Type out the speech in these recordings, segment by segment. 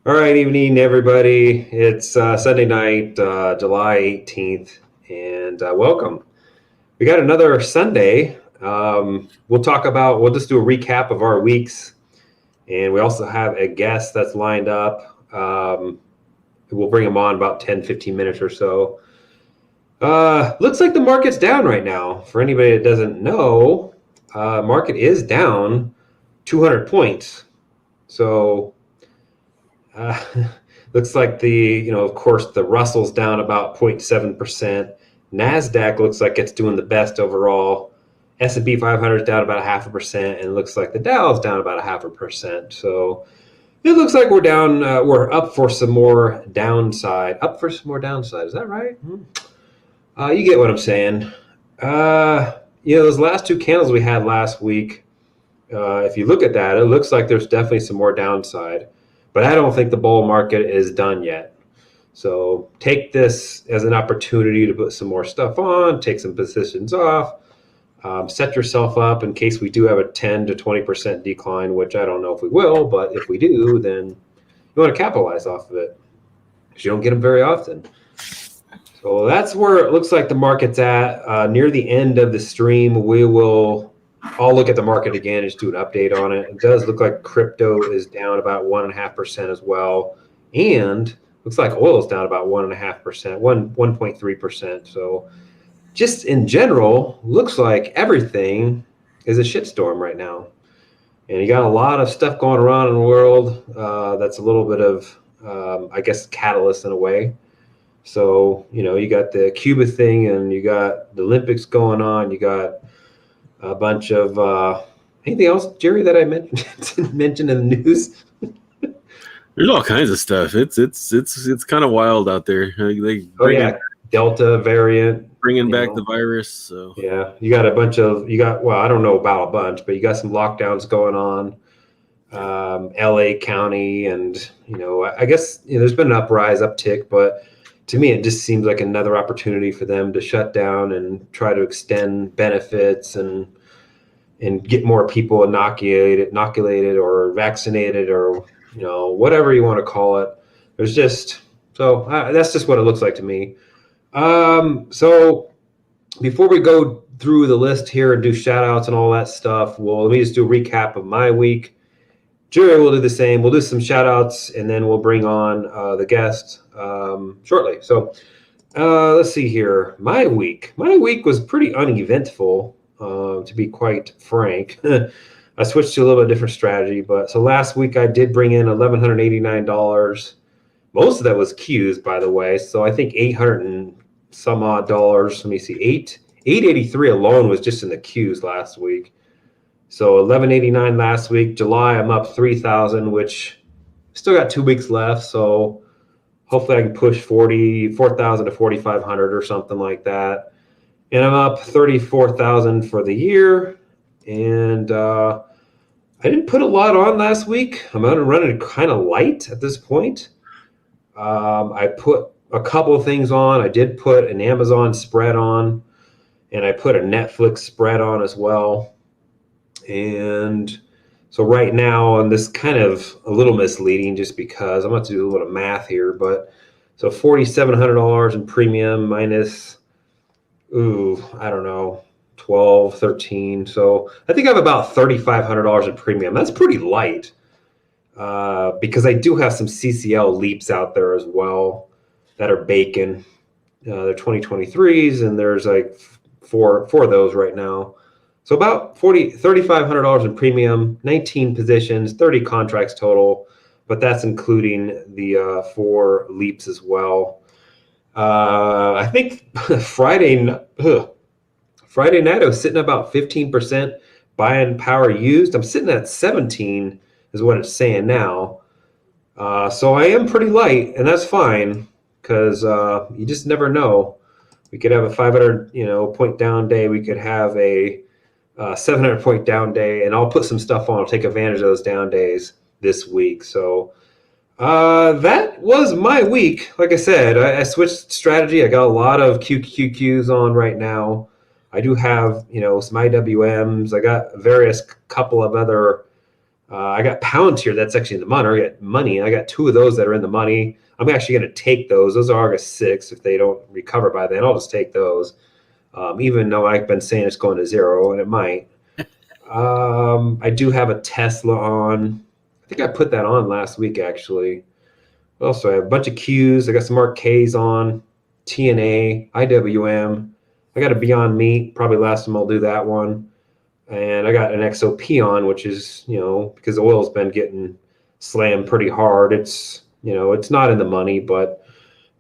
All right, evening, everybody. It's Sunday night, July 18th, and welcome. We got another Sunday. We'll just do a recap of our weeks, and we also have a guest that's lined up. We'll bring him on about 10, 15 minutes or so. Looks like the market's down right now. For anybody that doesn't know, market is down 200 points. So Uh, looks like of course, the Russell's down about 0.7%. NASDAQ looks like it's doing the best overall. S&P 500 is down about 0.5%, and it looks like the Dow is down about 0.5%. So it looks like we're down. We're up for some more downside. Up for some more downside. Is that right? You get what I'm saying. Those last two candles we had last week, if you look at that, it looks like there's definitely some more downside. But I don't think the bull market is done yet. So take this as an opportunity to put some more stuff on, take some positions off, set yourself up in case we do have a 10 to 20% decline, which I don't know if we will, but if we do, then you want to capitalize off of it because you don't get them very often. So that's where it looks like the market's at. Near the end of the stream, I'll look at the market again and just do an update on it. It does look like crypto is down about 1.5% as well. And looks like oil is down about 1.5%, 1.3%. So just in general, looks like everything is a shitstorm right now. And you got a lot of stuff going around in the world that's a little bit of, I guess, catalyst in a way. So, you got the Cuba thing and you got the Olympics going on. You got a bunch of anything else, Gerry, that I mentioned in the news. There's all kinds of stuff. It's kind of wild out there. They Delta variant, bringing back the virus. So yeah, you got well, I don't know about a bunch, but you got some lockdowns going on. LA County, and I guess there's been an uptick, but to me it just seems like another opportunity for them to shut down and try to extend benefits and get more people inoculated or vaccinated, or whatever you want to call it. There's just that's just what it looks like to me. So before we go through the list here and do shout outs and all that stuff, let me just do a recap of my week. Gerry will do the same. We'll do some shout outs and then we'll bring on the guest shortly. So let's see here. My week was pretty uneventful, to be quite frank. I switched to a little bit different strategy, so last week I did bring in $1,189. Most of that was Qs, by the way. So I think 800 and some odd dollars. Let me see, 883 alone was just in the Qs last week. So 1189 last week. July, I'm up 3,000, which still got 2 weeks left. So hopefully I can push 4,000 to 4,500 or something like that. And I'm up 34,000 for the year. And I didn't put a lot on last week. I'm running kind of light at this point. I put a couple of things on. I did put an Amazon spread on, and I put a Netflix spread on as well. And so right now, and this kind of a little misleading just because I'm about to do a little math here, but so $4,700 in premium minus, I don't know, 12, 13. So I think I have about $3,500 in premium. That's pretty light because I do have some CCL leaps out there as well that are baking. They're 2023s, and there's like four of those right now. So about $3,500 in premium, 19 positions, 30 contracts total, but that's including the 4 leaps as well. I think Friday night I was sitting about 15% buying power used. I'm sitting at 17 is what it's saying now. So I am pretty light, and that's fine because you just never know. We could have a 500 point down day. We could have a 700 point down day, and I'll put some stuff on. I'll take advantage of those down days this week. So that was my week. Like I said, I switched strategy. I got a lot of QQQs on right now. I do have some IWMs. I got various couple of other I got Palantir that's actually in the money. I got money. I got 2 of those that are in the money. I'm actually going to take those. Those are August 6th. If they don't recover by then, I'll just take those. Even though I've been saying it's going to zero, and it might. I do have a Tesla on. I think I put that on last week, actually. What else do I have? A bunch of Qs. I got some more Ks on. TNA, IWM. I got a Beyond Meat. Probably last time I'll do that one. And I got an XOP on, which is, because oil's been getting slammed pretty hard. It's, it's not in the money, but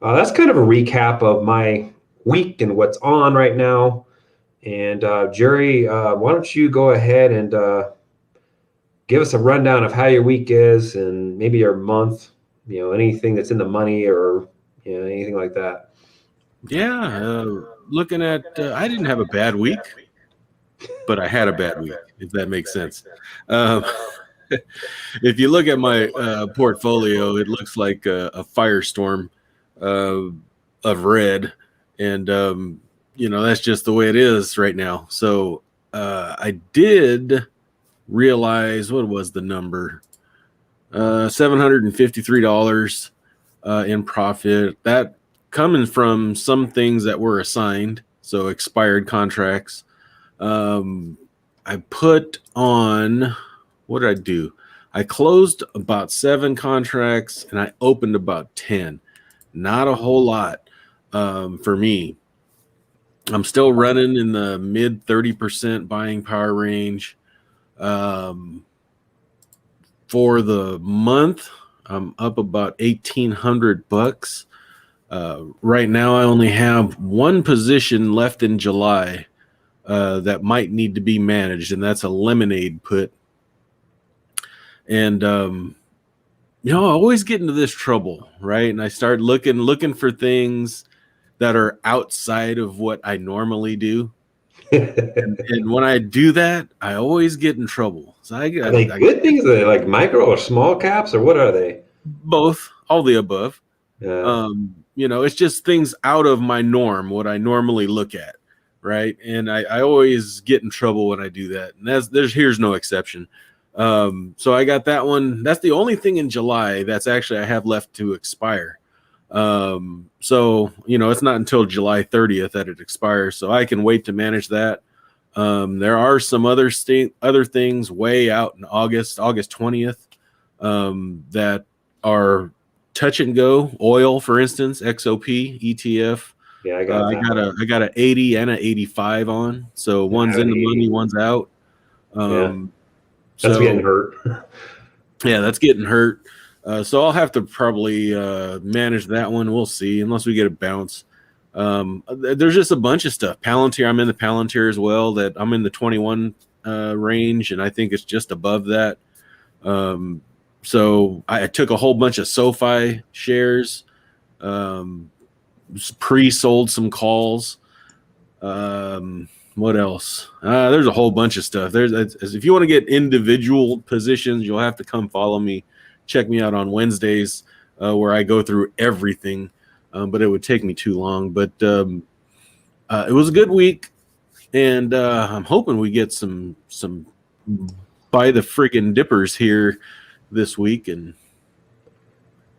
that's kind of a recap of my week and what's on right now. And Gerry, why don't you go ahead and give us a rundown of how your week is and maybe your month, anything that's in the money or anything like that. Yeah, looking at, I didn't have a bad week, but I had a bad week, if that makes sense. If you look at my portfolio, it looks like a firestorm of red, and that's just the way it is right now. So I did realize, what was the number? $753 in profit. That coming from some things that were assigned, so expired contracts. I put on, what did I do? I closed about 7 contracts and I opened about 10. Not a whole lot for me. I'm still running in the mid 30% buying power range. For the month, I'm up about $1,800. Right now, I only have 1 position left in July that might need to be managed, and that's a lemonade put. And I always get into this trouble, right? And I start looking for things that are outside of what I normally do. and when I do that, I always get in trouble. So Are they good things? Are they like micro or small caps, or what are they? Both, all the above. Yeah. It's just things out of my norm, what I normally look at, right? And I always get in trouble when I do that. And here's no exception. So I got that one. That's the only thing in July that's actually I have left to expire. So it's not until July 30th that it expires, so I can wait to manage that. There are some other things way out in August 20th, that are touch and go. Oil, for instance, XOP ETF. Yeah, I got that. I got an 80 and an 85 on. So one's in the money, one's out. That's getting hurt. Yeah, that's getting hurt. So I'll have to probably manage that one. We'll see, unless we get a bounce. There's just a bunch of stuff. Palantir, I'm in the Palantir as well. That I'm in the 21 range, and I think it's just above that. So I took a whole bunch of SoFi shares, pre-sold some calls. What else? There's a whole bunch of stuff. If you want to get individual positions, you'll have to come follow me. Check me out on Wednesdays, where I go through everything, but it would take me too long. But it was a good week, and I'm hoping we get some by the friggin' dippers here this week and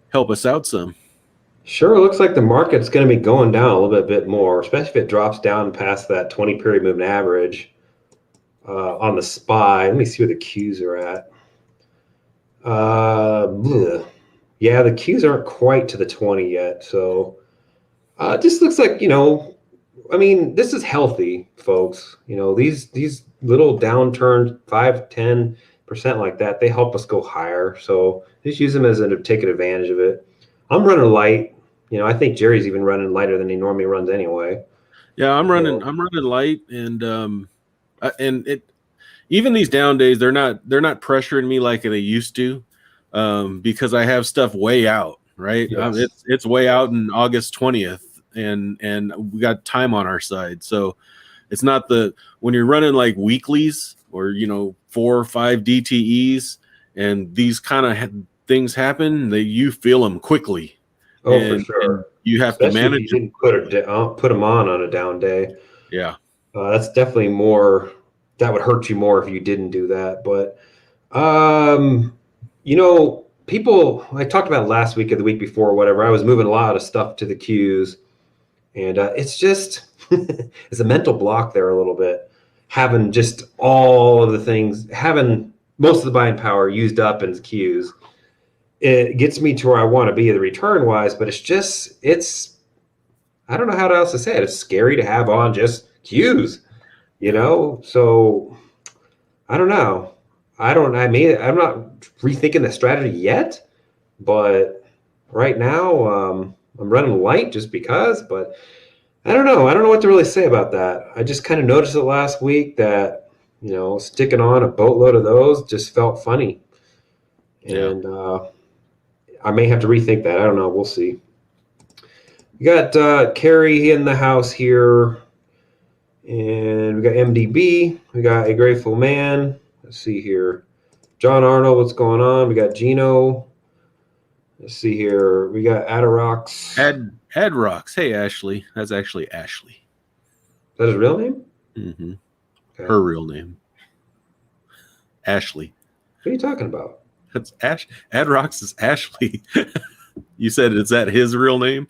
help us out some. Sure, looks like the market's going to be going down a little bit more, especially if it drops down past that 20-period moving average on the SPY. Let me see where the Qs are at. Yeah, the Qs aren't quite to the 20 yet, so it just looks like, this is healthy, folks. These little downturns, 5-10% like that, they help us go higher. So just use them as taking advantage of it. I'm running light. I think Gerry's even running lighter than he normally runs anyway. Yeah, I'm running light, and even these down days, they're not pressuring me like they used to, because I have stuff way out, right? Yes. It's way out in August 20th, and we got time on our side. So it's not when you're running like weeklies or 4 or 5 DTEs, and these kind of things happen, you feel them quickly. Oh, for sure. You have to manage. If you didn't put them on a down day. Yeah, that's definitely more. That would hurt you more if you didn't do that. But You know, people, I talked about last week or the week before, or whatever. I was moving a lot of stuff to the queues, and it's just it's a mental block there a little bit. Having just all of the things, having most of the buying power used up in queues, it gets me to where I want to be the return wise. But it's I don't know how else to say it. It's scary to have on just queues, you know. So I don't know. I'm not rethinking the strategy yet, but right now, I'm running light just because, but I don't know. I don't know what to really say about that. I just kind of noticed it last week that, sticking on a boatload of those just felt funny. Yeah. And I may have to rethink that. I don't know. We'll see. We got Carrie in the house here, and we got MDB. We got A Grateful Man. Let's see here. John Arnold, what's going on? We got Gino. Let's see here. We got Adarox. Ad Rocks. Hey, Ashley. That's actually Ashley. Is that his real name? Mm-hmm. Okay. Her real name. Ashley. What are you talking about? That's Ash. Ad Rocks is Ashley. You said, is that his real name?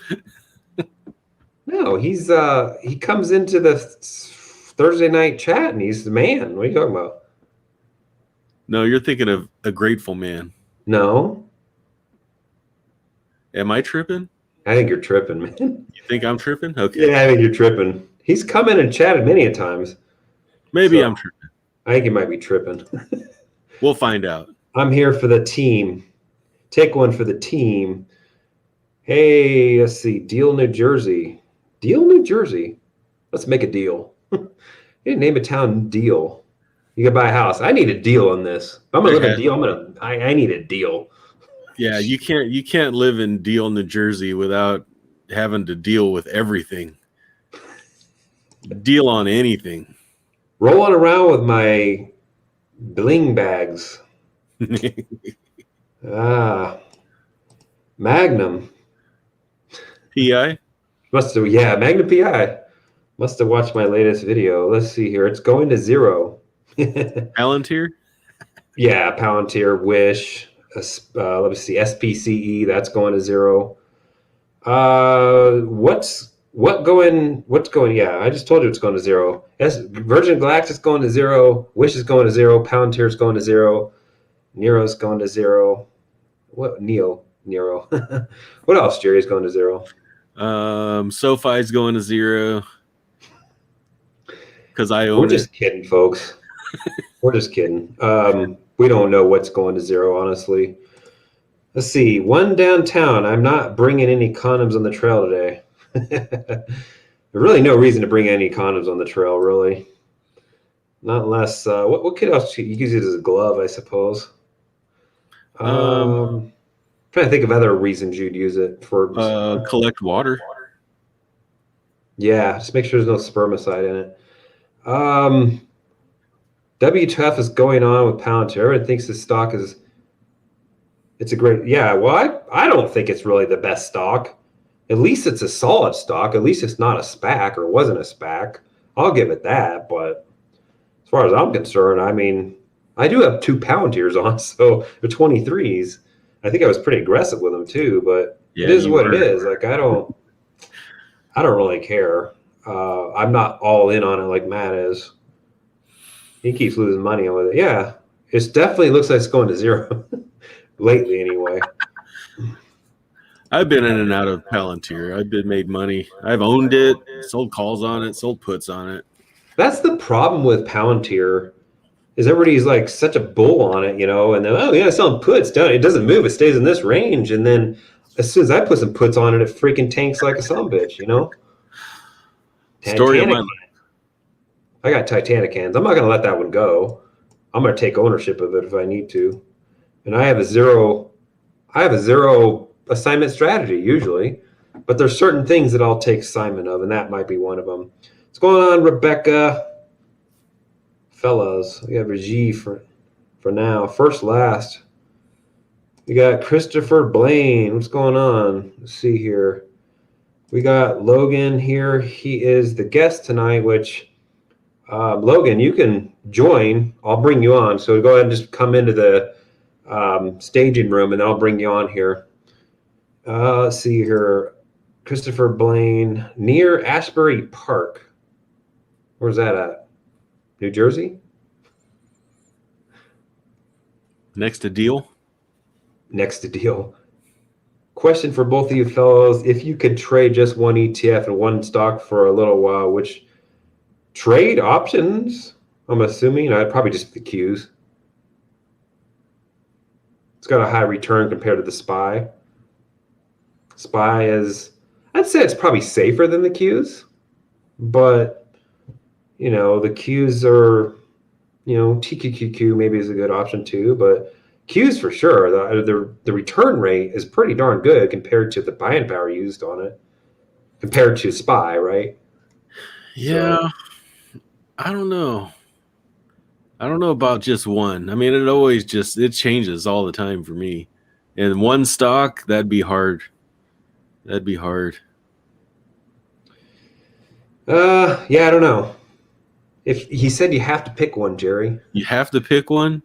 No, he comes into the Thursday night chat and he's the man. What are you talking about? No, you're thinking of A Grateful Man. No. Am I tripping? I think you're tripping, man. You think I'm tripping? Okay. Yeah, I think you're tripping. He's come in and chatted many a times. Maybe So, I'm tripping. I think you might be tripping. We'll find out. I'm here for the team. Take one for the team. Hey, let's see. Deal, New Jersey. Deal, New Jersey. Let's make a deal. You name a town Deal. You can buy a house. I need a deal on this. If I'm gonna live in Deal. I need a deal. Yeah, you can't live in Deal, New Jersey without having to deal with everything. Deal on anything. Rolling around with my bling bags. Magnum. PI? Magnum PI. Must have watched my latest video. Let's see here. It's going to 0. Palantir? Yeah, Palantir, Wish. Let me see. SPCE. That's going to 0. What's going? Yeah, I just told you it's going to 0. Virgin Galactic is going to 0. Wish is going to 0. Palantir is going to 0. Nero's going to 0. What Nero? What else? Jerry's going to 0. SoFi's going to 0 because I own it. We're just kidding, folks. We're just kidding. We don't know what's going to 0, honestly. Let's see. One downtown. I'm not bringing any condoms on the trail today. There's really no reason to bring any condoms on the trail, really. Not unless what kid else you use it as a glove, I suppose. Trying to think of other reasons you'd use it for. Collect water. Yeah, just make sure there's no spermicide in it. WTF is going on with Palantir. Everyone thinks this stock is. It's a great. Yeah, well, I don't think it's really the best stock. At least it's a solid stock. At least it's not a SPAC or wasn't a SPAC. I'll give it that. But as far as I'm concerned, I mean, I do have 2 Palantirs on, so they're 23s. I think I was pretty aggressive with them too, but Yeah, it is you what were. it is. Like I don't really care. I'm not all in on it like Matt is. He keeps losing money with it. Yeah, it definitely looks like it's going to 0 lately, anyway. I've been in and out of Palantir. I've been made money. I've owned it, sold calls on it, sold puts on it. That's the problem with Palantir. Is everybody's like such a bull on it, and then selling puts down. It doesn't move. It stays in this range, and then as soon as I put some puts on it, it freaking tanks like a sumbitch, Story of my life. I got Titanic hands. I'm not going to let that one go. I'm going to take ownership of it if I need to. And I have a zero assignment strategy usually, but there's certain things that I'll take assignment of, and that might be one of them. What's going on, Rebecca? Fellas, we have Rajiv for now. First, last. We got Christopher Blaine. What's going on? Let's see here. We got Logan here. He is the guest tonight, which Logan, you can join. I'll bring you on. So go ahead and just come into the staging room, and I'll bring you on here. Let's see here. Christopher Blaine, near Ashbury Park. Where's that at? New Jersey? Next to deal. Next to deal. Question for both of you fellows. If you could trade just one ETF and one stock for a little while, which trade options, I'm assuming, I'd probably just the Qs. It's got a high return compared to the SPY. SPY is, I'd say it's probably safer than the Qs, but, you know, the Qs are, you know, TQQQ maybe is a good option too, but Qs for sure. The return rate is pretty darn good compared to the buying power used on it, compared to SPY, right? Yeah, so, I don't know. I don't know about just one. I mean, it changes all the time for me. And one stock, that'd be hard. That'd be hard. Yeah, I don't know. If he said you have to pick one, Gerry. You have to pick one.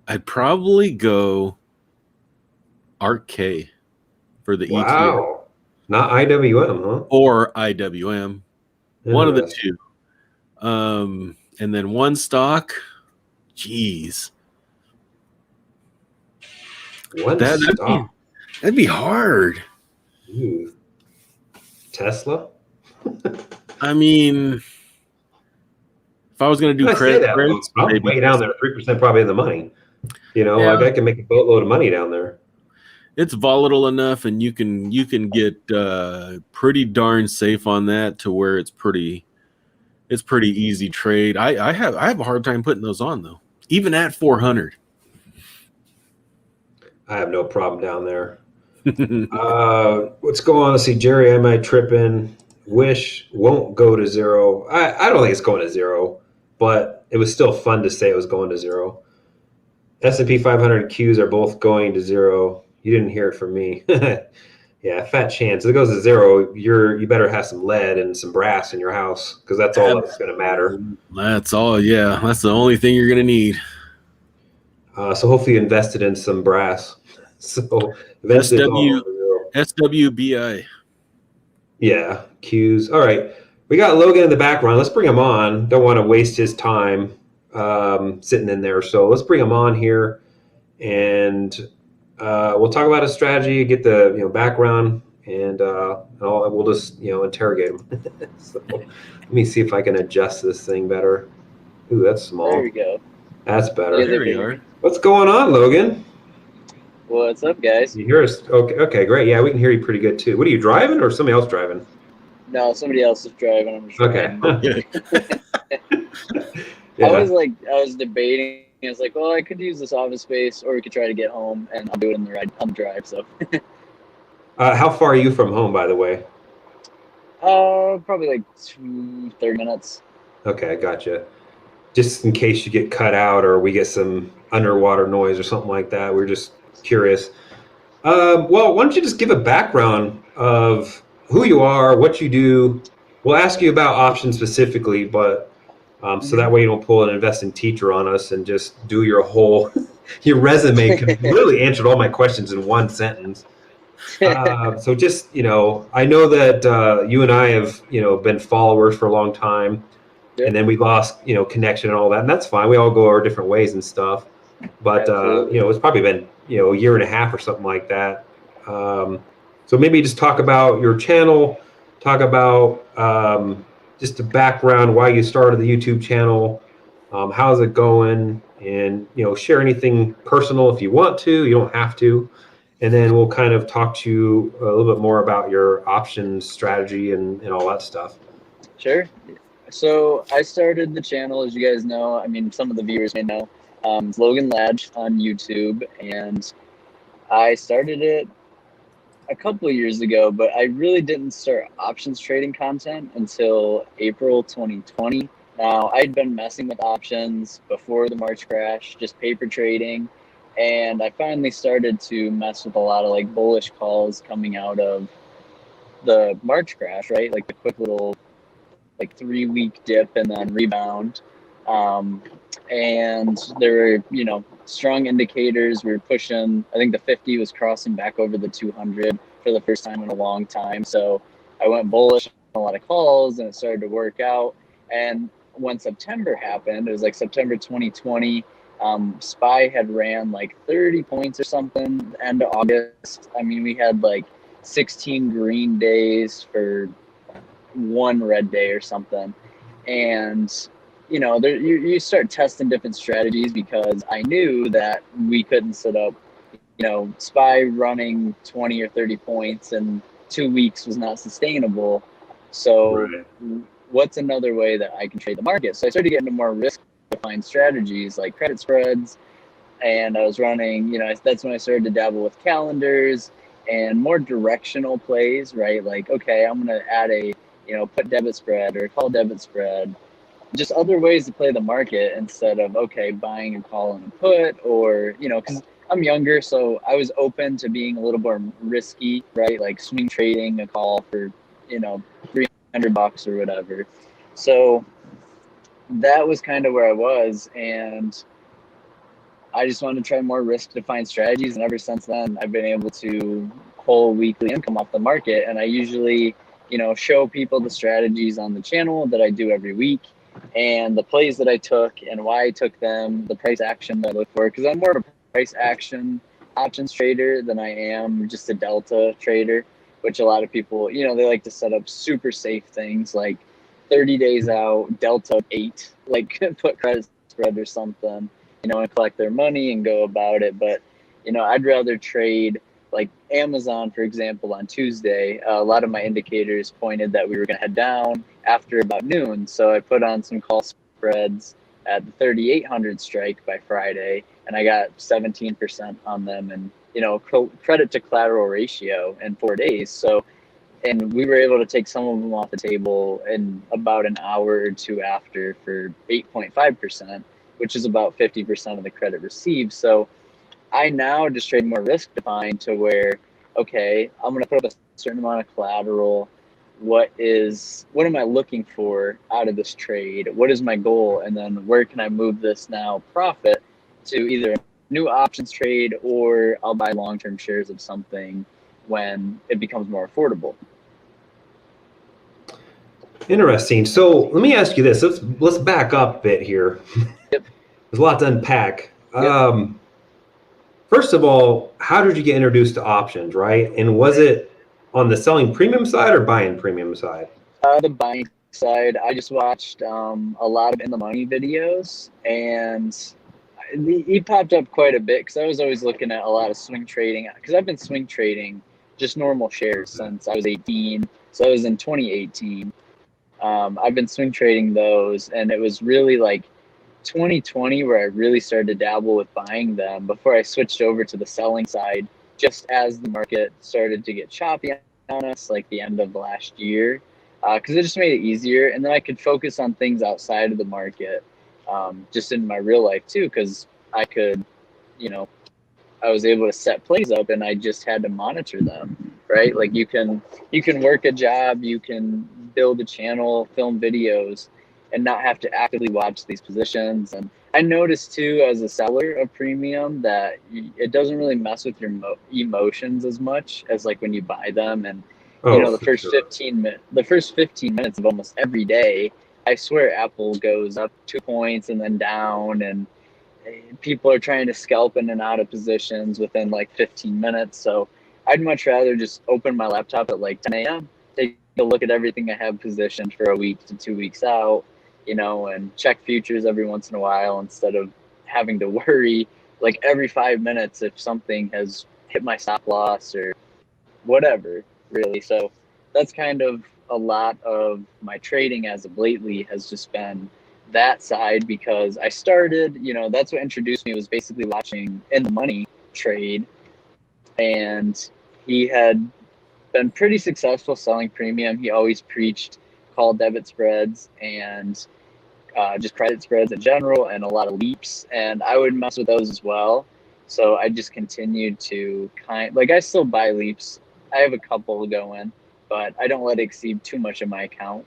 I'd probably go ARK-K for the ETF. Not IWM, huh? Or IWM. One of the two. And then one stock. Jeez. That'd be hard. Ooh. Tesla? I mean, if I was going to do credit, I'm way down there, 3% probably in the money. You know, like I can make a boatload of money down there. It's volatile enough, and you can get pretty darn safe on that to where it's pretty easy trade. I have a hard time putting those on though, even at 400. I have no problem down there. What's going on? Let's see, Gerry, I might trip in. Wish won't go to zero. I don't think it's going to zero, but it was still fun to say it was going to zero. S&P 500 Qs are both going to zero. You didn't hear it from me. Yeah, fat chance. If it goes to zero, you better have some lead and some brass in your house, because that's all that's going to matter. That's all. Yeah, that's the only thing you're going to need. So hopefully you invested in some brass. So eventually SWBI. Yeah, Qs. All right. We got Logan in the background. Let's bring him on. Don't want to waste his time sitting in there. So let's bring him on here, and we'll talk about his strategy, get the background, and we'll just interrogate him. So let me see if I can adjust this thing better. Ooh, that's small. There we go. That's better. Yeah, there we are. What's going on, Logan? What's up, guys? You hear us? Okay, great. Yeah, we can hear you pretty good too. What are you driving, or somebody else driving? No, somebody else is driving. I'm just okay. Yeah. I was debating. I was like, well, I could use this office space, or we could try to get home, and I'll do it on the drive. So. How far are you from home, by the way? Probably like 30 minutes. Okay, gotcha. Just in case you get cut out or we get some underwater noise or something like that, we're just curious. Well, why don't you just give a background of who you are, what you do. We'll ask you about options specifically, but so that way you don't pull an investing teacher on us and just do your whole your resume. Really answered all my questions in one sentence. So just I know that you and I have been followers for a long time. And then we lost, connection and all that, and that's fine. We all go our different ways and stuff. But it's probably been a year and a half or something like that. So maybe just talk about your channel, talk about just the background, why you started the YouTube channel, how's it going, and share anything personal if you want to. You don't have to. And then we'll kind of talk to you a little bit more about your options strategy and all that stuff. Sure. So I started the channel, as you guys know. I mean, some of the viewers may know. It's LoganLaj on YouTube, and I started it a couple of years ago, but I really didn't start options trading content until April 2020. Now, I'd been messing with options before the March crash, just paper trading, and I finally started to mess with a lot of like bullish calls coming out of the March crash, right? Like the quick little like 3-week dip and then rebound. And there were, strong indicators. We were pushing, I think the 50 was crossing back over the 200 for the first time in a long time. So I went bullish on a lot of calls and it started to work out. And when September happened, it was like September 2020, SPY had ran like 30 points or something end of August. I mean, we had like 16 green days for one red day or something. And you start testing different strategies, because I knew that we couldn't set up, SPY running 20 or 30 points in 2 weeks was not sustainable. So Right. what's another way that I can trade the market? So I started getting into more risk-defined strategies like credit spreads. And I was running, that's when I started to dabble with calendars and more directional plays, right? Like, okay, I'm going to add a, put debit spread or call debit spread, just other ways to play the market instead of, okay, buying a call and a put, or, because I'm younger, so I was open to being a little more risky, right? Like swing trading a call for, $300 or whatever. So that was kind of where I was. And I just wanted to try more risk-defined strategies, and ever since then, I've been able to pull weekly income off the market. And I usually, show people the strategies on the channel that I do every week, and the plays that I took and why I took them, the price action that I look for, because I'm more of a price action options trader than I am just a delta trader, which a lot of people, they like to set up super safe things like 30 days out, delta 8, like put credit spread or something, and collect their money and go about it. But, I'd rather trade like Amazon, for example, on Tuesday. A lot of my indicators pointed that we were going to head down after about noon. So I put on some call spreads at the 3,800 strike by Friday, and I got 17% on them, and, credit to collateral ratio in 4 days. So, and we were able to take some of them off the table in about an hour or two after for 8.5%, which is about 50% of the credit received. So I now just trade more risk defined to where, okay, I'm going to put up a certain amount of collateral. What am I looking for out of this trade? What is my goal? And then where can I move this now profit to either a new options trade, or I'll buy long-term shares of something when it becomes more affordable. Interesting. So let me ask you this. Let's back up a bit here. Yep. There's a lot to unpack. Yep. First of all, how did you get introduced to options, right? And was it on the selling premium side or buying premium side? The buying side. I just watched a lot of In the Money videos, and he popped up quite a bit because I was always looking at a lot of swing trading, because I've been swing trading just normal shares since I was 18. So I was in 2018. I've been swing trading those, and it was really like 2020 where I really started to dabble with buying them before I switched over to the selling side, just as the market started to get choppy on us, like the end of last year, because it just made it easier. And then I could focus on things outside of the market, just in my real life too, because I could, I was able to set plays up and I just had to monitor them, right? Like you can work a job, you can build a channel, film videos, and not have to actively watch these positions. And I noticed too, as a seller of premium, that it doesn't really mess with your emotions as much as like when you buy them. And the first 15 minutes of almost every day, I swear Apple goes up 2 points and then down, and people are trying to scalp in and out of positions within like 15 minutes. So I'd much rather just open my laptop at like 10 a.m., take a look at everything I have positioned for a week to 2 weeks out, and check futures every once in a while, instead of having to worry like every 5 minutes if something has hit my stop loss or whatever, really. So that's kind of a lot of my trading as of lately has just been that side, because I started, that's what introduced me, was basically watching In the Money trade. And he had been pretty successful selling premium. He always preached call debit spreads and just credit spreads in general, and a lot of leaps. And I would mess with those as well. So I just continued to I still buy leaps. I have a couple going, but I don't let it exceed too much of my account.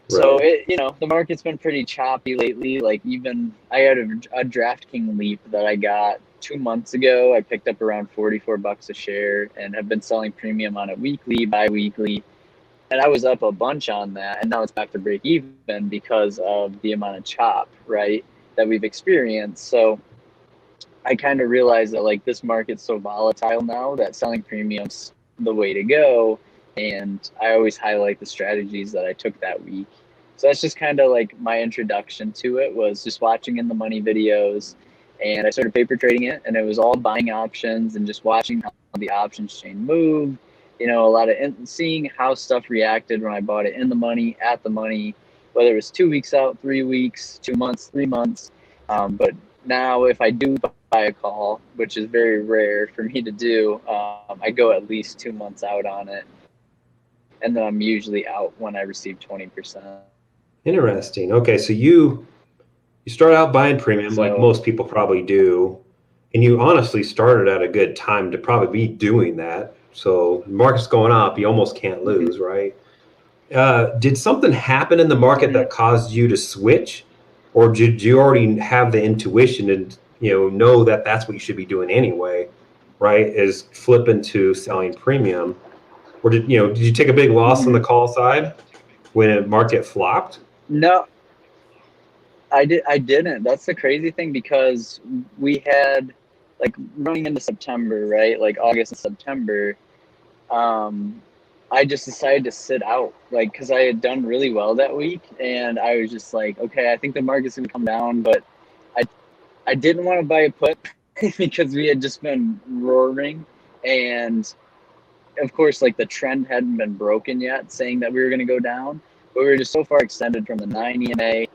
So the market's been pretty choppy lately. Like even I had a DraftKings leap that I got 2 months ago. I picked up around $44 a share and have been selling premium on it weekly, bi-weekly. And I was up a bunch on that, and now it's back to break even because of the amount of chop, right, that we've experienced. So I kind of realized that like this market's so volatile now that selling premiums the way to go. And I always highlight the strategies that I took that week. So that's just kind of like my introduction to it, was just watching In the Money videos, and I started paper trading it, and it was all buying options and just watching how the options chain moved. A lot of seeing how stuff reacted when I bought it in the money, at the money, whether it was 2 weeks out, 3 weeks, 2 months, 3 months. But now if I do buy a call, which is very rare for me to do, I go at least 2 months out on it. And then I'm usually out when I receive 20%. Interesting. Okay, so you start out buying premium like most people probably do, and you honestly started at a good time to probably be doing that. So the market's going up, you almost can't lose, right? Did something happen in the market that caused you to switch, or did you already have the intuition and know that that's what you should be doing anyway, right? Is flipping to selling premium, or did you take a big loss on the call side when the market flopped? No, I didn't. That's the crazy thing, because we had like running into September, right? Like August and September, I just decided to sit out, like, because I had done really well that week, and I was just like, okay, I think the market's gonna come down, but I didn't want to buy a put because we had just been roaring, and of course, like the trend hadn't been broken yet, saying that we were going to go down, but we were just so far extended from the 9 EMA,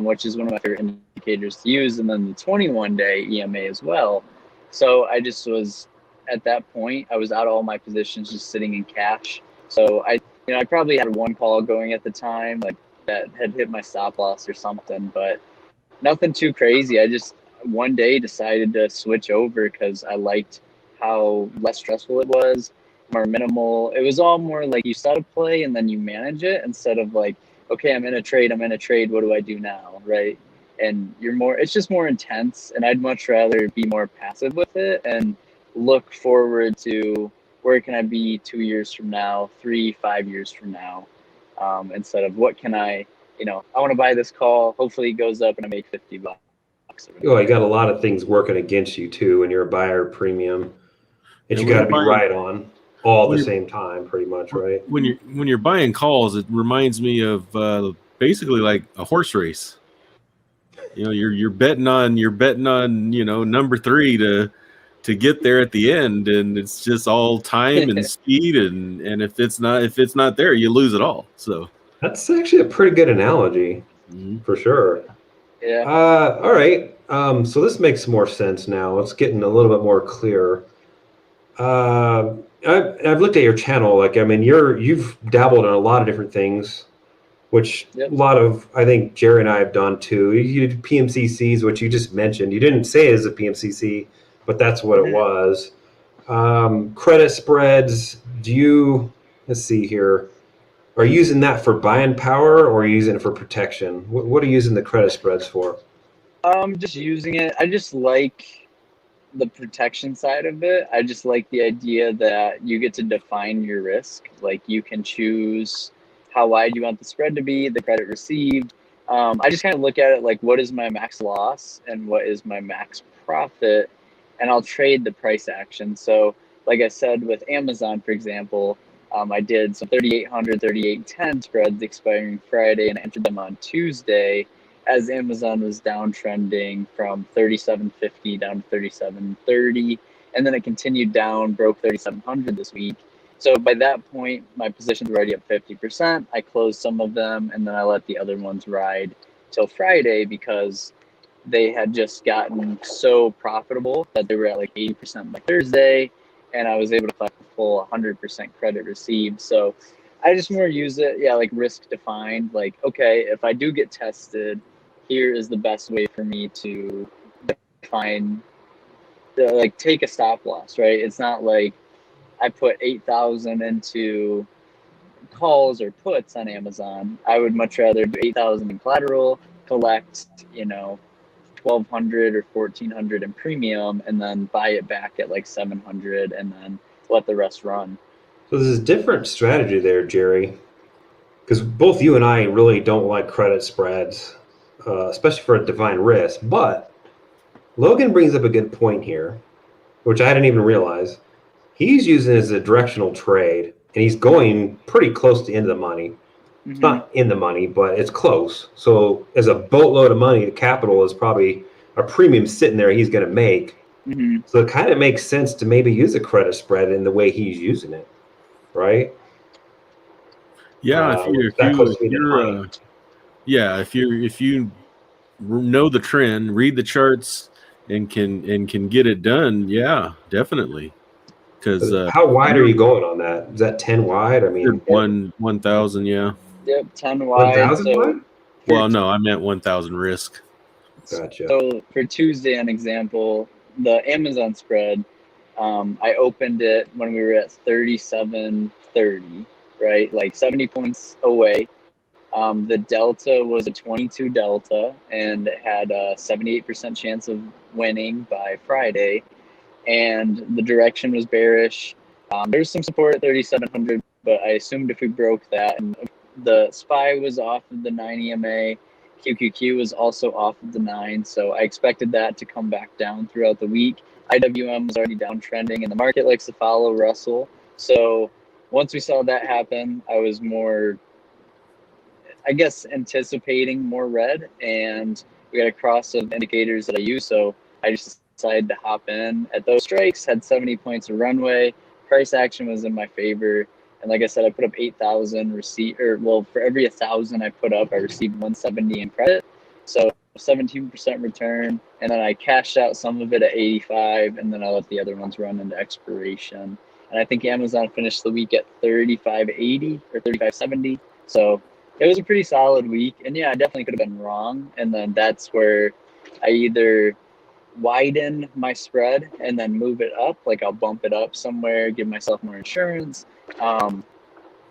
which is one of my favorite indicators to use, and then the 21-day EMA as well. So I just was at that point, I was out of all my positions, just sitting in cash. So I probably had one call going at the time, like that had hit my stop loss or something, but nothing too crazy. I just one day decided to switch over because I liked how less stressful it was, more minimal. It was all more like you start a play and then you manage it, instead of like, okay, I'm in a trade, what do I do now, right? And it's just more intense, and I'd much rather be more passive with it and look forward to where can I be 2 years from now, 3, 5 years from now, instead of what can I want to buy this call. Hopefully it goes up and I make $50. Oh, you got a lot of things working against you too when you're a buyer of premium that And you when got to you're be buying- right on all when the you're- same time, pretty much, right? When you're buying calls, it reminds me of basically like a horse race. You're betting on number 3 to get there at the end, and it's just all time and speed, and if it's not there, you lose it all. So That's actually a pretty good analogy, for sure. Yeah. All right. So this makes more sense now. It's getting a little bit more clear. I've looked at your channel. Like, I mean, you've dabbled in a lot of different things, which Yep. a lot of, I think Gerry and I have done too. You did PMCCs, which you just mentioned. You didn't say it as a PMCC, but that's what it was. Credit spreads. Let's see here. Are you using that for buying power, or are you using it for protection? What are you using the credit spreads for? Just using it. I just like the protection side of it. I just like the idea that you get to define your risk. Like you can choose how wide you want the spread to be, the credit received. I just kind of look at it like, what is my max loss and what is my max profit, and I'll trade the price action. So like I said, with Amazon, for example, I did some 3,800, 3,810 spreads expiring Friday, and I entered them on Tuesday as Amazon was downtrending from 37.50 down to 37.30, and then it continued down, broke 3,700 this week. So by that point, my positions were already up 50%. I closed some of them, and then I let the other ones ride till Friday because they had just gotten so profitable that they were at like 80% by Thursday, and I was able to collect the full 100% credit received. So I just more use it, like risk defined. Like, okay, if I do get tested, here is the best way for me to define, like take a stop loss, right? It's not like I put 8,000 into calls or puts on Amazon, I would much rather do 8,000 in collateral, collect, 1,200 or 1,400 in premium, and then buy it back at like 700, and then let the rest run. So there's a different strategy there, Gerry, because both you and I really don't like credit spreads, especially for a divine risk. But Logan brings up a good point here, which I didn't even realize. He's using it as a directional trade, and he's going pretty close to into the money. It's not in the money, but it's close. So as a boatload of money, capital is probably a premium sitting there he's going to make. So it kind of makes sense to maybe use a credit spread in the way he's using it, right? Yeah, if you know the trend, read the charts, and can get it done, yeah, definitely. Because how wide are you going on that? Is that 10 wide? I mean, 1,000, yeah. Yep, 10 wide. 1,000 wide? Well, no, I meant 1,000 risk. Gotcha. So for Tuesday, an example, the Amazon spread, I opened it when we were at 37.30, right? Like 70 points away. The delta was a 22 delta, and it had a 78% chance of winning by Friday. And the direction was bearish. There's some support at 3,700, but I assumed if we broke that, and the SPY was off of the 9 EMA, QQQ was also off of the 9, so I expected that to come back down throughout the week. IWM was already downtrending, and the market likes to follow Russell. So once we saw that happen, I was more, I guess, anticipating more red, and we got a cross of indicators that I use, so I just decided to hop in at those strikes, had 70 points of runway. Price action was in my favor. And like I said, I put up 8,000 for every 1,000 I put up, I received 170 in credit. So 17% return. And then I cashed out some of it at 85, and then I let the other ones run into expiration. And I think Amazon finished the week at 35.80 or 35.70. So it was a pretty solid week. And yeah, I definitely could have been wrong. And then that's where I either widen my spread and then move it up, like I'll bump it up somewhere, give myself more insurance,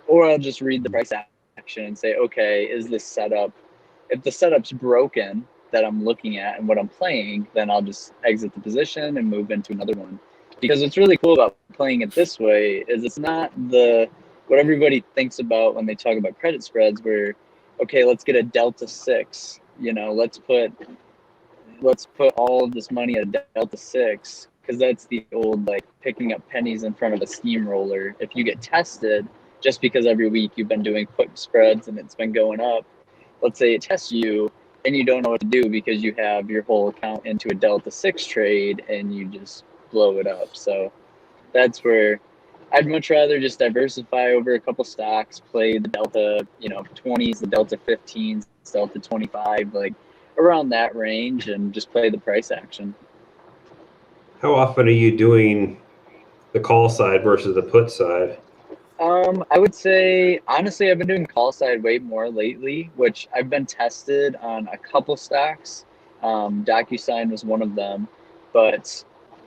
or I'll just read the price action and say, okay, is this setup, if the setup's broken that I'm looking at and what I'm playing, then I'll just exit the position and move into another one. Because what's really cool about playing it this way is it's not what everybody thinks about when they talk about credit spreads, where, okay, let's get a delta 6, let's put all of this money at delta 6, because that's the old, like, picking up pennies in front of a steamroller. If you get tested, just because every week you've been doing put spreads and it's been going up, let's say it tests you and you don't know what to do because you have your whole account into a delta 6 trade and you just blow it up. So that's where I'd much rather just diversify over a couple stocks, play the delta 20s, the delta 15s, delta 25, like around that range, and just play the price action. How often are you doing the call side versus the put side? I would say, honestly, I've been doing call side way more lately, which I've been tested on a couple stocks. DocuSign was one of them, but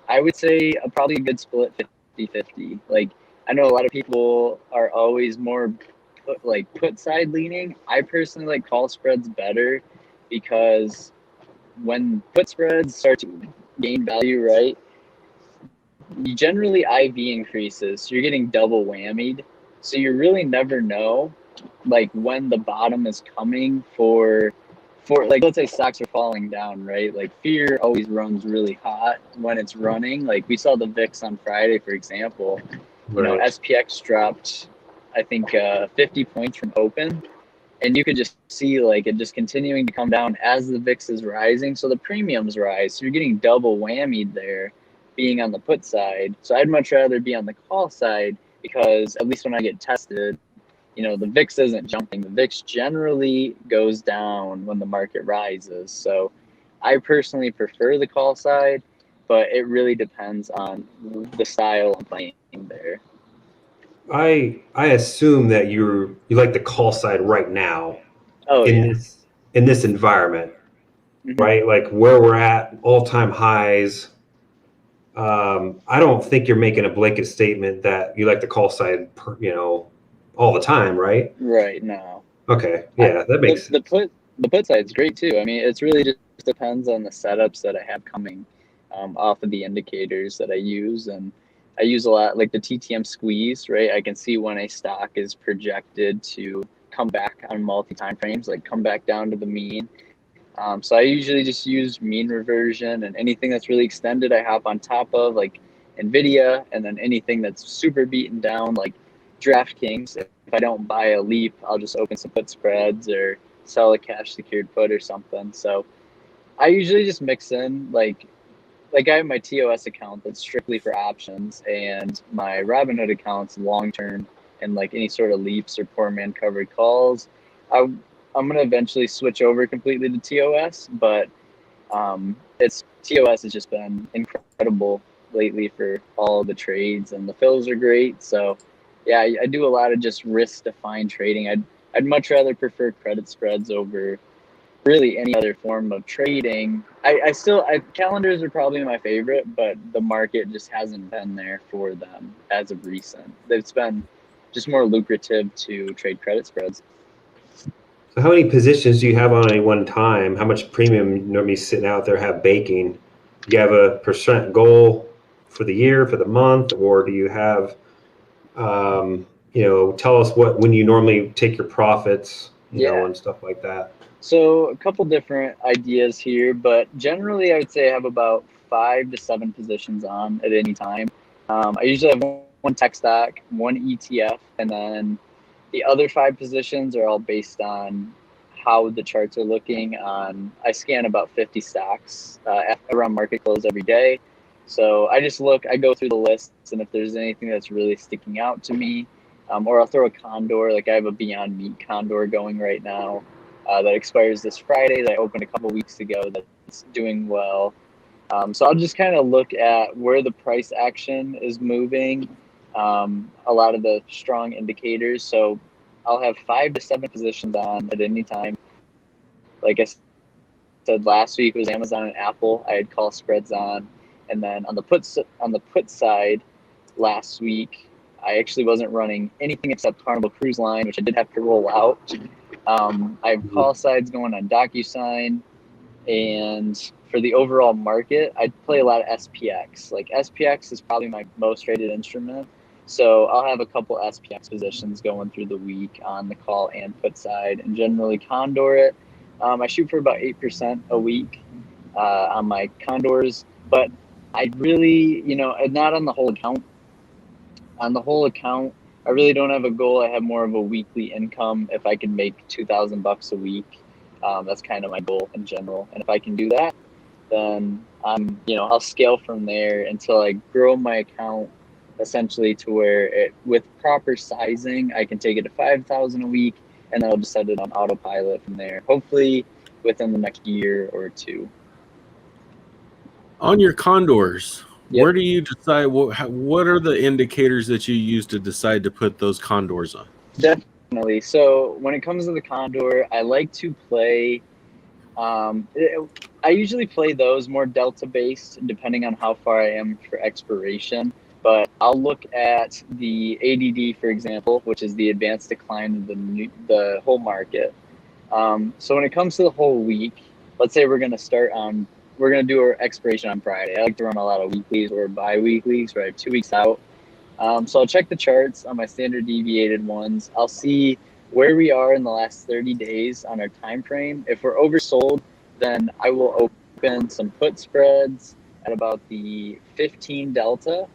I would say probably a good split 50-50. Like, I know a lot of people are always more put side leaning. I personally like call spreads better, because when put spreads start to gain value, right, generally IV increases, so you're getting double whammied. So you really never know, like, when the bottom is coming for like, let's say stocks are falling down, right? Like, fear always runs really hot when it's running. Like, we saw the VIX on Friday, for example. Right. SPX dropped, I think, 50 points from open. And you could just see, like, it just continuing to come down as the VIX is rising. So the premiums rise. So you're getting double whammied there, being on the put side. So I'd much rather be on the call side, because at least when I get tested, the VIX isn't jumping. The VIX generally goes down when the market rises. So I personally prefer the call side, but it really depends on the style I'm playing there. I assume that you like the call side right now. Oh, in this environment, Mm-hmm. right? Like where we're at, all-time highs. I don't think you're making a blanket statement that you like the call side, all the time, right? Right. No. Okay. Yeah, that makes The sense. put side's great too. I mean, it's really just depends on the setups that I have coming off of the indicators that I use, and I use a lot like the TTM squeeze. Right, I can see when a stock is projected to come back on multi time frames, like come back down to the mean. So I usually just use mean reversion, and anything that's really extended, I hop on top of, like NVIDIA, and then anything that's super beaten down, like DraftKings. If I don't buy a leap, I'll just open some put spreads or sell a cash secured put or something. So I usually just mix in like I have my TOS account that's strictly for options, and my Robinhood account's long term, and like any sort of leaps or poor man covered calls. I I'm gonna eventually switch over completely to TOS, but it's TOS has just been incredible lately for all the trades, and the fills are great. So yeah, I do a lot of just risk defined trading. I'd much rather prefer credit spreads over really any other form of trading. Calendars are probably my favorite, but the market just hasn't been there for them as of recent. It's been just more lucrative to trade credit spreads. So how many positions do you have on any one time? How much premium normally sitting out there have baking? Do you have a percent goal for the year, for the month, or do you have, tell us when you normally take your profits, Yeah. and stuff like that. So a couple different ideas here, but generally I would say I have about 5 to 7 positions on at any time. I usually have one tech stock, one ETF, and then the other 5 positions are all based on how the charts are looking. I scan about 50 stocks around market close every day. So I go through the lists, and if there's anything that's really sticking out to me, or I'll throw a condor, like I have a Beyond Meat condor going right now that expires this Friday that I opened a couple weeks ago that's doing well. So I'll just kind of look at where the price action is moving, a lot of the strong indicators. So I'll have 5 to 7 positions on at any time. Like I said, last week was Amazon and Apple. I had call spreads on, and then on the put side, last week I actually wasn't running anything except Carnival Cruise Line, which I did have to roll out. I have call sides going on DocuSign, and for the overall market, I play a lot of SPX. Like SPX is probably my most traded instrument. So I'll have a couple SPX positions going through the week on the call and put side, and generally condor it. I shoot for about 8% a week on my condors, but I really, not on the whole account. On the whole account, I really don't have a goal. I have more of a weekly income. If I can make $2,000 a week, that's kind of my goal in general. And if I can do that, then I'll scale from there until I grow my account essentially to where with proper sizing, I can take it to 5,000 a week, and then I'll just set it on autopilot from there. Hopefully within the next year or two. On your condors, Yep. where do you decide what are the indicators that you use to decide to put those condors on? Definitely. So when it comes to the condor, I like to play. I usually play those more delta based, depending on how far I am for expiration. But I'll look at the ADD, for example, which is the advanced decline of the whole market. So when it comes to the whole week, let's say we're going to do our expiration on Friday. I like to run a lot of weeklies or bi-weeklies, right? 2 weeks out. So I'll check the charts on my standard deviated ones. I'll see where we are in the last 30 days on our time frame. If we're oversold, then I will open some put spreads at about the 15 delta,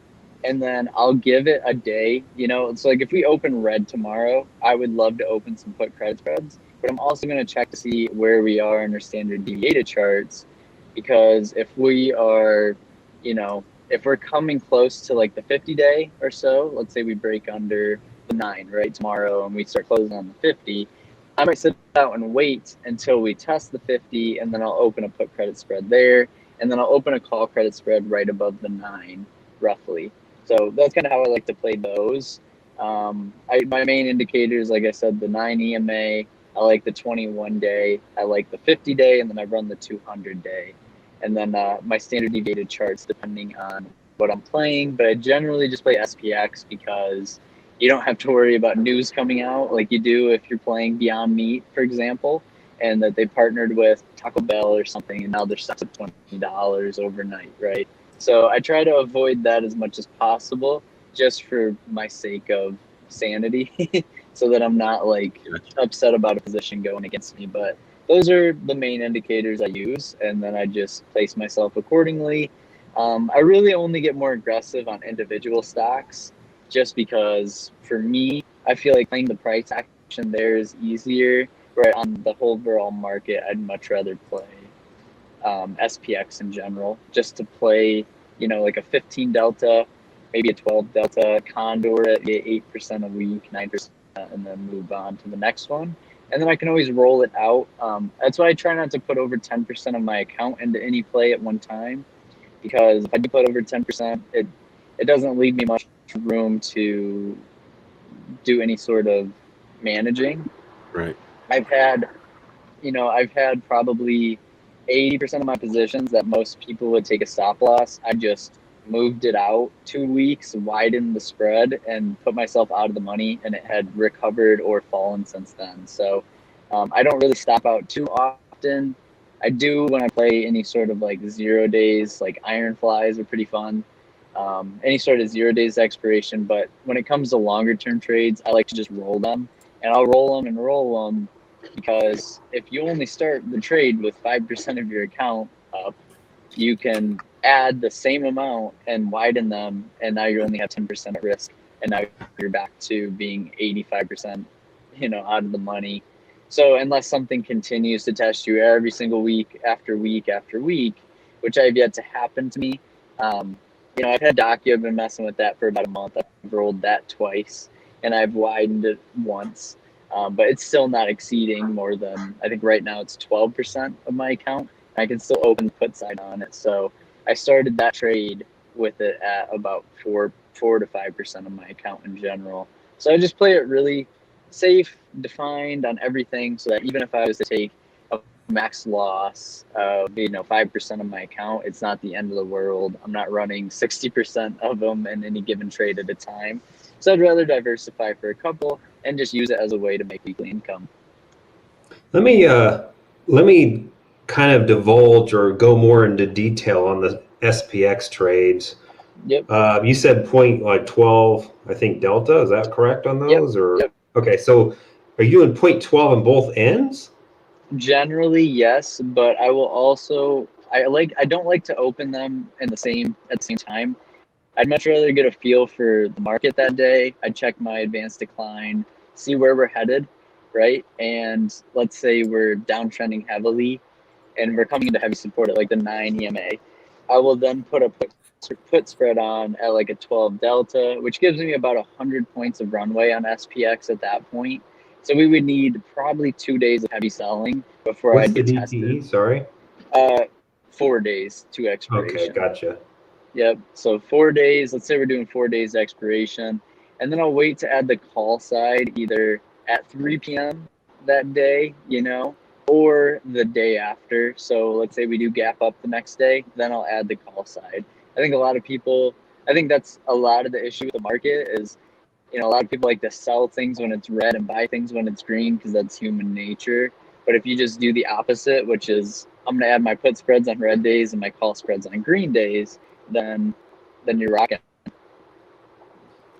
and then I'll give it a day. It's like if we open red tomorrow, I would love to open some put credit spreads, but I'm also going to check to see where we are in our standard deviated charts, because if we are, if we're coming close to like the 50-day or so, let's say we break under the 9 right tomorrow and we start closing on the 50, I might sit out and wait until we test the 50, and then I'll open a put credit spread there, and then I'll open a call credit spread right above the 9 roughly. So that's kind of how I like to play those. My main indicators, like I said, the 9 EMA, I like the 21-day, I like the 50-day, and then I run the 200-day. And then my standard deviated charts depending on what I'm playing. But I generally just play SPX because you don't have to worry about news coming out like you do if you're playing Beyond Meat, for example, and that they partnered with Taco Bell or something, and now they're set to $20 overnight, right? So I try to avoid that as much as possible, just for my sake of sanity, so that I'm not like upset about a position going against me. But those are the main indicators I use, and then I just place myself accordingly. I really only get more aggressive on individual stocks, just because for me, I feel like playing the price action there is easier. Right, on the whole overall market, I'd much rather play SPX in general, just to play, like a 15 delta, maybe a 12 delta condor at 8% a week, 9%, and then move on to the next one. And then I can always roll it out. That's why I try not to put over 10% of my account into any play at one time, because if I do put over 10%, it doesn't leave me much room to do any sort of managing. Right. I've had probably 80% of my positions that most people would take a stop loss. I just moved it out 2 weeks, widened the spread, and put myself out of the money, and it had recovered or fallen since then. So I don't really stop out too often. I do when I play any sort of like 0 days, like iron flies are pretty fun. Any sort of 0 days expiration. But when it comes to longer term trades, I like to just roll them, and I'll roll them and roll them, because if you only start the trade with 5% of your account up, you can add the same amount and widen them, and now you only have 10% at risk, and now you're back to being 85%, out of the money. So unless something continues to test you every single week after week after week, which I've yet to happen to me, I've had Docu, I've been messing with that for about a month. I've rolled that twice, and I've widened it once. But it's still not exceeding more than, I think right now it's 12% of my account. I can still open the put side on it. So I started that trade with it at about 4 to 5% of my account in general. So I just play it really safe, defined on everything, so that even if I was to take a max loss of 5% of my account, it's not the end of the world. I'm not running 60% of them in any given trade at a time. So I'd rather diversify for a couple and just use it as a way to make weekly income. Let me kind of divulge or go more into detail on the SPX trades. Yep. You said point like 12, I think delta. Is that correct on those? Yep. Or Yep. Okay, so are you in point 12 on both ends? Generally, yes, but I will also I don't like to open them at the same time. I'd much rather get a feel for the market that day. I'd check my advanced decline, see where we're headed, right? And let's say we're downtrending heavily and we're coming into heavy support at like the 9 EMA. I will then put a put spread on at like a 12 delta, which gives me about 100 points of runway on SPX at that point. So we would need probably 2 days of heavy selling before What's I'd the get DTE? tested. Sorry. 4 days to Okay, expiration. gotcha. Yep. So 4 days. Let's say we're doing 4 days expiration, and then I'll wait to add the call side either at 3 p.m. that day, or the day after. So let's say we do gap up the next day, then I'll add the call side. I think that's a lot of the issue with the market is, a lot of people like to sell things when it's red and buy things when it's green, because that's human nature. But if you just do the opposite, which is I'm going to add my put spreads on red days and my call spreads on green days, then you're rocking.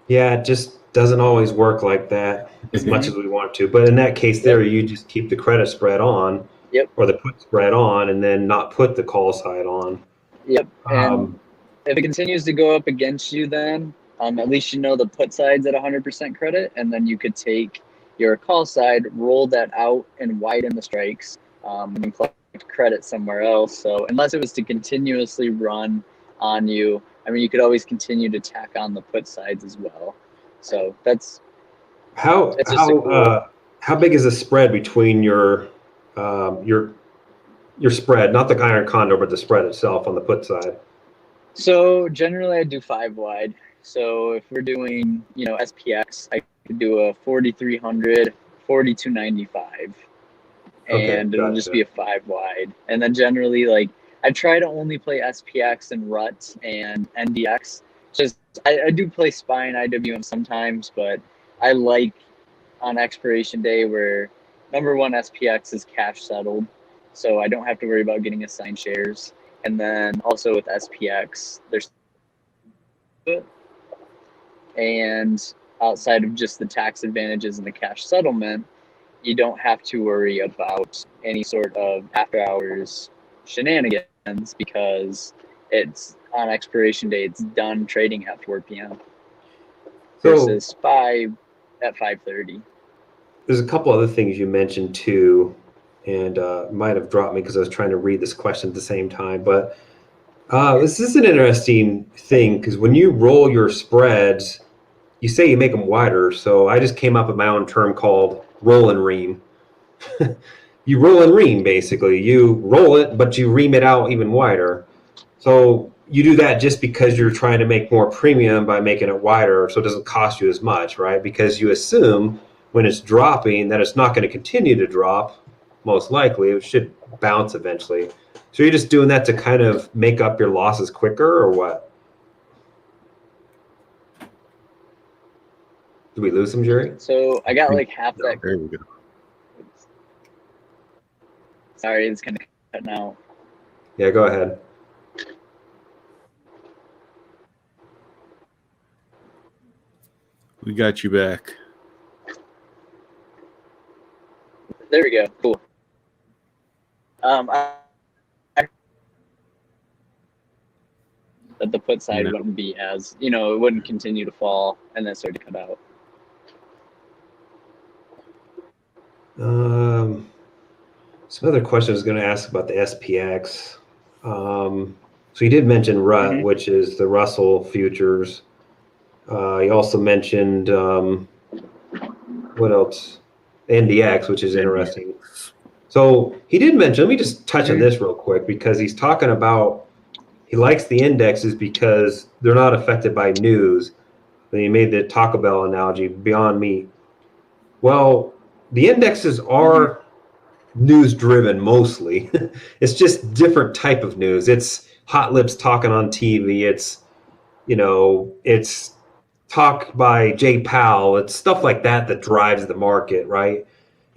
Yeah, it just doesn't always work like that as much as we want to. But in that case there, you just keep the credit spread on Yep. or the put spread on and then not put the call side on. Yep. And if it continues to go up against you, then at least the put side's at 100% credit, and then you could take your call side, roll that out, and widen the strikes, and collect credit somewhere else. So unless it was to continuously run on you, you could always continue to tack on the put sides as well. So that's how big is the spread between your spread, not the iron condor, but the spread itself on the put side? So generally I do 5 wide. So if we're doing, SPX, I could do a 4,300, 4,295. And it'll just be a 5 wide. And then generally, like, I try to only play SPX and RUT and NDX, just I do play SPY and IWM sometimes, but I like on expiration day where number one SPX is cash settled, so I don't have to worry about getting assigned shares. And then also with SPX, there's and outside of just the tax advantages and the cash settlement, you don't have to worry about any sort of after hours shenanigans because it's on expiration day, it's done trading at 4 p.m. versus SPY at 5:30. There's a couple other things you mentioned too, and might have dropped me because I was trying to read this question at the same time. But this is an interesting thing because when you roll your spreads, you say you make them wider. So I just came up with my own term called roll and ream. You roll and ream, basically. You roll it, but you ream it out even wider. So you do that just because you're trying to make more premium by making it wider so it doesn't cost you as much, right? Because you assume when it's dropping that it's not going to continue to drop, most likely. It should bounce eventually. So you're just doing that to kind of make up your losses quicker or what? Did we lose him, Gerry? So I got like half that. There we go. Sorry, it's kind of cutting out. Yeah, go ahead. We got you back. There we go. Cool. I that the put side wouldn't be as, it wouldn't continue to fall and then start to cut out. Some other questions I was going to ask about the SPX. So you did mention RUT, which is the Russell futures. You also mentioned what else? NDX, which is interesting. So he did mention, let me just touch on this real quick because he's talking about he likes the indexes because they're not affected by news. And he made the Taco Bell analogy, Beyond Meat. Well, the indexes are news driven mostly. It's just different type of news. It's hot lips talking on TV. It's it's talk by Jay Powell. It's stuff like that drives the market, right?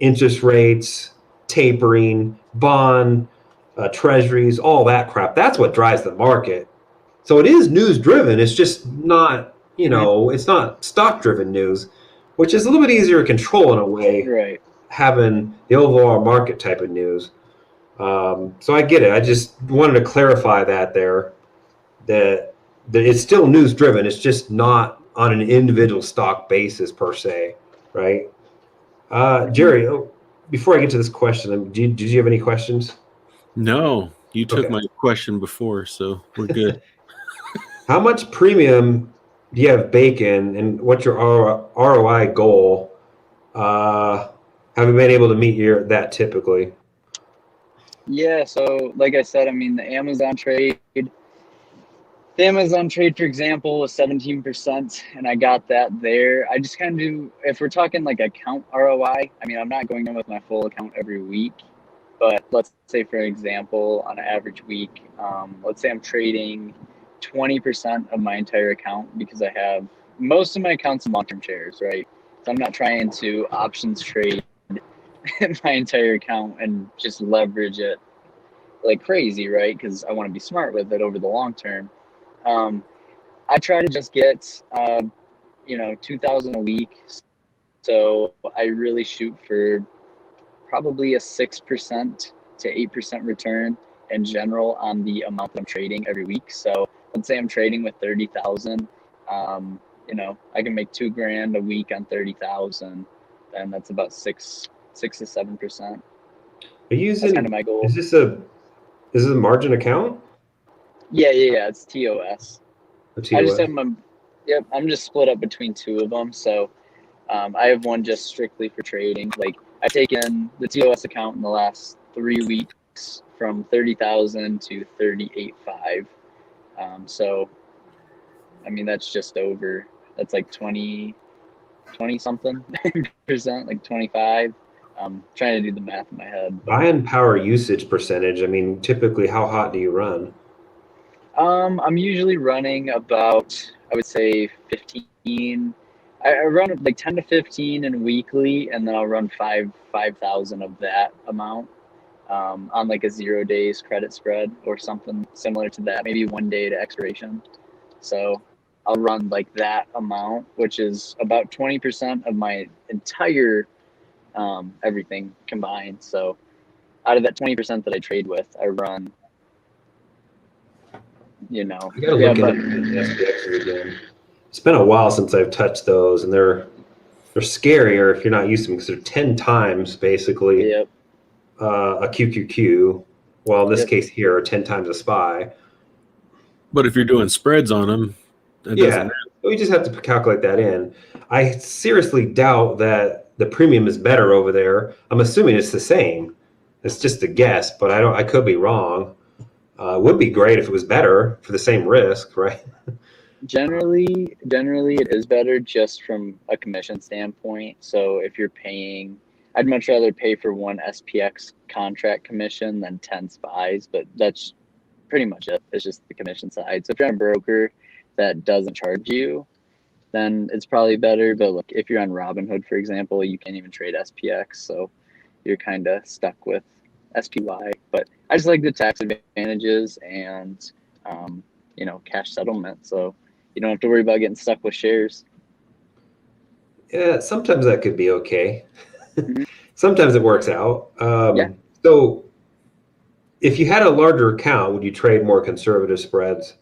Interest rates, tapering, bond, treasuries, all that crap. That's what drives the market. So it is news driven. It's just not, it's not stock driven news, which is a little bit easier to control in a way. Right. Having the overall market type of news. So I get it. I just wanted to clarify that it's still news driven. It's just not on an individual stock basis per se, right? Gerry, before I get to this question, did you have any questions? No, you took my question before, so we're good. How much premium do you have bacon, and what's your ROI goal? Have you been able to meet that typically? Yeah, so like I said, the Amazon trade, for example, was 17%, and I got that there. I just kind of do, if we're talking like account ROI, I'm not going in with my full account every week, but let's say, for example, on an average week, let's say I'm trading 20% of my entire account because I have most of my accounts in long-term shares, right? So I'm not trying to options trade my entire account and just leverage it like crazy, right? Because I want to be smart with it over the long term. I try to just get 2,000 a week. So I really shoot for probably a 6% to 8% return in general on the amount that I'm trading every week. So let's say I'm trading with 30,000. I can make $2,000 a week on 30,000, and that's about 6 to 7%. That's kind of my goal. Is this a margin account? Yeah. It's TOS. TOS. I just have I'm just split up between two of them. So I have one just strictly for trading. Like I've taken the TOS account in the last 3 weeks from 30,000 to 38.5. So that's just over. That's like 20 something percent, like 25. I'm trying to do the math in my head. Buying power usage percentage. Typically, how hot do you run? I'm usually running about, I would say 15. I run like 10 to 15 in weekly, and then I'll run 5,000 of that amount on like a 0 days credit spread or something similar to that, maybe 1 day to expiration. So I'll run like that amount, which is about 20% of my entire everything combined. So out of that 20% that I trade with, I run, I gotta look about, into the SPXs again. It's been a while since I've touched those, and they're scarier if you're not used to them because they're 10 times basically yep, a QQQ. Well, in this yep. case here, 10 times a SPY. But if you're doing spreads on them, it doesn't Yeah, matter. we just have to calculate that in. I seriously doubt that the premium is better over there. I'm assuming it's the same. It's just a guess, but I could be wrong. It would be great if it was better for the same risk, right? Generally, it is better just from a commission standpoint. So if you're paying, I'd much rather pay for one SPX contract commission than 10 spies, but that's pretty much it. It's just the commission side. So if you're on a broker that doesn't charge you, then it's probably better. But look, if you're on Robinhood, for example, you can't even trade SPX, so you're kind of stuck with SPY. But I just like the tax advantages and cash settlement. So you don't have to worry about getting stuck with shares. Yeah, sometimes that could be okay. Mhm. Sometimes it works out. Yeah. So if you had a larger account, would you trade more conservative spreads?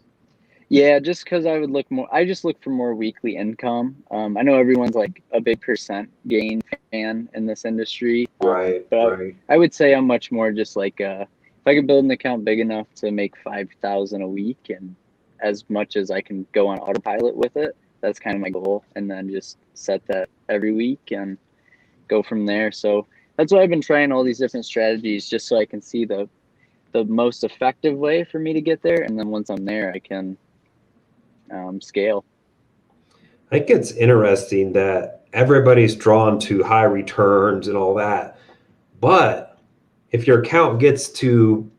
Yeah, just because I just look for more weekly income. I know everyone's like a big percent gain fan in this industry. Right, But right. I would say I'm much more just like, if I could build an account big enough to make 5,000 a week and as much as I can go on autopilot with it, that's kind of my goal. And then just set that every week and go from there. So that's why I've been trying all these different strategies just so I can see the most effective way for me to get there. And then once I'm there, I can scale. I think it's interesting that everybody's drawn to high returns and all that. But if your account gets to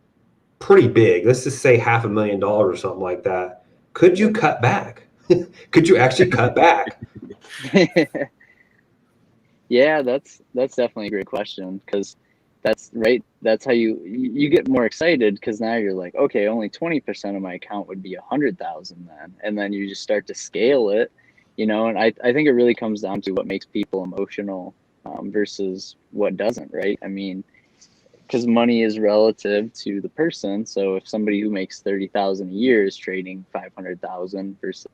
pretty big, let's just say $500,000 or something like that, could you cut back? Could you actually cut back? Yeah, that's definitely a great question because that's right. That's how you get more excited because now you're like, okay, only 20% of my account would be 100,000 then, and then you just start to scale it, And I think it really comes down to what makes people emotional versus what doesn't, right? I mean, because money is relative to the person. So if somebody who makes 30,000 a year is trading 500,000 versus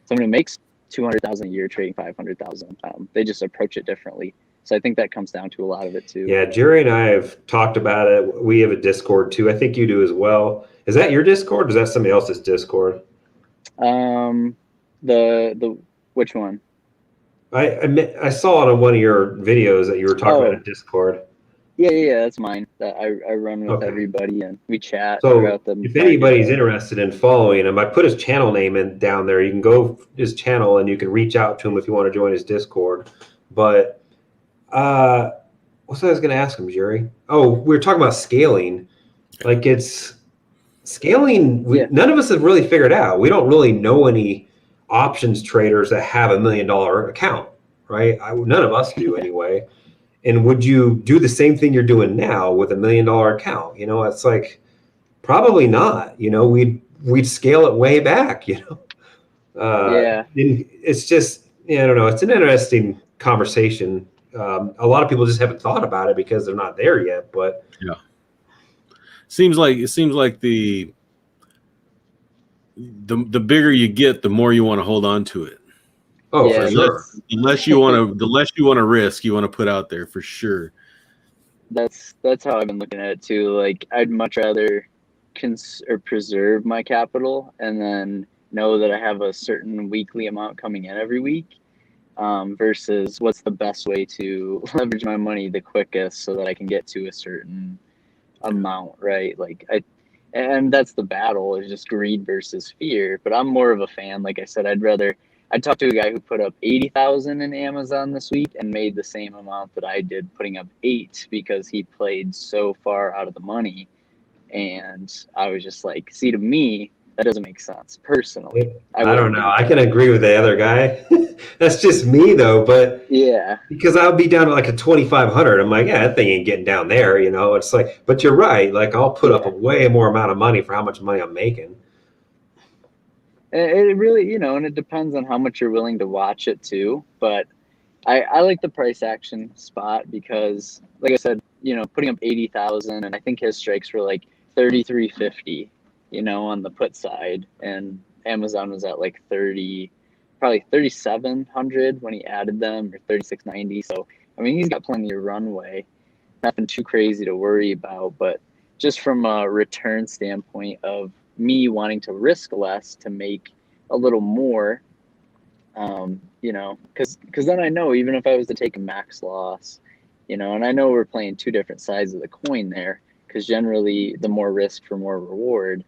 someone who makes 200,000 a year trading 500,000, they just approach it differently. So I think that comes down to a lot of it too. Yeah, Gerry and I have talked about it. We have a Discord too. I think you do as well. Is that your Discord or is that somebody else's Discord? The which one? I saw it on one of your videos that you were talking about a Discord. Yeah, that's mine. That I run with Okay. everybody and we chat So throughout the if anybody's interested in following him, I put his channel name in down there. You can go his channel and you can reach out to him if you want to join his Discord. But what's I was going to ask him, Gerry? Oh, we were talking about scaling. Like it's scaling. None of us have really figured out. We don't really know any options traders that have $1 million account, right? None of us do anyway. And would you do the same thing you're doing now with $1 million account? It's like probably not. We'd scale it way back. It's just I don't know. It's an interesting conversation. A lot of people just haven't thought about it because they're not there yet. But yeah, seems like the bigger you get, the more you want to hold on to it. Oh, yeah, for sure. The less you want to risk, you want to put out there for sure. That's how I've been looking at it too. Like I'd much rather preserve my capital and then know that I have a certain weekly amount coming in every week versus what's the best way to leverage my money the quickest so that I can get to a certain amount, right? And that's the battle is just greed versus fear. But I'm more of a fan. Like I said, I'd talk to a guy who put up 80,000 in Amazon this week and made the same amount that I did putting up 8 because he played so far out of the money. And I was just like, see, to me, that doesn't make sense personally. I don't know. I can agree with the other guy. That's just me though, but Yeah. because I'll be down to like a 2,500. I'm like, yeah, that thing ain't getting down there, you know. It's like, but you're right. Like I'll put up a way more amount of money for how much money I'm making. It really, and it depends on how much you're willing to watch it too. But I like the price action spot because, like I said, putting up 80,000, and I think his strikes were like 3,350, on the put side, and Amazon was at like 30, probably 3,700 when he added them, or 3,690. So I mean, he's got plenty of runway, nothing too crazy to worry about. But just from a return standpoint of me wanting to risk less to make a little more, because then I know even if I was to take a max loss, and I know we're playing two different sides of the coin there, because generally the more risk for more reward.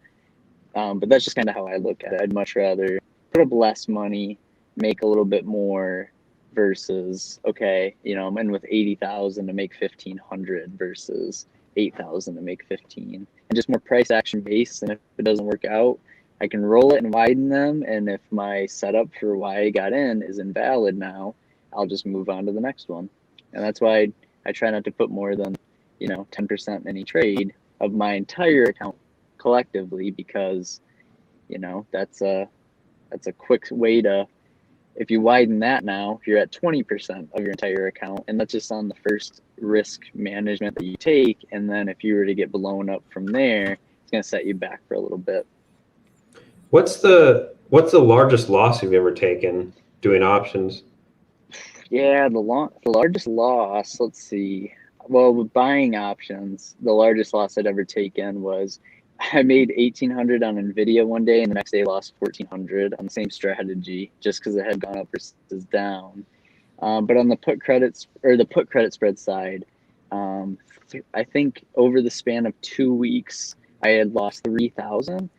But that's just kind of how I look at it. I'd much rather put up less money, make a little bit more, versus, okay, I'm in with 80,000 to make 1,500 versus 8,000 to make 15, and just more price action based. And if it doesn't work out, I can roll it and widen them. And if my setup for why I got in is invalid now, I'll just move on to the next one. And that's why I try not to put more than, 10% in any trade of my entire account collectively, because, that's a quick way to, if you widen that now, you're at 20% of your entire account. And that's just on the first risk management that you take. And then if you were to get blown up from there, it's going to set you back for a little bit. What's the largest loss you've ever taken doing options? Yeah, the largest loss, let's see. Well, with buying options, the largest loss I'd ever taken was I made 1,800 on Nvidia one day, and the next day lost 1,400 on the same strategy, just because it had gone up versus down. But on the put credit spread side, I think over the span of 2 weeks, I had lost 3,000.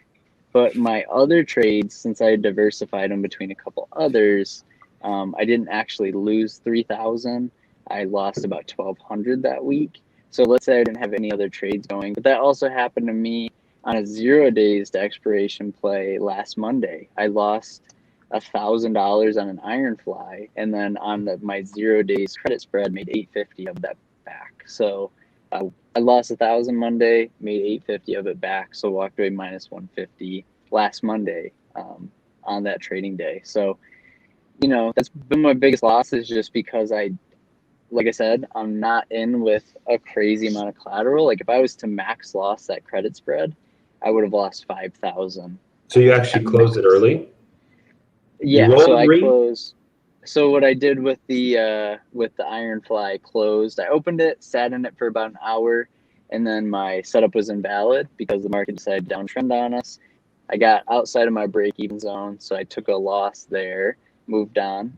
But my other trades, since I had diversified them between a couple others, I didn't actually lose 3,000. I lost about 1,200 that week. So let's say I didn't have any other trades going. But that also happened to me on a 0 days to expiration play last Monday. I lost $1,000 on an iron fly, and then on my 0 days credit spread, made 850 of that back. So I lost 1,000 Monday, made 850 of it back, so walked away minus 150 last Monday on that trading day. So, that's been my biggest loss, is just because like I said, I'm not in with a crazy amount of collateral. Like if I was to max loss that credit spread, I would have lost 5,000. So you actually closed it early? Yeah, so I closed. So what I did with the Ironfly, I closed. I opened it, sat in it for about an hour, and then my setup was invalid because the market decided to downtrend on us. I got outside of my break-even zone, so I took a loss there, moved on,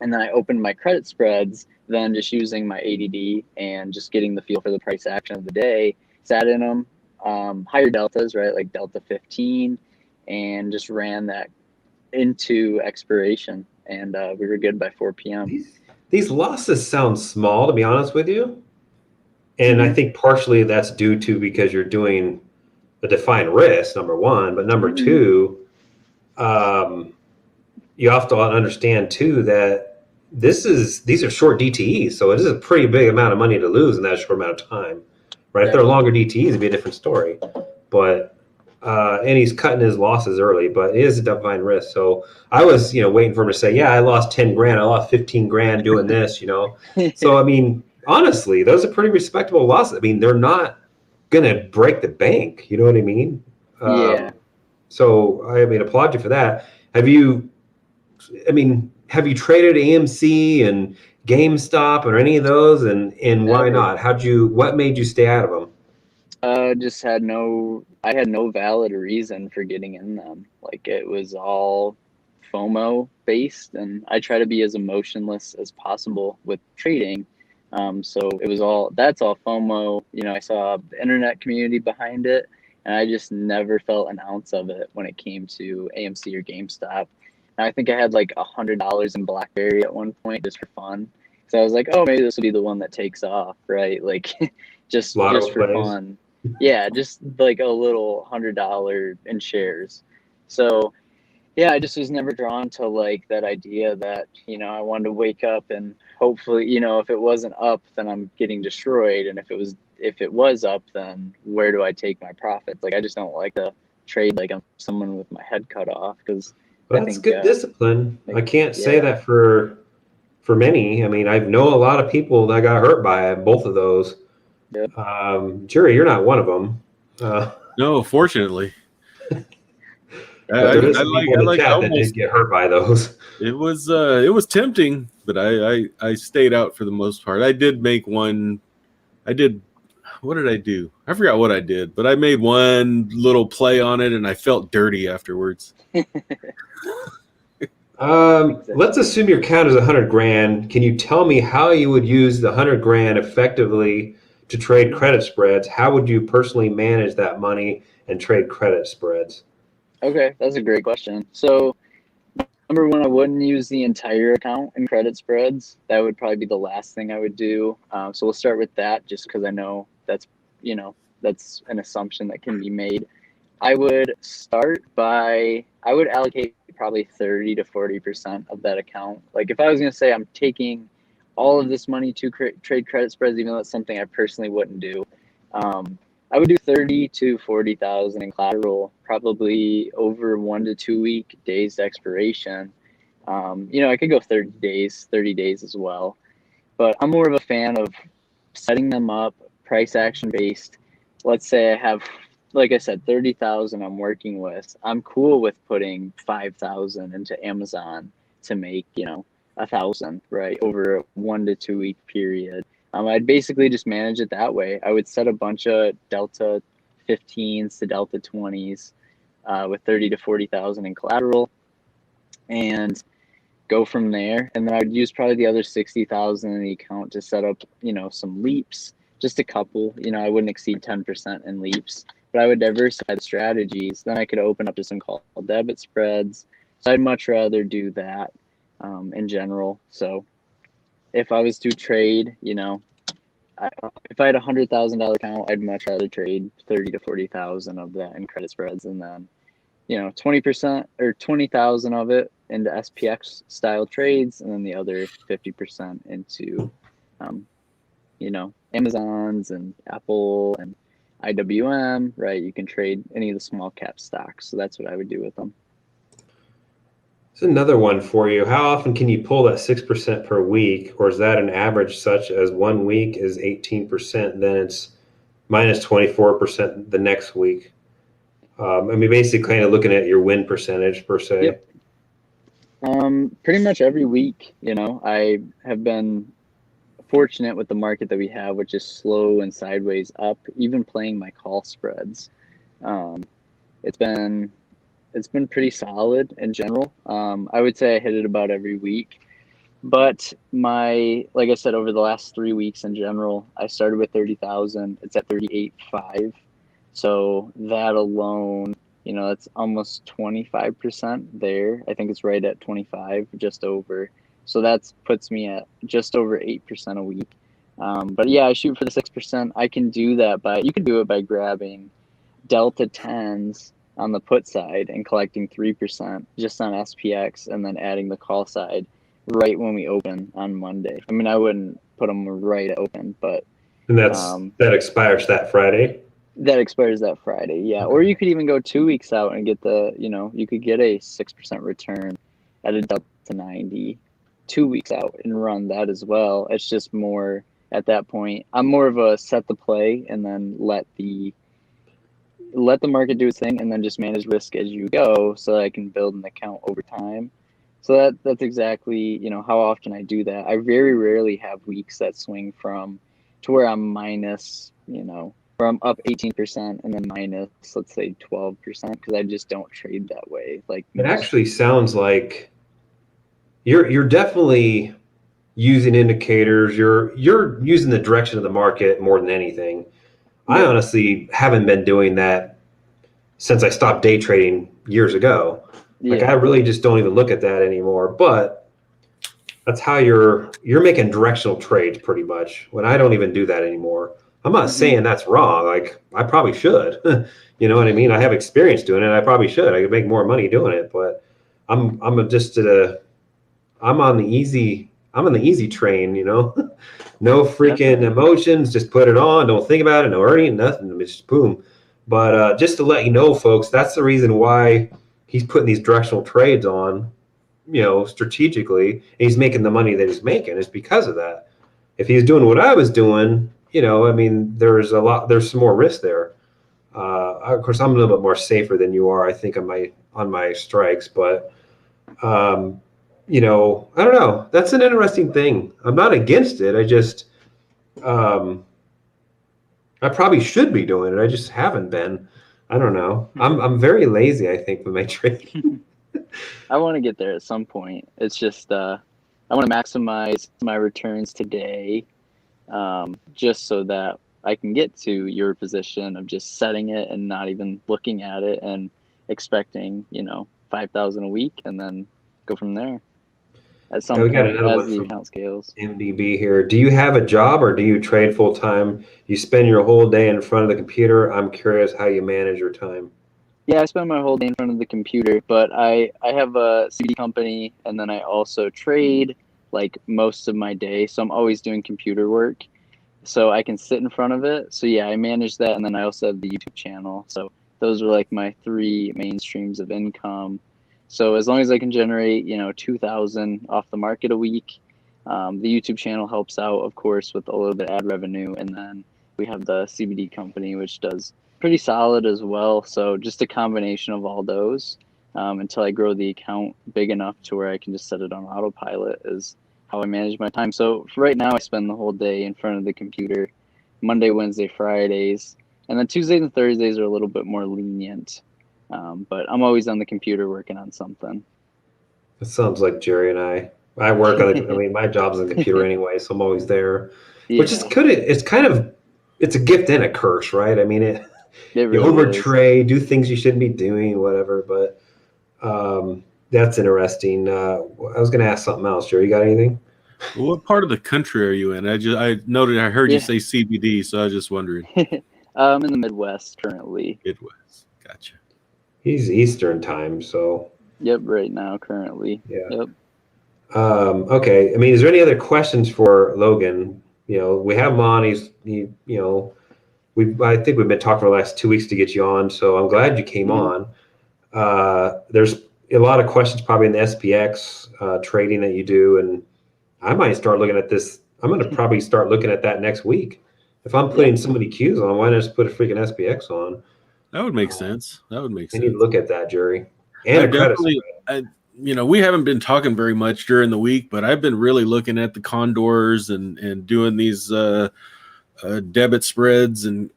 and then I opened my credit spreads. Then just using my ADD and just getting the feel for the price action of the day, sat in them, higher deltas, right, like delta 15, and just ran that into expiration, and we were good by 4 p.m. These losses sound small, to be honest with you, and I think partially that's due to because you're doing a defined risk, number one, but number two, you have to understand too that these are short DTEs, so it is a pretty big amount of money to lose in that short amount of time, right? If they're longer DTEs, it'd be a different story, but. And he's cutting his losses early, but it is a defined risk. So I was, waiting for him to say, yeah, I lost 10 grand. I lost 15 grand doing this, So, I mean, honestly, those are pretty respectable losses. I mean, they're not going to break the bank. You know what I mean? Yeah. So, I mean, applaud you for that. Have you traded AMC and GameStop or any of those? And why not? What made you stay out of them? Just I had no valid reason for getting in them. Like it was all FOMO based, and I try to be as emotionless as possible with trading. So that's all FOMO. I saw the internet community behind it, and I just never felt an ounce of it when it came to AMC or GameStop. And I think I had like $100 in BlackBerry at one point just for fun. So I was like, oh, maybe this will be the one that takes off, right? Like just for fun. Yeah, just like a little $100 in shares. So yeah, I just was never drawn to like that idea that, I wanted to wake up and hopefully, if it wasn't up, then I'm getting destroyed. And if it was up, then where do I take my profits? Like, I just don't like to trade like I'm someone with my head cut off, because I Well, that's think, good discipline. like, I can't say yeah, that for many. I mean, I know a lot of people that got hurt by both of those. yeah. Jerry, you're not one of them. No, fortunately. But there is some I people in the like chat that did almost get hurt by those. it was tempting, but I stayed out for the most part. I did make one. I did what did I do? I forgot what I did, but I made one little play on it and I felt dirty afterwards. Let's assume your count is 100 grand. Can you tell me how you would use the 100 grand effectively to trade credit spreads? How would you personally manage that money and trade credit spreads? Okay, that's a great question. So, number one, I wouldn't use the entire account in credit spreads. That would probably be the last thing I would do. So we'll start with that, just because I know that's an assumption that can be made. I would allocate probably 30 to 40% of that account. Like, if I was going to say I'm taking all of this money to trade credit spreads, even though that's something I personally wouldn't do, I would do 30 to 40,000 in collateral, probably over 1 to 2 week days to expiration. I could go 30 days as well, but I'm more of a fan of setting them up price action based. Let's say I have, like I said, 30,000 I'm working with. I'm cool with putting 5,000 into Amazon to make, 1,000, right, over a 1 to 2 week period. I'd basically just manage it that way. I would set a bunch of Delta 15s to Delta 20s with 30 to 40,000 in collateral, and go from there. And then I'd use probably the other 60,000 in the account to set up, some leaps, just a couple. I wouldn't exceed 10% in leaps, but I would diversify the strategies. Then I could open up to some called debit spreads. So I'd much rather do that in general. So if I was to trade, if I had $100,000 account, I'd much rather trade 30 to 40,000 of that in credit spreads, and then 20% or 20,000 of it into SPX style trades, and then the other 50% into Amazon's and Apple and IWM, right? You can trade any of the small cap stocks. So that's what I would do with them. It's another one for you. How often can you pull that 6% per week, or is that an average such as 1 week is 18%, then it's minus 24% the next week? Basically kind of looking at your win percentage per se. Yep. Pretty much every week, I have been fortunate with the market that we have, which is slow and sideways up, even playing my call spreads. It's been pretty solid in general. I would say I hit it about every week, but like I said, over the last 3 weeks in general, I started with 30,000. It's at 38.5. So that alone, that's almost 25% there. I think it's right at 25, just over. So that puts me at just over 8% a week. But yeah, I shoot for the 6%. I can do that you can do it by grabbing Delta 10s on the put side and collecting 3% just on SPX, and then adding the call side right when we open on Monday. I wouldn't put them right at open, but and that expires that Friday. That expires that Friday, yeah. Okay. Or you could even go 2 weeks out and get you could get a 6% return at a Delta 90 2 weeks out and run that as well. It's just more at that point. I'm more of a set the play and then let the market do its thing, and then just manage risk as you go, so that I can build an account over time. So that's exactly how often I do that. I very rarely have weeks that swing to where I'm minus, where I'm up 18% and then minus, let's say 12%, because I just don't trade that way. Like, It actually sounds like you're definitely using indicators. You're using the direction of the market more than anything. I honestly haven't been doing that since I stopped day trading years ago. Like, I really just don't even look at that anymore. But that's how you're making directional trades pretty much, when I don't even do that anymore. I'm not saying that's wrong. Like I probably should, you know what I mean? I have experience doing it. I probably should. I could make more money doing it, but I'm just at I'm on the easy train, you know, no freaking emotions, just put it on. Don't think about it. No earning, nothing. It's just boom. But just to let you know, folks, that's the reason why he's putting these directional trades on, you know, strategically, and he's making the money that he's making is because of that. If he's doing what I was doing, you know, I mean, there's some more risk there. Of course, I'm a little bit more safer than you are, I think, on my strikes, but you know, I don't know. That's an interesting thing. I'm not against it. I just, I probably should be doing it. I just haven't been. I don't know. I'm very lazy, I think, with my trading. I want to get there at some point. It's just I want to maximize my returns today, just so that I can get to your position of just setting it and not even looking at it and expecting, 5,000 a week and then go from there at some We got point another as one the from account scales. MDB here. Do you have a job or do you trade full time? You spend your whole day in front of the computer. I'm curious how you manage your time. Yeah, I spend my whole day in front of the computer, but I have a CBD company and then I also trade like most of my day. So I'm always doing computer work. So I can sit in front of it. So yeah, I manage that. And then I also have the YouTube channel. So those are like my three main streams of income. So as long as I can generate, 2,000 off the market a week, the YouTube channel helps out, of course, with a little bit of ad revenue. And then we have the CBD company, which does pretty solid as well. So just a combination of all those until I grow the account big enough to where I can just set it on autopilot is how I manage my time. So for right now, I spend the whole day in front of the computer, Monday, Wednesday, Fridays, and then Tuesdays and Thursdays are a little bit more lenient. But I'm always on the computer working on something. It sounds like Gerry and I. I work on it. I mean, my job's on the computer anyway, so I'm always there. Yeah, Which is good. It's a gift and a curse, right? I mean, it you really over is. trade, do things you shouldn't be doing, whatever. But that's interesting. I was going to ask something else. Gerry, you got anything? Well, what part of the country are you in? I heard you Yeah. say CBD, so I was just wondering. I'm in the Midwest currently. Midwest, gotcha. He's Eastern time, so Yep, right now currently. yeah. Yep. Okay. I mean, is there any other questions for Logan? You know, we have him on. I think we've been talking for the last 2 weeks to get you on, so I'm glad you came on. There's a lot of questions probably in the SPX trading that you do, and I might start looking at this. I'm going to probably start looking at that next week. If I'm putting so many Qs on, why not just put a freaking SPX on? That would make sense. That would make I sense. need to look at that, Gerry. And a credit spread. We haven't been talking very much during the week, but I've been really looking at the condors and doing these debit spreads and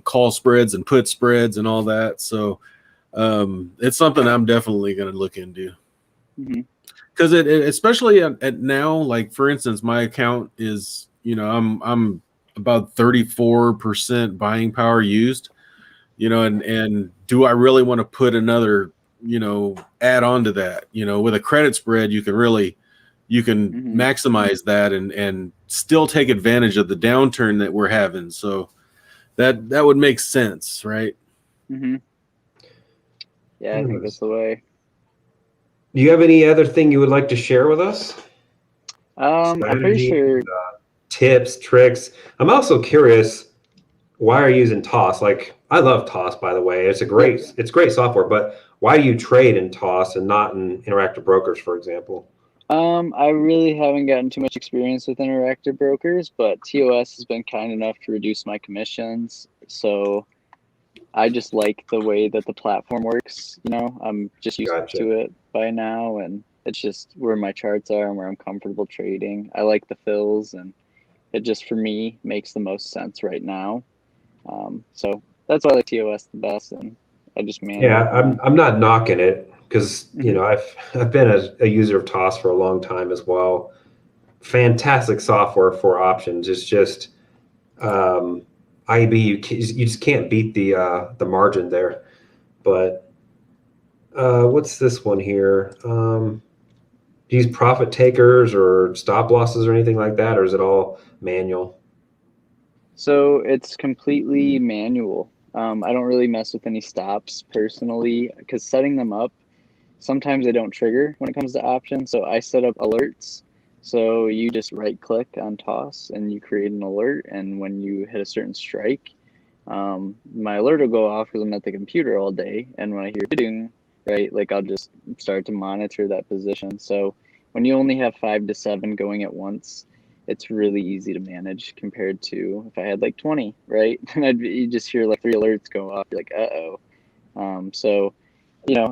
call spreads and put spreads and all that. So it's something I'm definitely going to look into. Because it especially at now, like for instance, my account is, I'm about 34% buying power used, and do I really want to put another, add on to that? With a credit spread, you can maximize that and still take advantage of the downturn that we're having. So that would make sense, right? Yeah, I think that's the way. Do you have any other thing you would like to share with us? I'm pretty sure. Tips, tricks. I'm also curious, why are you using TOS? Like, I love TOS, by the way. It's great software, but why do you trade in TOS and not in Interactive Brokers, for example? I really haven't gotten too much experience with Interactive Brokers, but TOS has been kind enough to reduce my commissions. So I just like the way that the platform works. I'm just used to it by now, and it's just where my charts are and where I'm comfortable trading. I like the fills, and it just, for me, makes the most sense right now. So that's why I like TOS the best, and I just manage. Yeah, I'm not knocking it because I've been a user of TOS for a long time as well. Fantastic software for options. It's just IB, you just can't beat the margin there. But what's this one here? Do you use profit takers or stop losses or anything like that, or is it all manual? So it's completely manual. I don't really mess with any stops personally because setting them up, sometimes they don't trigger when it comes to options. So I set up alerts. So you just right click on toss and you create an alert. And when you hit a certain strike, my alert will go off because I'm at the computer all day. And when I hear ding, right, like I'll just start to monitor that position. So when you only have 5 to 7 going at once, it's really easy to manage compared to if I had like 20, right? And you just hear like 3 alerts go off, you're like, uh-oh. So,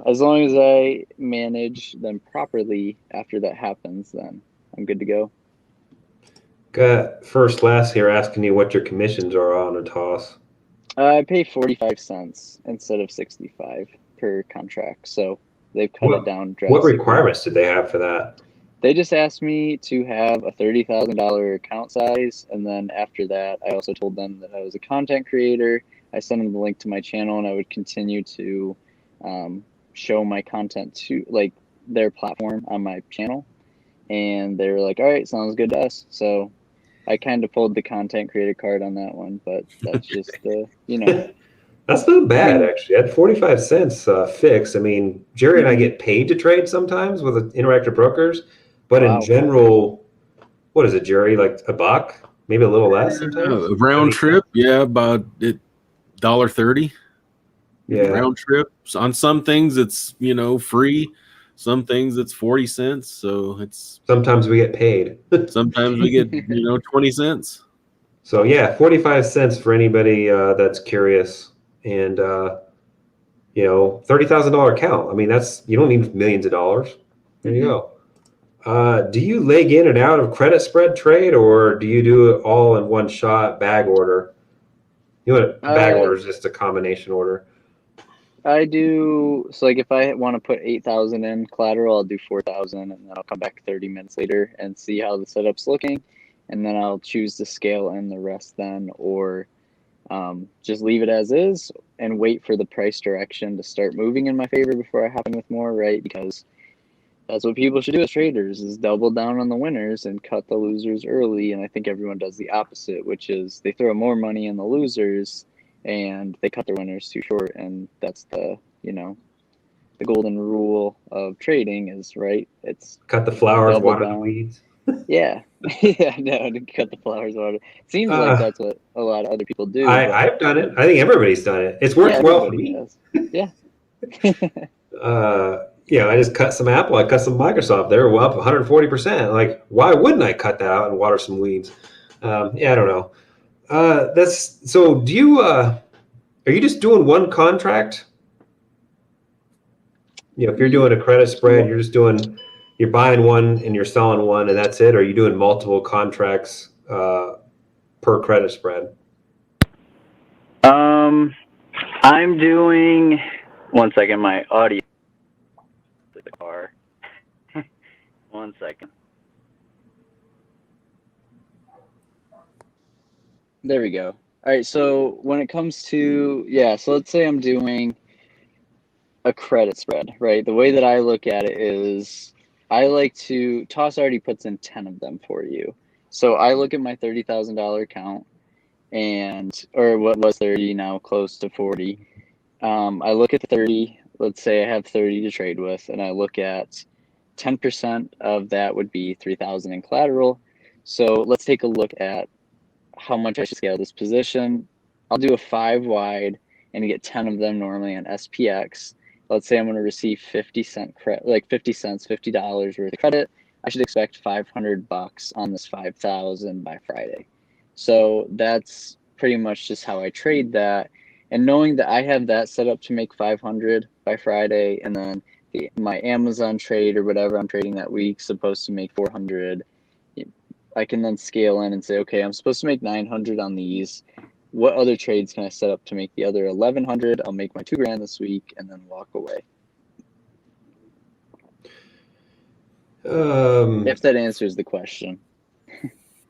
as long as I manage them properly after that happens, then I'm good to go. Got first last here asking you what your commissions are on a toss. I pay 45 cents instead of 65 per contract. So they've cut it down What drastically. requirements did they have for that? They just asked me to have a $30,000 account size. And then after that, I also told them that I was a content creator. I sent them the link to my channel and I would continue to show my content to like their platform on my channel. And they were like, all right, sounds good to us. So I kind of pulled the content creator card on that one, but that's just That's not bad, actually. At 45 cents fixed. I mean, Gerry and I get paid to trade sometimes with interactive brokers, but in Wow. general, what is it, Gerry? Like $1, maybe a little less sometimes. Round trip, yeah, about $1.30. Yeah, round trip. So on some things it's free, some things it's 40 cents. So it's sometimes we get paid. sometimes we get 20 cents. So yeah, 45 cents for anybody that's curious, and $30,000 account. I mean, you don't need millions of dollars. There you go. Do you leg in and out of credit spread trade, or do you do it all in one shot, bag order? Bag order is just a combination order. I do. So like if I want to put 8,000 in collateral, I'll do 4,000 and then I'll come back 30 minutes later and see how the setup's looking. And then I'll choose to scale in the rest then, or just leave it as is and wait for the price direction to start moving in my favor before I hop in with more, right? Because that's what people should do as traders, is double down on the winners and cut the losers early. And I think everyone does the opposite, which is they throw more money in the losers and they cut their winners too short. And that's the golden rule of trading is, right, it's cut the flowers, double water the down. weeds. Yeah. Yeah, no, to cut the flowers water. Seems like that's what a lot of other people do. I've done it. I think everybody's done it. It's worked well for me. Yeah. I just cut some Apple. I cut some Microsoft. They were up 140%. Like, why wouldn't I cut that out and water some weeds? I don't know. Do you, are you just doing one contract? If you're doing a credit spread, you're buying one and you're selling one and that's it? Or are you doing multiple contracts per credit spread? I'm doing, one second, my audio. The car. 1 second. There we go. All right, so when it comes to, so let's say I'm doing a credit spread, right? The way that I look at it is I like to, Toss already puts in 10 of them for you. So I look at my $30,000 account or what was 30 now, close to 40. I look at the 30, let's say I have 30 to trade with, and I look at 10% of that would be 3,000 in collateral. So let's take a look at how much I should scale this position. I'll do a 5 wide and get 10 of them normally on SPX. Let's say I'm going to receive 50 cents, $50 worth of credit. I should expect $500 on this 5,000 by Friday. So that's pretty much just how I trade that. And knowing that I have that set up to make 500 by Friday, and then my Amazon trade or whatever I'm trading that week supposed to make 400, I can then scale in and say, okay, I'm supposed to make 900 on these. What other trades can I set up to make the other 1,100? I'll make my $2,000 this week and then walk away. If that answers the question.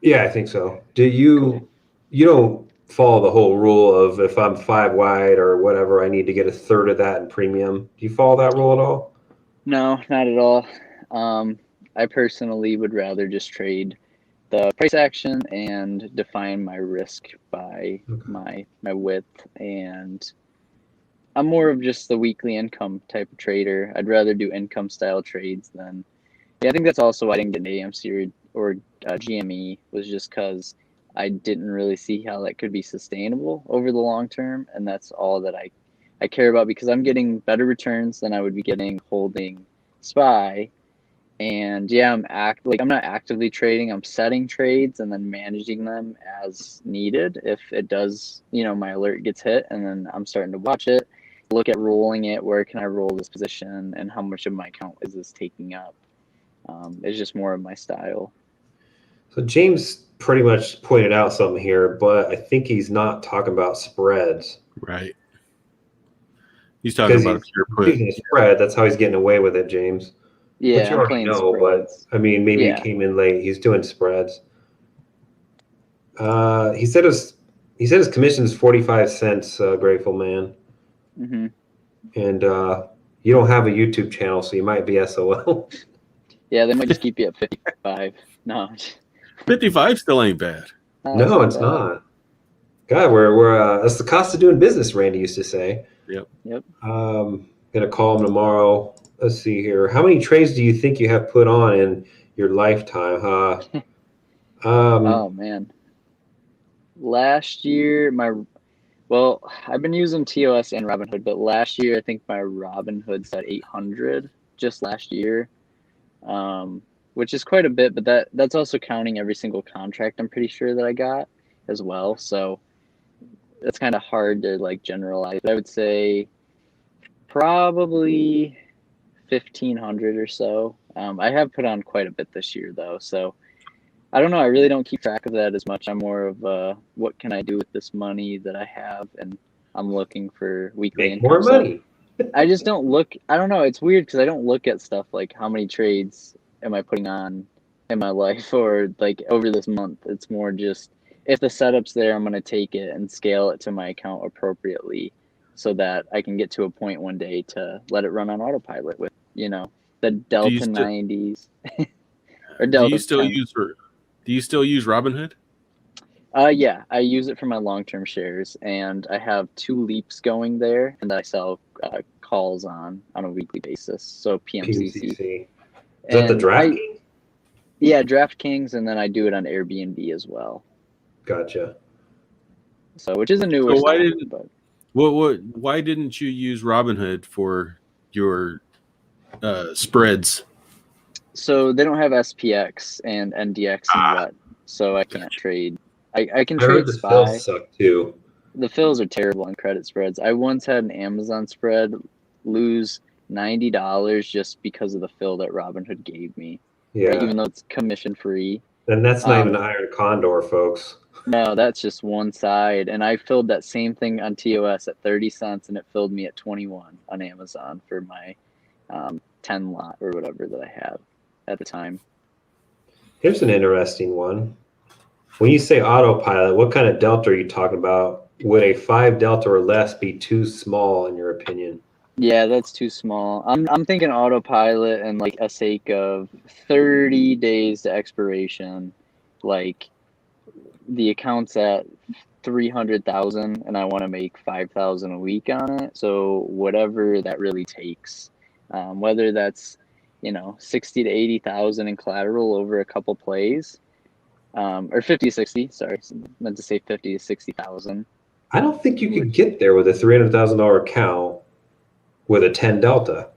Yeah, I think so. You don't follow the whole rule of if I'm 5 wide or whatever, I need to get a third of that in premium. Do you follow that rule at all? No, not at all. I personally would rather just trade the price action and define my risk by Okay. my width. And I'm more of just the weekly income type of trader. I'd rather do income style trades than, yeah, I think that's also why I didn't get an AMC or GME, was just because I didn't really see how that could be sustainable over the long term. And that's all that I care about, because I'm getting better returns than I would be getting holding SPY. And yeah, I'm not actively trading. I'm setting trades and then managing them as needed. If it does, my alert gets hit, and then I'm starting to watch it, look at rolling it. Where can I roll this position, and how much of my account is this taking up? It's just more of my style. So James pretty much pointed out something here, but I think he's not talking about spreads. Right. He's talking Because about a he's pure put. using a spread. That's how he's getting away with it, James. Which Yeah, you I'm already playing know, spreads. but I mean, maybe Yeah. he came in late. He's doing spreads. He said his commission is 45 cents, Grateful Man. Mm-hmm. And you don't have a YouTube channel, so you might be SOL. Yeah, they might just keep you at 55. No, 55 still ain't bad. No, it's not. God, we're that's the cost of doing business, Randy used to say. Yep. Gonna call him tomorrow. Let's see here. How many trades do you think you have put on in your lifetime? Oh man. Last year, I've been using TOS and Robinhood, but last year I think my Robinhood's at 800 just last year, which is quite a bit. But that's also counting every single contract I'm pretty sure that I got as well. So that's kind of hard to like generalize. But I would say probably 1,500 or so. I have put on quite a bit this year though, so I don't know. I really don't keep track of that as much. I'm more of what can I do with this money that I have, and I'm looking for weekly Make income. more money. I just don't look. I don't know. It's weird because I don't look at stuff like how many trades am I putting on in my life, or like over this month. It's more just if the setup's there, I'm gonna take it and scale it to my account appropriately, so that I can get to a point one day to let it run on autopilot with the Delta 90s or Delta 10s. Do you still use Robinhood? Yeah, I use it for my long-term shares, and I have 2 leaps going there, and I sell calls on a weekly basis. So PMCC. Is that the DraftKings? Yeah, DraftKings, and then I do it on Airbnb as well. Gotcha. So, which is a newer So why didn't you use Robinhood for your spreads? So they don't have SPX and NDX and WET, so I can't trade. I can trade the SPY. fills suck too. The fills are terrible on credit spreads. I once had an Amazon spread lose $90 just because of the fill that Robinhood gave me. Yeah. Right? Even though it's commission free. And that's not even Iron Condor, folks. No, that's just one side. And I filled that same thing on TOS at 30 cents, and it filled me at 21 on Amazon for my 10 lot or whatever that I had at the time. Here's an interesting one. When you say autopilot, what kind of delta are you talking about? Would a 5 delta or less be too small in your opinion? Yeah, that's too small. I'm thinking autopilot and like a sake of 30 days to expiration. Like the account's at 300,000 and I want to make 5,000 a week on it. So whatever that really takes, whether that's 60 to 80,000 in collateral over a couple plays, or 50 to 60. Sorry, meant to say 50 to 60,000. I don't think you could get there with a $300,000 account with a 10 delta.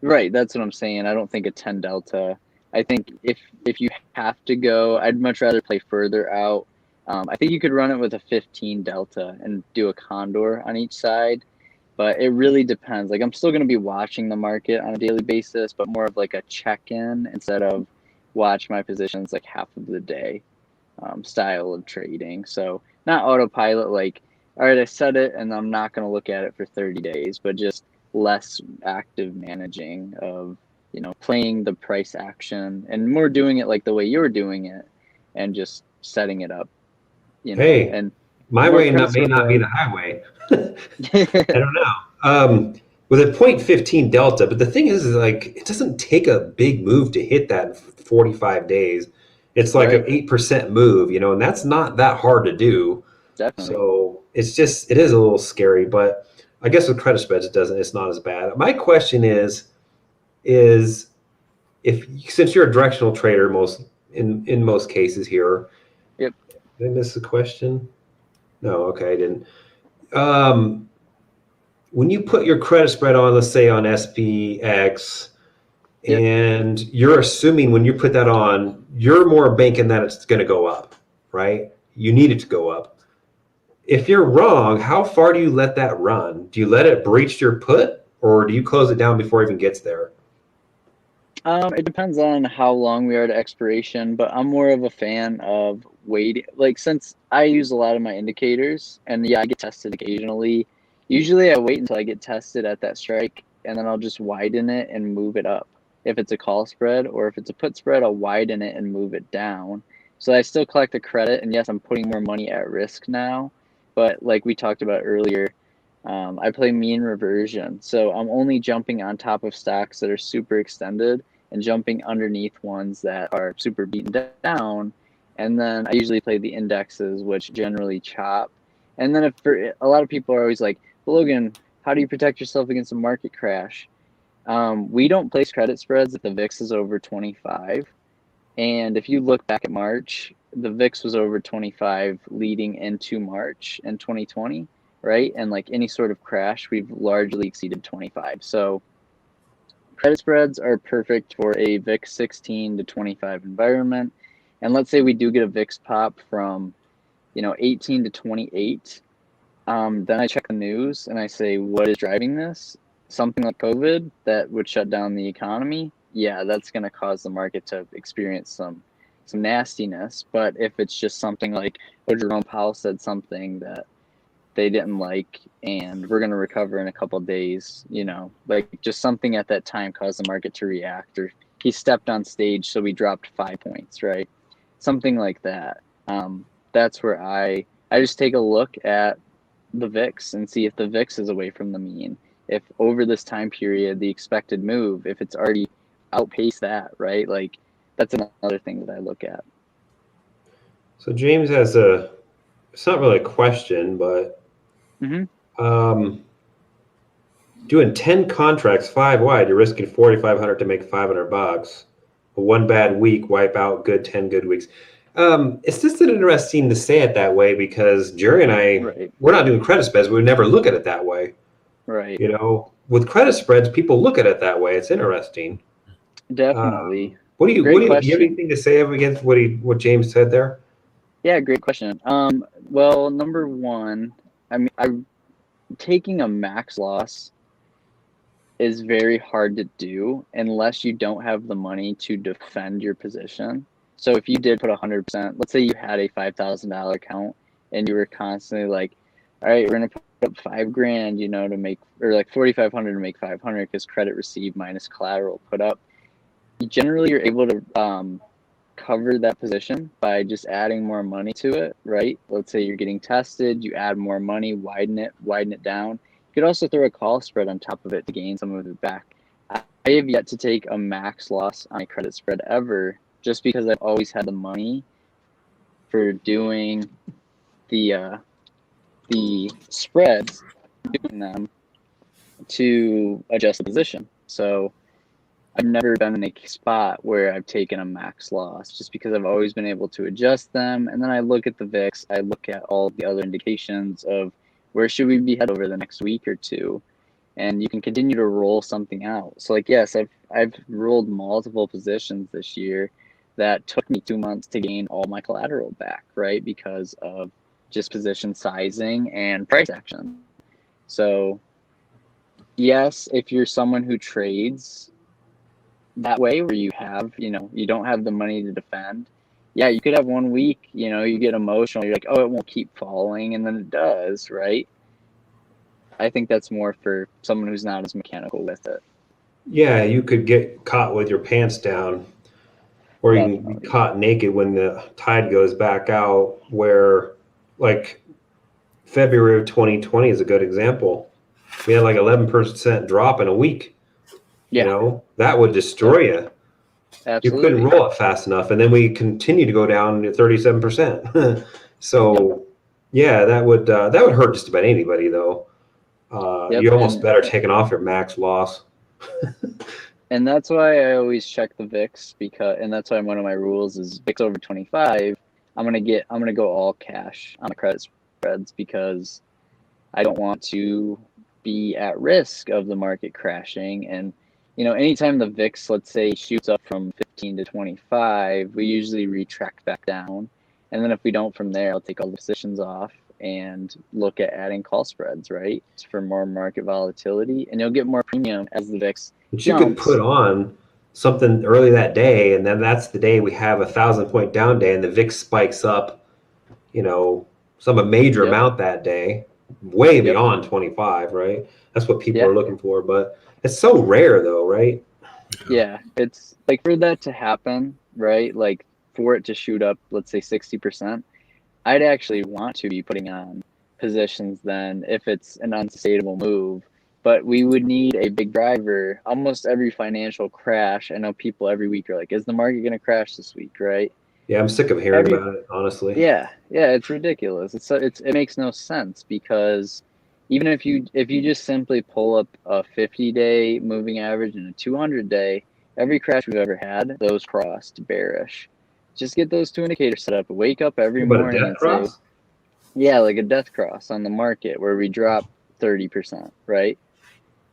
Right, that's what I'm saying. I don't think a 10 delta. I think if you have to go, I'd much rather play further out. I think you could run it with a 15 delta and do a condor on each side, but it really depends. Like I'm still going to be watching the market on a daily basis, but more of like a check-in instead of watch my positions like half of the day style of trading. So not autopilot, like, all right, I set it and I'm not going to look at it for 30 days, but just less active managing of, playing the price action and more doing it like the way you're doing it and just setting it up, Hey, and my way may not be the highway. I don't know. With a 0.15 delta, but the thing is like, it doesn't take a big move to hit that in 45 days. It's like an Right. 8% move, and that's not that hard to do. Definitely. So it is a little scary, but I guess with credit spreads, it's not as bad. My question is if since you're a directional trader in most cases here, Yep. did I miss the question? No, okay, I didn't. Um, when you put your credit spread on, let's say on SPX, Yep. and you're assuming when you put that on, you're more banking that it's going to go up, right? You need it to go up. If you're wrong, how far do you let that run? Do you let it breach your put, or do you close it down before it even gets there? It depends on how long we are to expiration, but I'm more of a fan of waiting. Like, since I use a lot of my indicators, and yeah, I get tested occasionally. Usually, I wait until I get tested at that strike, and then I'll just widen it and move it up. If it's a call spread or if it's a put spread, I'll widen it and move it down. So I still collect the credit, and yes, I'm putting more money at risk now. But like we talked about earlier, I play mean reversion, so I'm only jumping on top of stocks that are super extended and jumping underneath ones that are super beaten down. And then I usually play the indexes, which generally chop. And then if for a lot of people are always like, well, Logan, how do you protect yourself against a market crash? We don't place credit spreads if the VIX is over 25. And if you look back at March, the VIX was over 25 leading into March in 2020, right? And like any sort of crash, we've largely exceeded 25. So credit spreads are perfect for a VIX 16 to 25 environment. And let's say we do get a VIX pop from, 18 to 28. Then I check the news and I say, what is driving this? Something like COVID that would shut down the economy. Yeah, that's going to cause the market to experience some nastiness. But if it's just something like, oh, Jerome Powell said something that they didn't like, and we're going to recover in a couple of days, like just something at that time caused the market to react, or he stepped on stage, so we dropped 5 points, right? Something like that. That's where I just take a look at the VIX and see if the VIX is away from the mean. If over this time period, the expected move, if it's already outpaced that, right? Like that's another thing that I look at. So James has it's not really a question, but doing 10 contracts 5 wide, you're risking 4,500 to make $500. One bad week wipe out 10 good weeks. It's just interesting to say it that way because Gerry and I, Right. we're not doing credit spreads. We would never look at it that way. Right. With credit spreads, people look at it that way. It's interesting. Definitely. Do you Great have anything to say against what James said there? Yeah, great question. Well, number one, I'm taking a max loss is very hard to do unless you don't have the money to defend your position. So if you did put 100%, let's say you had a $5,000 account and you were constantly like, all right, we're gonna put up $5,000, to make, or like 4,500 to make 500 because credit received minus collateral put up. Generally, you're able to cover that position by just adding more money to it, right? Let's say you're getting tested, you add more money, widen it down. You could also throw a call spread on top of it to gain some of it back. I have yet to take a max loss on a credit spread ever, just because I've always had the money for doing the spreads, doing them to adjust the position. So I've never been in a spot where I've taken a max loss just because I've always been able to adjust them. And then I look at the VIX, I look at all the other indications of where should we be headed over the next week or two. And you can continue to roll something out. So like, yes, I've rolled multiple positions this year that took me 2 months to gain all my collateral back, right? Because of just position sizing and price action. So yes, if you're someone who trades that way where you have, you don't have the money to defend, yeah, you could have 1 week, you get emotional, you're like, oh, it won't keep falling, and then it does, right? I think that's more for someone who's not as mechanical with it. Yeah, you could get caught with your pants down, or you can be Definitely. caught naked when the tide goes back out, where like February of 2020 is a good example. We had like 11% drop in a week. Yeah. That would destroy you. You couldn't roll it fast enough, and then we continue to go down to 37%. So, yeah, that would hurt just about anybody, though. You almost better taking off your max loss. And that's why I always check the VIX, and that's why one of my rules is VIX over 25. I'm gonna go all cash on the credit spreads because I don't want to be at risk of the market crashing. And anytime the VIX, let's say, shoots up from 15 to 25, we usually retract back down. And then if we don't from there, I'll take all the positions off and look at adding call spreads, right? For more market volatility. And you'll get more premium as the VIX But you could put on something early that day, and then that's the day we have 1,000-point down day, and the VIX spikes up, some major amount that day, way beyond 25, right? That's what people are looking for, but it's so rare though, right? Yeah, it's like for that to happen, right? Like for it to shoot up, let's say 60%, I'd actually want to be putting on positions then if it's an unsustainable move. But we would need a big driver. Almost every financial crash, I know people every week are like, is the market going to crash this week, right? Yeah, I'm sick of hearing about it, honestly. Yeah, it's ridiculous. It makes no sense because even if you just simply pull up a 50-day moving average and a 200-day, every crash we've ever had, those crossed bearish. Just get those two indicators set up. Wake up every morning and say, yeah, like a death cross on the market where we drop 30%, right?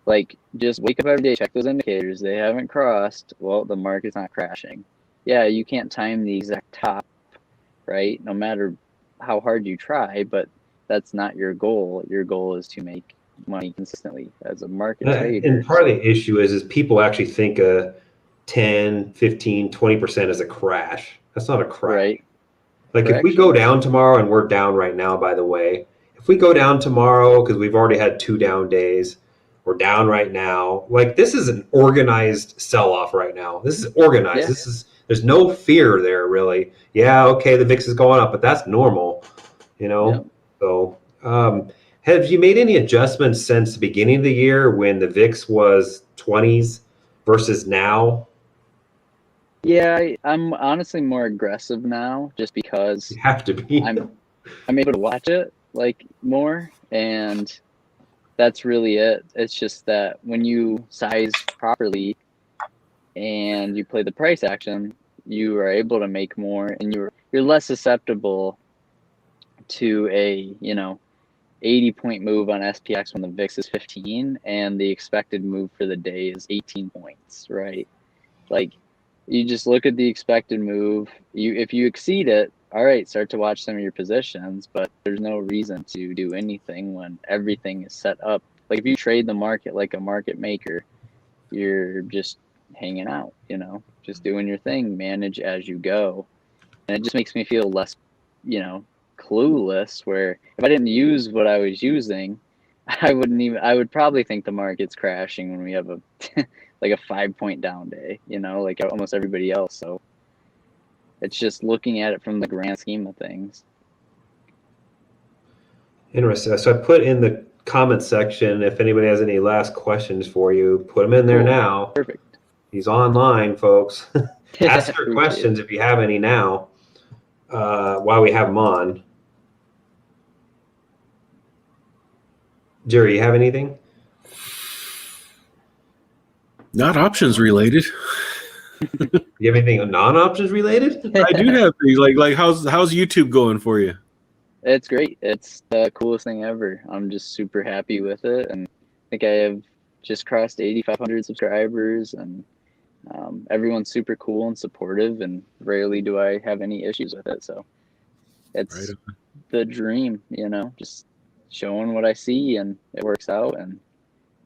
Like, just wake up every day, check those indicators. They haven't crossed. Well, the market's not crashing. Yeah, you can't time the exact top, right? No matter how hard you try, but that's not your goal. Your goal is to make money consistently as a market trader. And part of the issue is people actually think 10, 15, 20% is a crash. That's not a crash. Right. Like if we go down tomorrow, and we're down right now, by the way, if we go down tomorrow, because we've already had 2 down days, we're down right now. Like this is an organized sell-off right now. This is organized. Yeah. There's no fear there really. Yeah, okay, the VIX is going up, but that's normal, Yep. So have you made any adjustments since the beginning of the year when the VIX was 20s versus now? Yeah, I'm honestly more aggressive now just because You have to be. I'm able to watch it like more, and that's really it. It's just that when you size properly and you play the price action, you are able to make more, and you're less susceptible to a 80-point move on SPX when the VIX is 15 and the expected move for the day is 18 points, right? Like you just look at the expected move. If you exceed it, all right, start to watch some of your positions, but there's no reason to do anything when everything is set up. Like if you trade the market like a market maker, you're just hanging out, just doing your thing, manage as you go. And it just makes me feel less, clueless, where if I didn't use what I was using, I would probably think the market's crashing when we have a like a 5-point down day, like almost everybody else. So it's just looking at it from the grand scheme of things. Interesting. So I put in the comment section, if anybody has any last questions for you, put them in there now. Perfect. He's online, folks. Ask your questions if you have any now, while we have them on. Gerry, you have anything? Not options related. You have anything non-options related? I do have things like how's YouTube going for you? It's great. It's the coolest thing ever. I'm just super happy with it, and I think I have just crossed 8,500 subscribers, and everyone's super cool and supportive, and rarely do I have any issues with it. So it's the dream, just showing what I see and it works out, and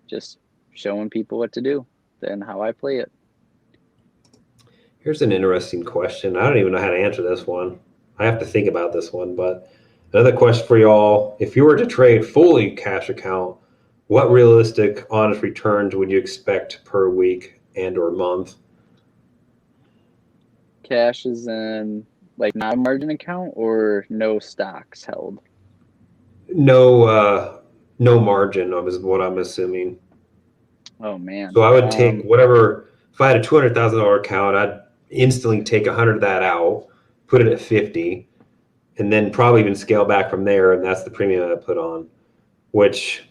just showing people what to do and how I play it. Here's an interesting question. I don't even know how to answer this one. I have to think about this one, but another question for y'all. If you were to trade fully cash account, what realistic honest returns would you expect per week and or month? Cash is in like not a margin account or no stocks held? No margin is what I'm assuming. Oh man. So I would take whatever. If I had a $200,000 account, I'd instantly take 100 of that out, put it at 50, and then probably even scale back from there. And that's the premium I put on, which,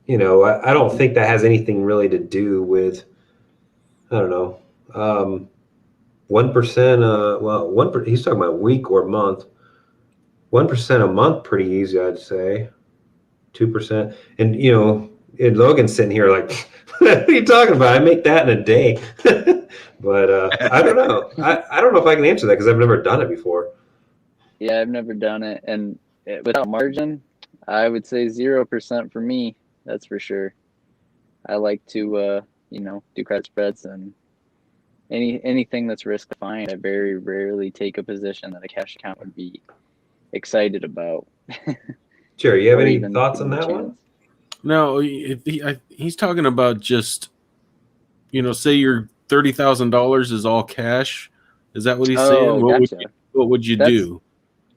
I don't think that has anything really to do with, I don't know, 1%. Well, 1%, he's talking about week or month. 1% a month, pretty easy, I'd say. 2%. And, and Logan's sitting here like, what are you talking about? I make that in a day. But I don't know. I don't know if I can answer that because I've never done it before. Yeah, I've never done it. And without margin, I would say 0% for me. That's for sure. I like to, do credit spreads and anything that's risk defined. I very rarely take a position that a cash account would be excited about. Gerry, you have Or any even thoughts on given the that one? chance. No, he's talking about just, say your $30,000 is all cash. Is that what he's saying? Oh, gotcha. What would you do?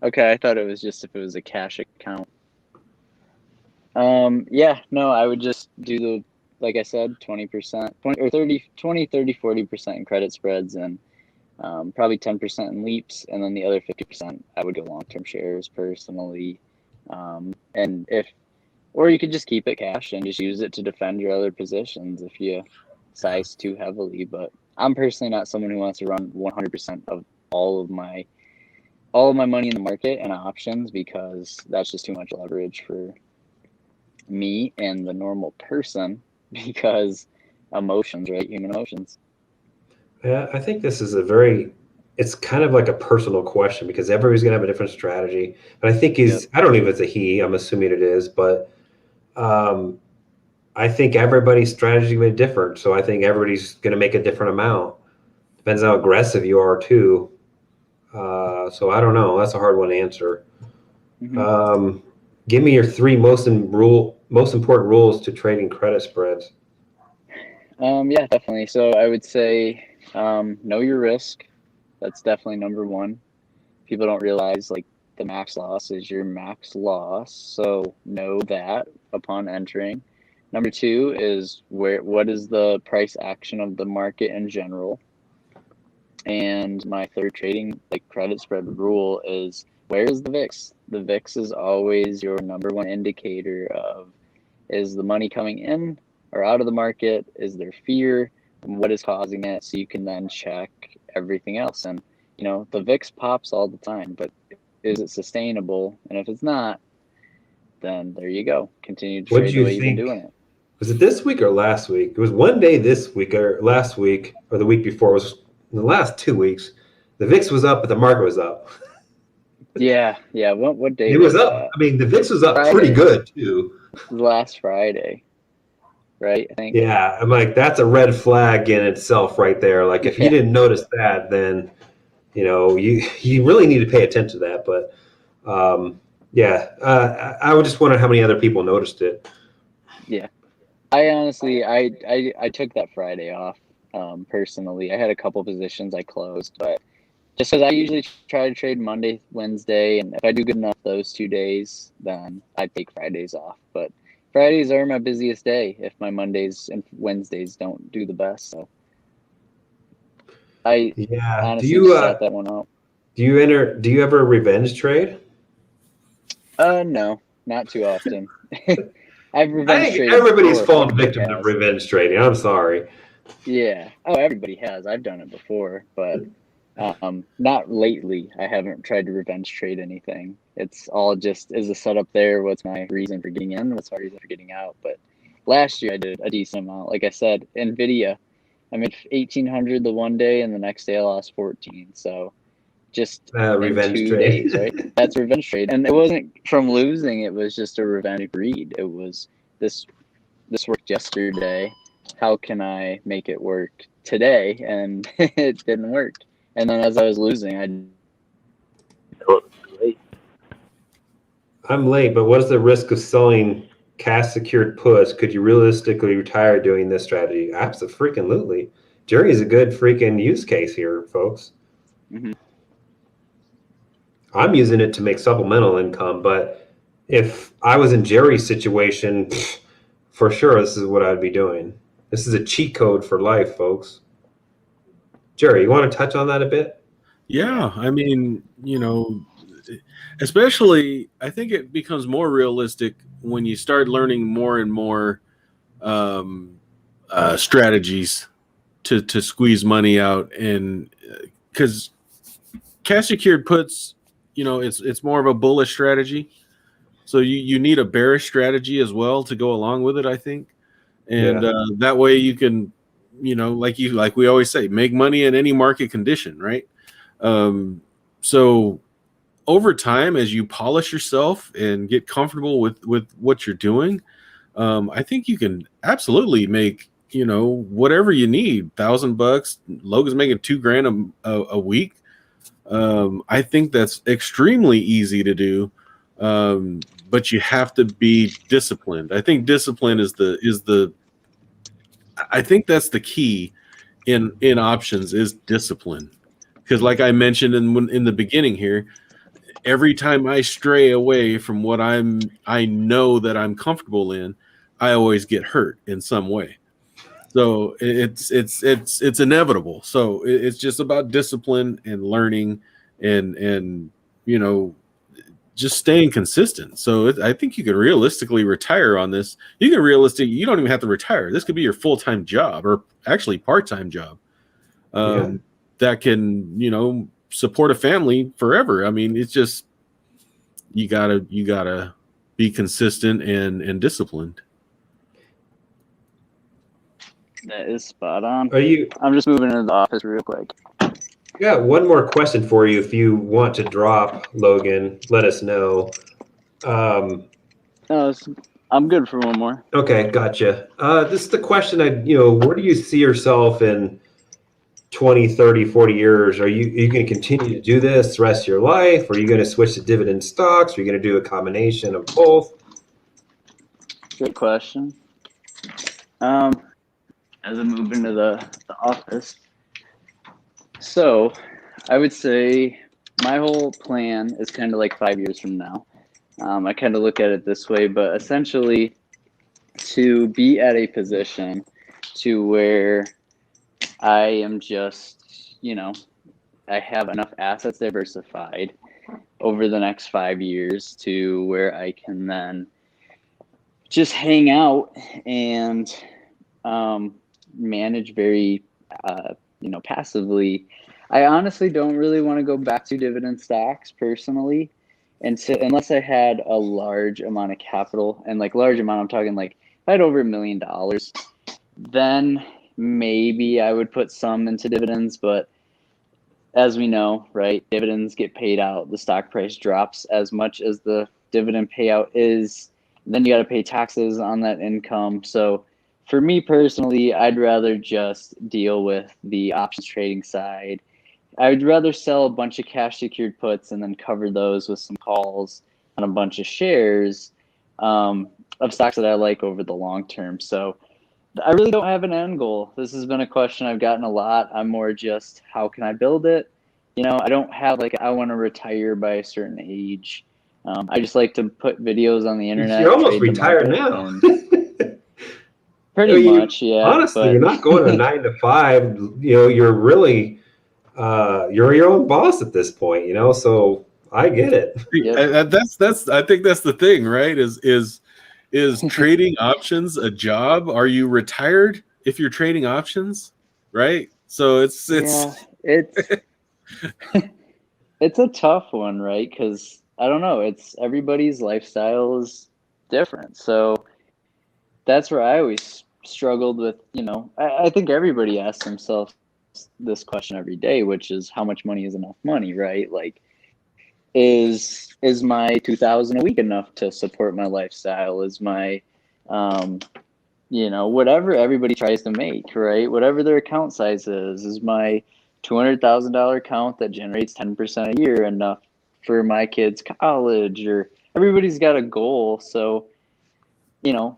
Okay, I thought it was just if it was a cash account. Yeah, no, I would just do like I said, 20%, 20 or 30, 20, 30, 40% in credit spreads and probably 10% in leaps. And then the other 50%, I would go long-term shares personally. Or you could just keep it cash and just use it to defend your other positions if you size too heavily. But I'm personally not someone who wants to run 100% of all of my money in the market and options, because that's just too much leverage for me and the normal person, because emotions, right? Human emotions. Yeah, I think this is it's kind of like a personal question because everybody's going to have a different strategy. But I think I don't know if it's a he, I'm assuming it is, but I think everybody's strategy will be different. So I think everybody's going to make a different amount. Depends how aggressive you are too. So I don't know. That's a hard one to answer. Mm-hmm. Give me your three most important rules to trading credit spreads. Yeah, definitely. So I would say know your risk. That's definitely number one. People don't realize like the max loss is your max loss. So know that upon entering. Number two is what is the price action of the market in general. And my third trading like credit spread rule is, where is the VIX? The VIX is always your number one indicator of, is the money coming in or out of the market? Is there fear? And what is causing it? So you can then check everything else. And the VIX pops all the time, but is it sustainable? And if it's not, then there you go. Continue to What did trade the you way you've been think? doing it. Was it this week or last week? It was one day this week or last week or the week before. It was in the last 2 weeks. The VIX was up, but the market was up. Yeah. What day It was up. that? I mean, the VIX was up pretty Friday. good too. Last Friday, right? I think. Yeah, I'm like, that's a red flag in itself right there. Like if you Yeah. didn't notice that, then you really need to pay attention to that. But I would just wonder how many other people noticed it. Yeah. I honestly, I took that Friday off. Personally, I had a couple positions I closed, but just because I usually try to trade Monday, Wednesday, and if I do good enough those 2 days, then I take Fridays off. But Fridays are my busiest day if my Mondays and Wednesdays don't do the best. So I Yeah. honestly just sat that one out. Do you ever revenge trade? No, not too often. I've I revenge think traded everybody's before. fallen Everybody victim to has. revenge trading. I'm sorry. Yeah. Oh, everybody has. I've done it before, but not lately. I haven't tried to revenge trade anything. It's all just, is a setup there? What's my reason for getting in? What's my reason for getting out? But last year I did a decent amount. Like I said, NVIDIA, I made 1,800 the one day, and the next day I lost 14. So just in Revenge 2 trade. days, right? That's revenge trade, and it wasn't from losing. It was just a revenge greed. It was this worked yesterday. How can I make it work today? And it didn't work. And then as I was losing, I'm late, but what is the risk of selling cash secured puts? Could you realistically retire doing this strategy? Absolutely. Gerry's a good freaking use case here, folks. Mm-hmm. I'm using it to make supplemental income, but if I was in Gerry's situation, for sure, this is what I'd be doing. This is a cheat code for life, folks. Gerry, you want to touch on that a bit? Yeah, I mean, especially I think it becomes more realistic when you start learning more and more um, strategies to squeeze money out, and because cash secured puts, it's more of a bullish strategy. So you need a bearish strategy as well to go along with it, I think, and Yeah. that way you can, like we always say, make money in any market condition, right? Um, so over time, as you polish yourself and get comfortable with what you're doing, I think you can absolutely make whatever you need. $1,000. Logan's making $2,000 a week. I think that's extremely easy to do, but you have to be disciplined. I think discipline is the I think that's the key in options is discipline. Because like I mentioned in the beginning here, every time I stray away from what I know that I'm comfortable in, I always get hurt in some way. So it's inevitable. So it's just about discipline and learning and just staying consistent. So I think you can realistically retire on this. You don't even have to retire. This could be your full-time job, or actually part-time job. Yeah. That can support a family forever. I mean, it's just you gotta be consistent and disciplined. That is spot on. Are you? I'm just moving into the office real quick. Yeah. One more question for you. If you want to drop, Logan, let us know. No, I'm good for one more. Okay, gotcha. This is the question. Where do you see yourself in 20, 30, 40 years? Are you going to continue to do this the rest of your life? Are you going to switch to dividend stocks? Are you going to do a combination of both? Good question. As I move into the office, so I would say my whole plan is kind of like 5 years from now. I kind of look at it this way, but essentially to be at a position to where I am just, I have enough assets diversified over the next 5 years to where I can then just hang out and manage very, passively. I honestly don't really want to go back to dividend stocks personally. And so unless I had a large amount of capital, and like large amount, I'm talking like if I had over $1 million, then maybe I would put some into dividends. But as we know, right, dividends get paid out. The stock price drops as much as the dividend payout is. Then you got to pay taxes on that income. So for me personally, I'd rather just deal with the options trading side. I would rather sell a bunch of cash secured puts and then cover those with some calls on a bunch of shares of stocks that I like over the long term. So I really don't have an end goal. This has been a question I've gotten a lot. I'm more just, how can I build it? I don't have like, I want to retire by a certain age. I just like to put videos on the internet. You're almost retired now. Pretty much, yeah. Honestly, you're not going to 9 to 5. You're really you're your own boss at this point. So I get it. Yep. That's I think that's the thing, right? Is trading options a job? Are you retired if you're trading options, right? So it's it's a tough one, right? Because I don't know, it's everybody's lifestyle is different. So that's where I always struggled with. I think everybody asks themselves this question every day, which is, how much money is enough money, right? Like, is my 2,000 a week enough to support my lifestyle? Is my whatever everybody tries to make, right? Whatever their account size is my $200,000 account that generates 10% a year enough for my kids' college? Or everybody's got a goal. So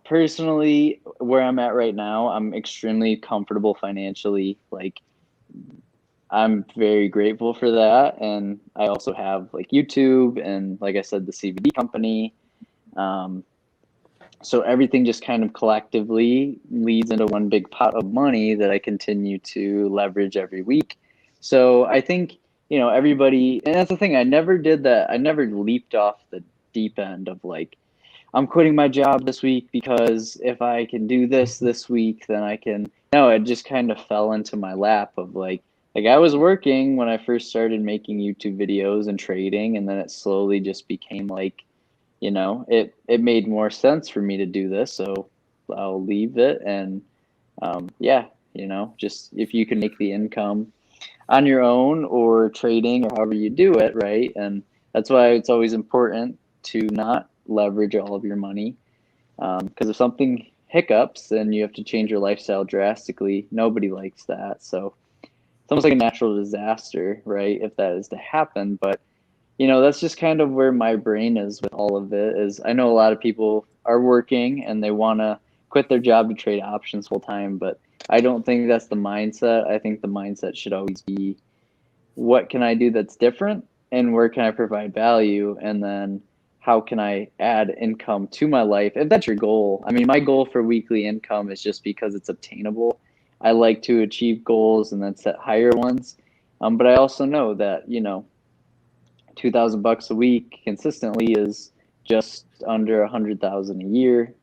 personally, where I'm at right now, I'm extremely comfortable financially. Like, I'm very grateful for that. And I also have like YouTube and, like I said, the CBD company. So everything just kind of collectively leads into one big pot of money that I continue to leverage every week. So I think, everybody, and that's the thing, I never did that. I never leaped off the deep end of like, I'm quitting my job this week because if I can do this week, then I can. No, it just kind of fell into my lap of like I was working when I first started making YouTube videos and trading, and then it slowly just became like, it made more sense for me to do this, so I'll leave it. And yeah, just if you can make the income on your own or trading or however you do it, right? And that's why it's always important to not leverage all of your money, because if something hiccups, then you have to change your lifestyle drastically. Nobody likes that. So it's almost like a natural disaster, right? If that is to happen. But that's just kind of where my brain is with all of it. Is I know a lot of people are working and they want to quit their job to trade options full time, but I don't think that's the mindset. I think the mindset should always be, what can I do that's different, and where can I provide value, and then how can I add income to my life, if that's your goal. I mean, my goal for weekly income is just because it's obtainable. I like to achieve goals and then set higher ones. But I also know that, $2,000 a week consistently is just under 100,000 a year.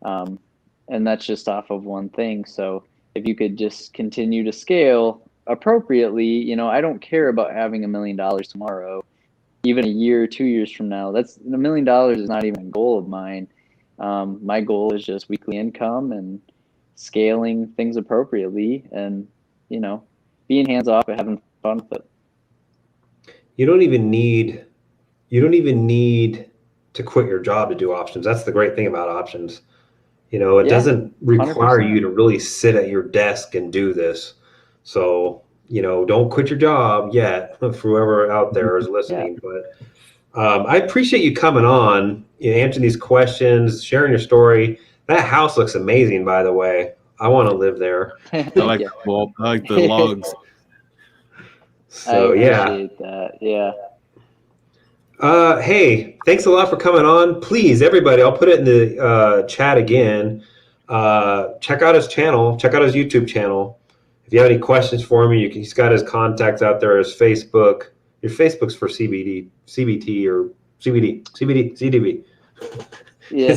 And that's just off of one thing. So if you could just continue to scale appropriately, I don't care about having $1 million tomorrow, even a year or 2 years from now. That's $1 million is not even a goal of mine. My goal is just weekly income and scaling things appropriately, and being hands off and having fun with it. You don't even need to quit your job to do options. That's the great thing about options. It doesn't require 100%. you to really sit at your desk and do this. So, don't quit your job yet, for whoever out there is listening. Yeah. But I appreciate you coming on, answering these questions, sharing your story. That house looks amazing, by the way. I want to live there. I like the logs. So, I appreciate that. Yeah. Hey, thanks a lot for coming on. Please, everybody, I'll put it in the chat again. Check out his channel. Check out his YouTube channel. If you have any questions for me, he's got his contacts out there. His Facebook. Your Facebook's for CBT or CDB. Yeah.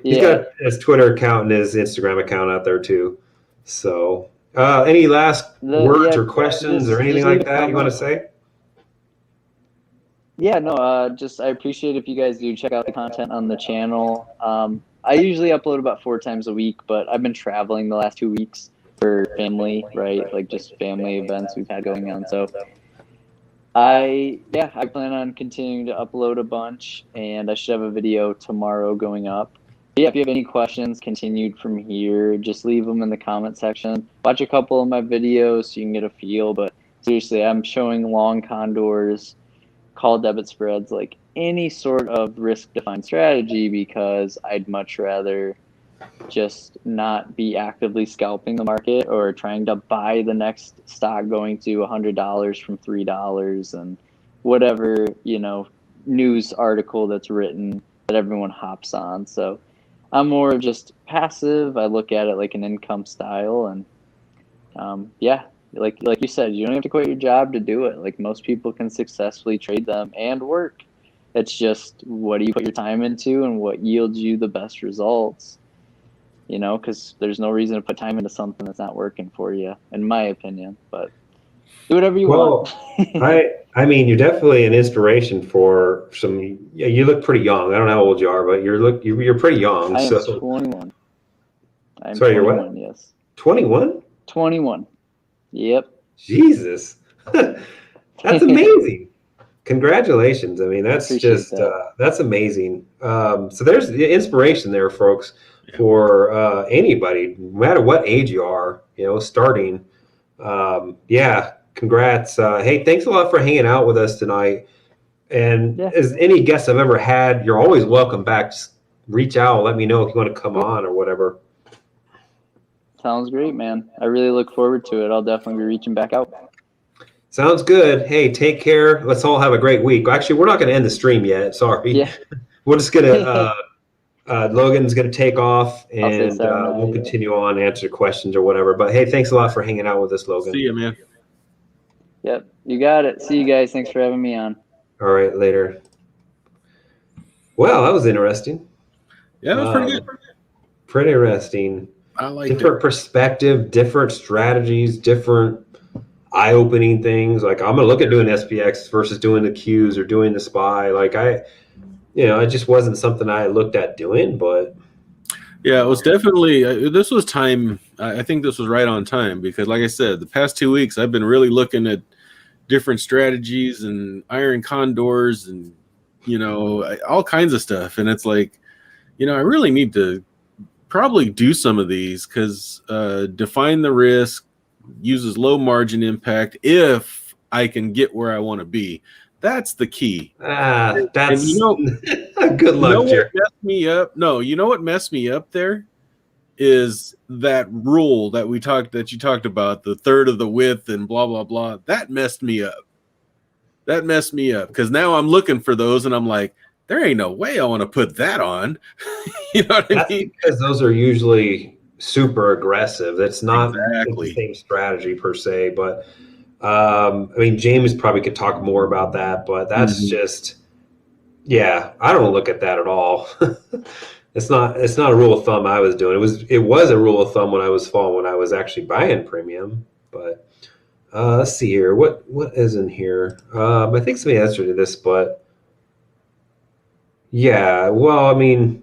He's got his Twitter account and his Instagram account out there too. So, any last words or questions or anything like that you want to say? Yeah, no, just I appreciate if you guys do check out the content on the channel. I usually upload about 4 times a week, but I've been traveling the last 2 weeks for family, right? Like just family events we've had going on. So I plan on continuing to upload a bunch, and I should have a video tomorrow going up. But yeah, if you have any questions continued from here, just leave them in the comment section. Watch a couple of my videos so you can get a feel, but seriously, I'm showing long condors, call debit spreads, like any sort of risk defined strategy, because I'd much rather just not be actively scalping the market or trying to buy the next stock going to $100 from $3 and whatever, news article that's written that everyone hops on. So I'm more of just passive. I look at it like an income style, and like you said, you don't have to quit your job to do it. Like most people can successfully trade them and work. It's just, what do you put your time into and what yields you the best results? Because there's no reason to put time into something that's not working for you, in my opinion. But do whatever you want. I mean, you're definitely an inspiration for some. Yeah, you look pretty young. I don't know how old you are, but you're pretty young. I am so 21. I'm sorry, 21, you're what? Yes. 21? 21. Yep. Jesus, that's amazing. Congratulations. I mean, that's just that's amazing. So there's the inspiration there, folks, for anybody, no matter what age you are, starting. Congrats. Hey, thanks a lot for hanging out with us tonight. And as any guests I've ever had, you're always welcome back. Just reach out, let me know if you want to come on or whatever. Sounds great, man. I really look forward to it. I'll definitely be reaching back out. Sounds good. Hey, take care. Let's all have a great week. Actually, we're not going to end the stream yet. Sorry. Yeah. We're just going to, Logan's going to take off, and we'll continue on, answer questions or whatever. But hey, thanks a lot for hanging out with us, Logan. See you, man. Yep, you got it. See you guys. Thanks for having me on. All right, later. Well, that was interesting. Yeah, that's pretty good. Pretty interesting. I like Different perspective, different strategies, different eye-opening things. Like I'm gonna look at doing SPX versus doing the Qs or doing the SPY. Like it just wasn't something I looked at doing, but yeah, it was definitely this was time. I think this was right on time because, like I said, the past 2 weeks I've been really looking at different strategies and iron condors and all kinds of stuff. And it's like, I really need to probably do some of these because define the risk, uses low margin impact if I can get where I want to be. That's the key. that's and good luck, Gerry. What messed me up? No, you know what messed me up there is that rule that you talked about, the third of the width and blah blah blah. That messed me up. Because now I'm looking for those and I'm like, there ain't no way I want to put that on. You know what I mean? Because those are usually super aggressive. That's not Exactly the same strategy per se, but I mean, James probably could talk more about that, but that's just, I don't look at that at all. It's not a rule of thumb I was doing. It was a rule of thumb when I was actually buying premium, but let's see here. What is in here? I think somebody answered this, but yeah, well, I mean,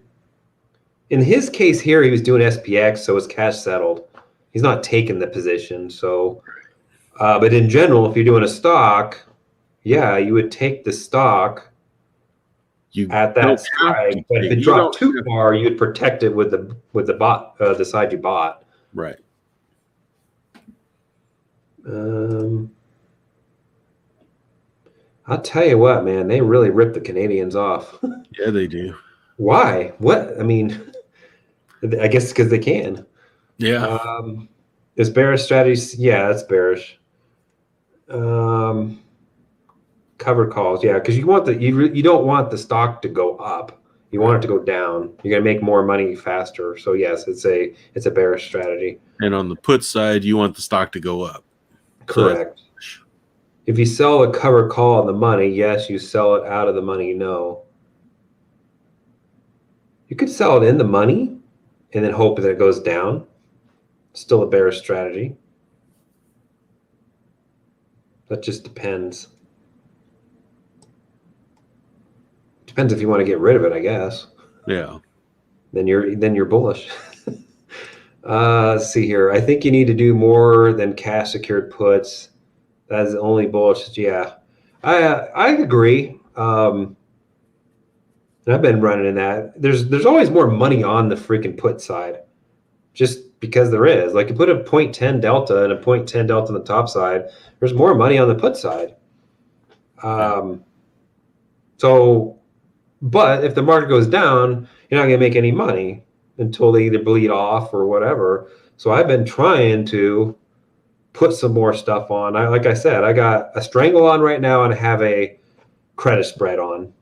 in his case here, he was doing SPX, so it's cash settled. He's not taking the position. So, but in general, if you're doing a stock, you would take the stock at that strike. But if it dropped too far, you'd protect it with the side you bought. Right. I'll tell you what, man, they really rip the Canadians off. Yeah, they do. Why? What? I mean, I guess because they can. Yeah. Is bearish strategies? Yeah, that's bearish. Covered calls, yeah, because you don't want the stock to go up. You want it to go down. You're gonna make more money faster. So yes, it's a bearish strategy. And on the put side, you want the stock to go up. Correct. So if you sell a covered call on the money, yes. You sell it out of the money, no. You could sell it in the money and then hope that it goes down. Still a bearish strategy. That just depends. Depends if you want to get rid of it, I guess. Yeah. Then you're bullish. Let's see here. I think you need to do more than cash secured puts. That is the only bullish. Yeah, I agree. I've been running in that. There's always more money on the freaking put side, just because there is. Like you put a 0.10 delta and a 0.10 delta on the top side. There's more money on the put side. So, but if the market goes down, you're not going to make any money until they either bleed off or whatever. So I've been trying to put some more stuff on. Like I said, I got a strangle on right now and I have a credit spread on.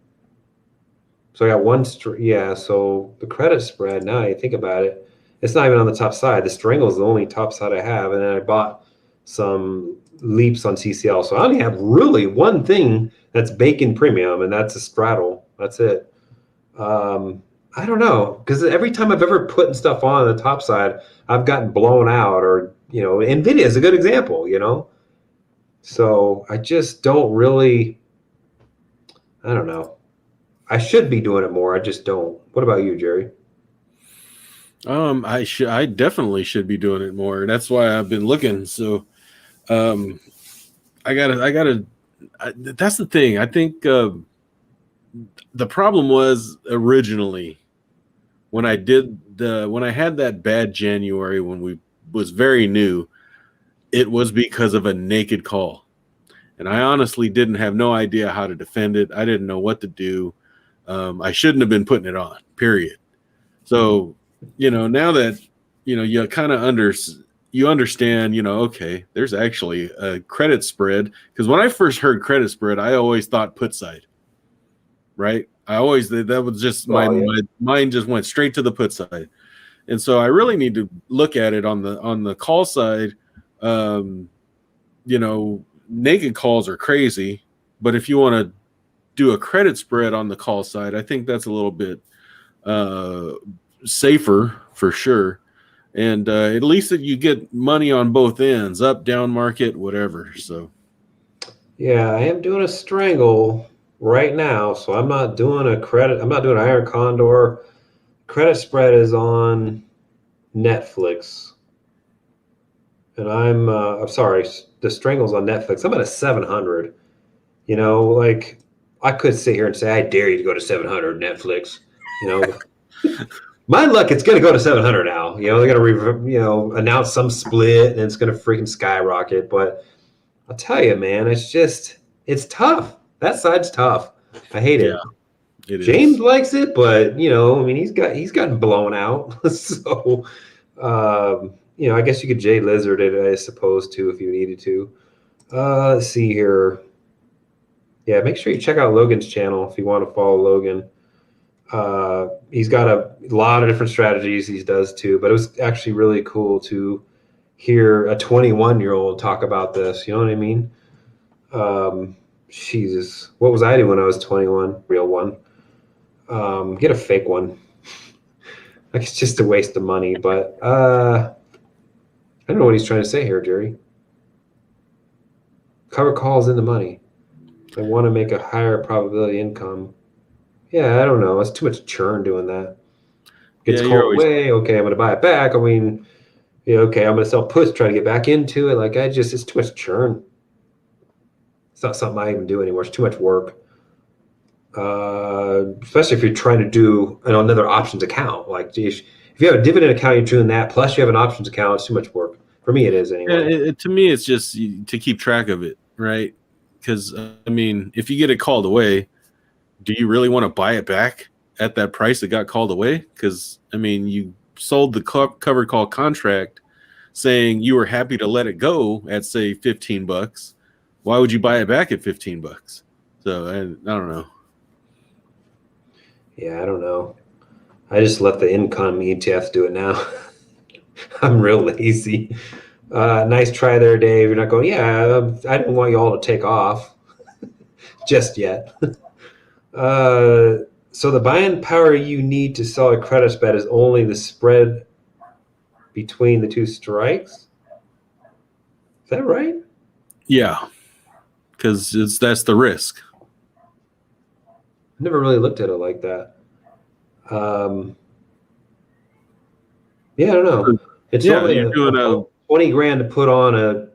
So I got one, so the credit spread, now you think about it, it's not even on the top side. The strangle is the only top side I have. And then I bought some leaps on CCL. So I only have really one thing that's baking premium, and that's a straddle. That's it. I don't know, because every time I've ever put stuff on the top side, I've gotten blown out, or, NVIDIA is a good example, So I just don't really, I don't know. I should be doing it more. I just don't. What about you, Gerry? I definitely should be doing it more. That's why I've been looking. So, I gotta, that's the thing. I think, the problem was originally when I had that bad January when we was very new, it was because of a naked call. And I honestly didn't have no idea how to defend it. I didn't know what to do. I shouldn't have been putting it on, period. So, now that, you kind of understand, okay, there's actually a credit spread. Because when I first heard credit spread, I always thought put side, right? That was just my mind just went straight to the put side. And so I really need to look at it on the call side, naked calls are crazy, but if you want to do a credit spread on the call side, I think that's a little bit safer for sure. And at least that you get money on both ends, up, down market, whatever. So Yeah, I am doing a strangle right now, so I'm not doing a credit. I'm not doing Iron Condor. Credit spread is on Netflix, and I'm sorry, the strangle's on Netflix. I'm at a 700. You know, like I could sit here and say I dare you to go to 700 Netflix. You know, my luck, it's going to go to 700 now. You know, they're going to announce some split, and it's going to freaking skyrocket. But I'll tell you, man, it's tough. That side's tough. I hate it. It James is. likes it, but I mean, he's gotten blown out. So, I guess you could Jay Lizard it, I suppose, too, if you needed to. Let's see here. Yeah, make sure you check out Logan's channel if you want to follow Logan. He's got a lot of different strategies he does too, but it was actually really cool to hear a 21-year-old talk about this. You know what I mean? Jesus, what was I doing when I was 21? Real one. Get a fake one. Like it's just a waste of money, but I don't know what he's trying to say here, Gerry. Cover calls in the money. I want to make a higher probability income. Yeah, I don't know. It's too much churn doing that. Gets called away. Okay, I'm going to buy it back. I mean, okay, I'm going to sell puts, try to get back into it. Like it's too much churn. It's not something I even do anymore. It's too much work. Especially if you're trying to do another options account. Like, geez, if you have a dividend account, you're doing that. Plus, you have an options account. It's too much work. For me, it is anyway. Yeah, to me, it's just to keep track of it, right? Because, I mean, if you get it called away, do you really want to buy it back at that price that got called away? Because, I mean, you sold the covered call contract saying you were happy to let it go at, say, $15. Why would you buy it back at $15? So, I don't know. Yeah, I don't know. I just let the income ETFs do it now. I'm real lazy. Nice try there, Dave. You're not going, yeah, I didn't want you all to take off just yet. So the buying power you need to sell a credit spread is only the spread between the two strikes? Is that right? Yeah, because that's the risk. I never really looked at it like that. Yeah, I don't know. It's only you're doing 20 grand to put on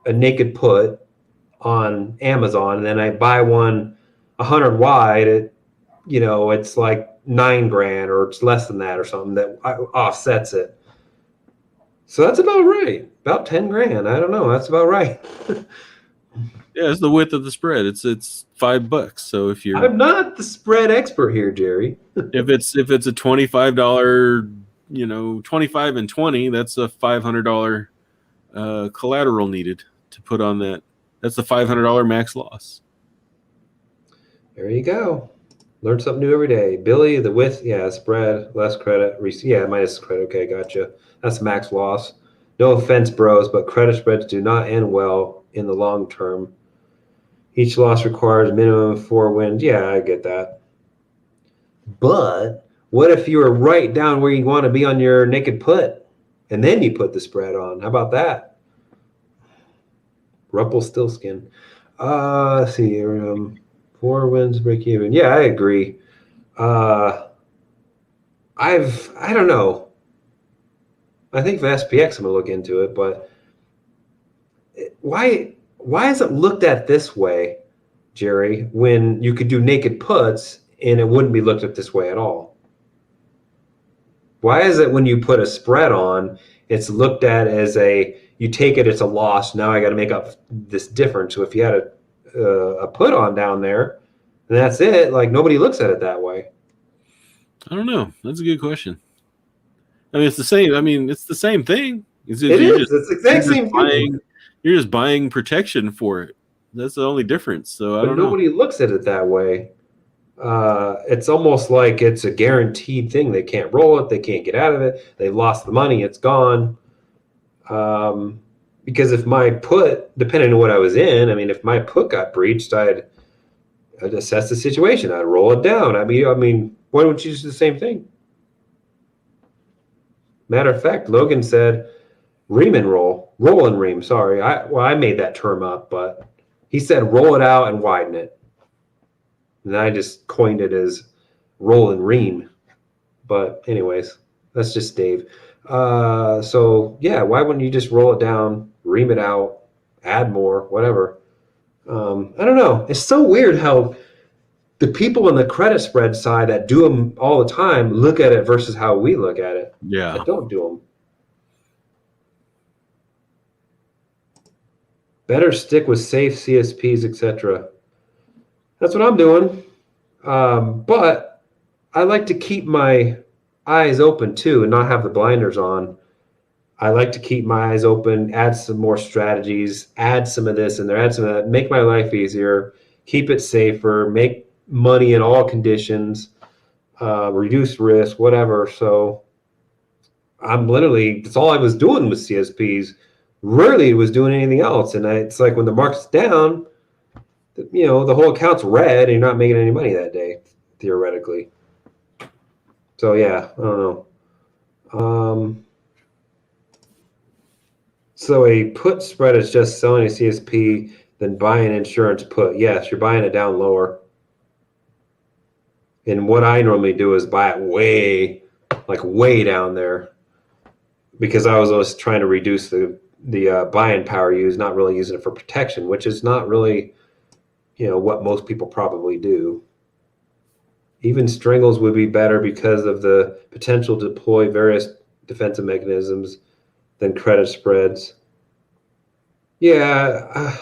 a naked put on Amazon, and then I buy one 100 wide. It's like 9 grand, or it's less than that, or something that offsets it. So that's about right. About 10 grand. I don't know. That's about right. Yeah, it's the width of the spread. It's $5. So if you're, I'm not the spread expert here, Gerry. if it's a $25, 25 and 20, that's a $500 collateral needed to put on that. That's the $500 max loss. There you go. Learn something new every day. Billy, the width, yeah, spread, less credit, yeah, minus credit. Okay, gotcha. That's max loss. No offense, bros, but credit spreads do not end well in the long term. Each loss requires a minimum of 4 wins. Yeah, I get that. But what if you were right down where you want to be on your naked put, and then you put the spread on? How about that? Rumpelstiltskin. Let's see here. 4 wins, break even. Yeah, I agree. I don't know. I think for SPX, I'm gonna look into it, but why is it looked at this way, Gerry, when you could do naked puts and it wouldn't be looked at this way at all? Why is it when you put a spread on, it's looked at as you take it, it's a loss. Now I got to make up this difference. So if you had a put on down there, and that's it, like nobody looks at it that way. I don't know. That's a good question. I mean, it's the same. I mean, it's the same thing. It's the exact same thing. You're just buying protection for it. That's the only difference. So I don't know. Nobody looks at it that way. It's almost like it's a guaranteed thing. They can't roll it. They can't get out of it. They've lost the money. It's gone. Because if my put, depending on what I was in, I mean, if my put got breached, I'd assess the situation. I'd roll it down. I mean, why don't you do the same thing? Matter of fact, Logan said ream and roll and ream. Sorry, I made that term up, but he said roll it out and widen it, and I just coined it as roll and ream. But anyways, that's just Dave. So yeah, why wouldn't you just roll it down, ream it out, add more, whatever? I don't know. It's so weird how the people on the credit spread side that do them all the time look at it versus how we look at it. Yeah. That don't do them. Better stick with safe CSPs, etc. That's what I'm doing. But I like to keep my eyes open too and not have the blinders on. I like to keep my eyes open, add some more strategies, add some of this in there, add some of that, make my life easier, keep it safer, make money in all conditions, reduce risk, whatever. So I'm literally, that's all I was doing with CSPs. Rarely was doing anything else. And it's like when the market's down, the whole account's red and you're not making any money that day, theoretically. So yeah, I don't know. So a put spread is just selling a CSP, then buying insurance put. Yes, you're buying it down lower. And what I normally do is buy it way down there, because I was always trying to reduce the buying power used, not really using it for protection, which is not really, what most people probably do. Even strangles would be better because of the potential to deploy various defensive mechanisms than credit spreads. Yeah.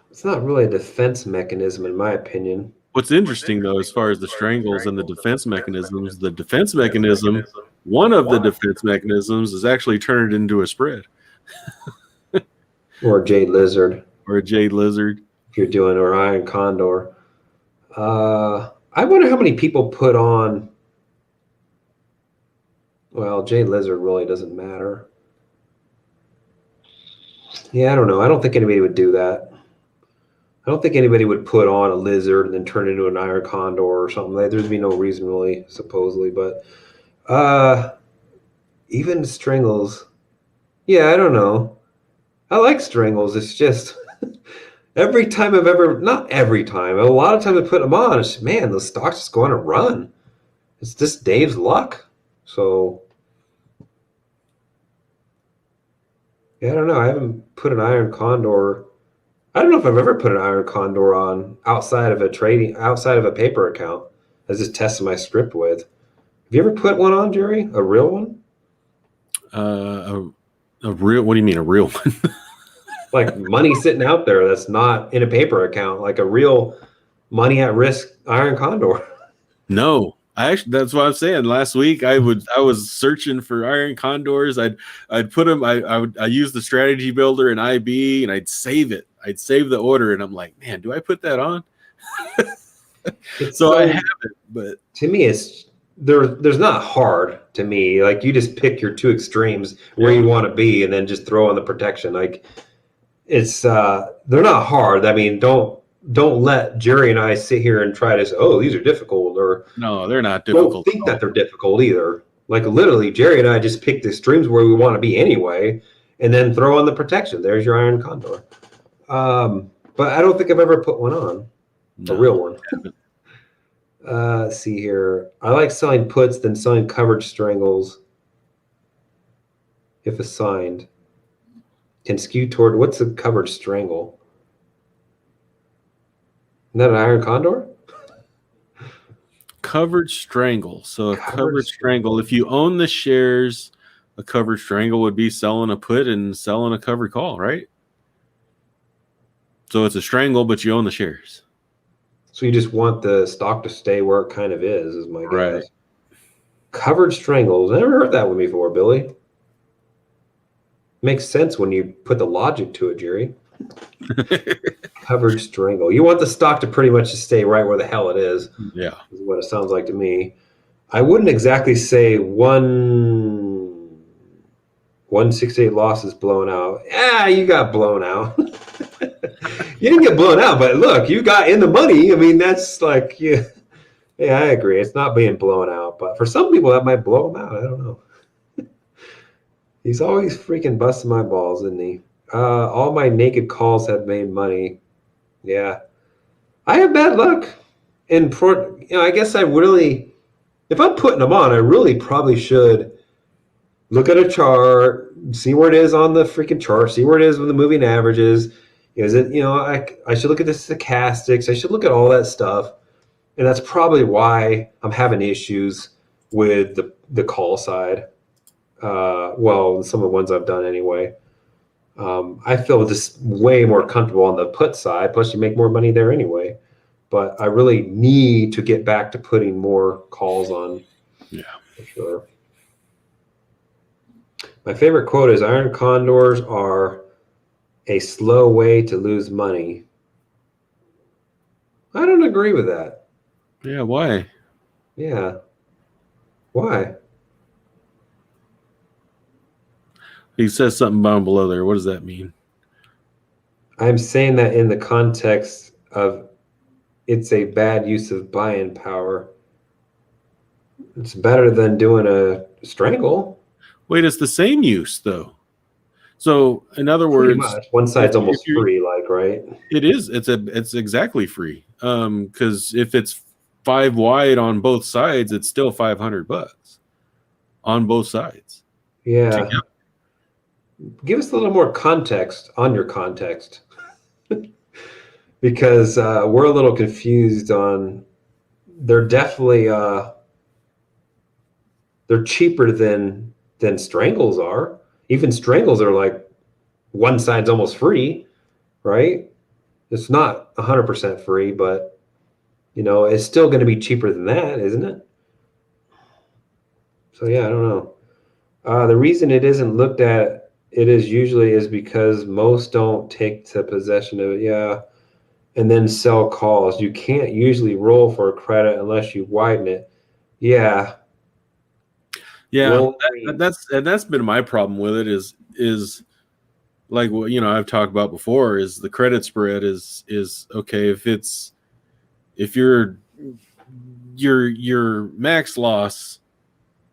It's not really a defense mechanism, in my opinion. What's interesting, though, as far as the strangles and the defense mechanism, one of the defense mechanisms is actually turned into a spread. Or a jade lizard. Or a jade lizard. If you're doing, or iron condor. I wonder how many people put on. Well, jade lizard really doesn't matter. Yeah, I don't know. I don't think anybody would do that. I don't think anybody would put on a lizard and then turn it into an iron condor or something. There'd be no reason really, supposedly. But even strangles. Yeah, I don't know. I like strangles. It's just every time not every time, a lot of times I put them on, it's, man, the stock's just going to run. It's just Dave's luck. So, yeah, I don't know. I haven't put an iron condor. I don't know if I've ever put an iron condor on outside of a paper account. I was just testing my script with. Have you ever put one on, Gerry? A real one? A real? What do you mean, a real one? Like money sitting out there that's not in a paper account, like a real money at risk iron condor. No, that's what I'm saying. Last week I was searching for iron condors. I'd put them. I use the strategy builder in IB and I'd save it. I'd save the order and I'm like, man, do I put that on? So I have it, but to me, it's there's not hard to me. Like you just pick your two extremes where you want to be and then just throw on the protection. Like it's they're not hard. I mean, don't let Gerry and I sit here and try to say, oh, these are difficult, or no, they're not difficult. Don't think that they're difficult either. Like literally, Gerry and I just pick the extremes where we want to be anyway, and then throw on the protection. There's your iron condor. But I don't think I've ever put one on, a real one. Let's see here. I like selling puts than selling coverage strangles if assigned. Can skew toward, what's a coverage strangle? Isn't that an iron condor? Coverage strangle. So a coverage strangle, if you own the shares, a coverage strangle would be selling a put and selling a covered call, right? So it's a strangle, but you own the shares. So you just want the stock to stay where it kind of is my guess. Right. Covered strangles. I never heard that one before, Billy. Makes sense when you put the logic to it, Gerry. Covered strangle. You want the stock to pretty much just stay right where the hell it is. Yeah. Is what it sounds like to me. I wouldn't exactly say 168 losses blown out. Yeah, you got blown out. You didn't get blown out, but look, you got in the money. I mean, that's like, yeah, I agree. It's not being blown out, but for some people that might blow them out. I don't know. He's always freaking busting my balls, isn't he? All my naked calls have made money. Yeah, I have bad luck. And I guess I really, if I'm putting them on, I really probably should look at a chart, see where it is on the freaking chart, see where it is with the moving averages. Is it, I should look at the stochastics. I should look at all that stuff. And that's probably why I'm having issues with the call side. Well, some of the ones I've done anyway. I feel just way more comfortable on the put side. Plus, you make more money there anyway. But I really need to get back to putting more calls on. Yeah, for sure. My favorite quote is iron condors are a slow way to lose money. I don't agree with that. yeah. Why? Yeah. Why? He says something down below there. What does that mean? I'm saying that in the context of it's a bad use of buying power. It's better than doing a strangle. Wait, it's the same use though. So in other Pretty words, much. One side's almost free, like, right? it is. It's exactly free. Because if it's 5 wide on both sides, it's still $500 on both sides. Yeah. Together. Give us a little more context on your context. Because we're a little confused on, they're definitely they're cheaper than strangles are. Even strangles are like one side's almost free, right? It's not 100% free, but it's still going to be cheaper than that, isn't it? So yeah, I don't know. The reason it isn't looked at, is because most don't take to possession of it. Yeah. And then sell calls. You can't usually roll for a credit unless you widen it. Yeah. Yeah, that's been my problem with it is like what I've talked about before is the credit spread is okay if your max loss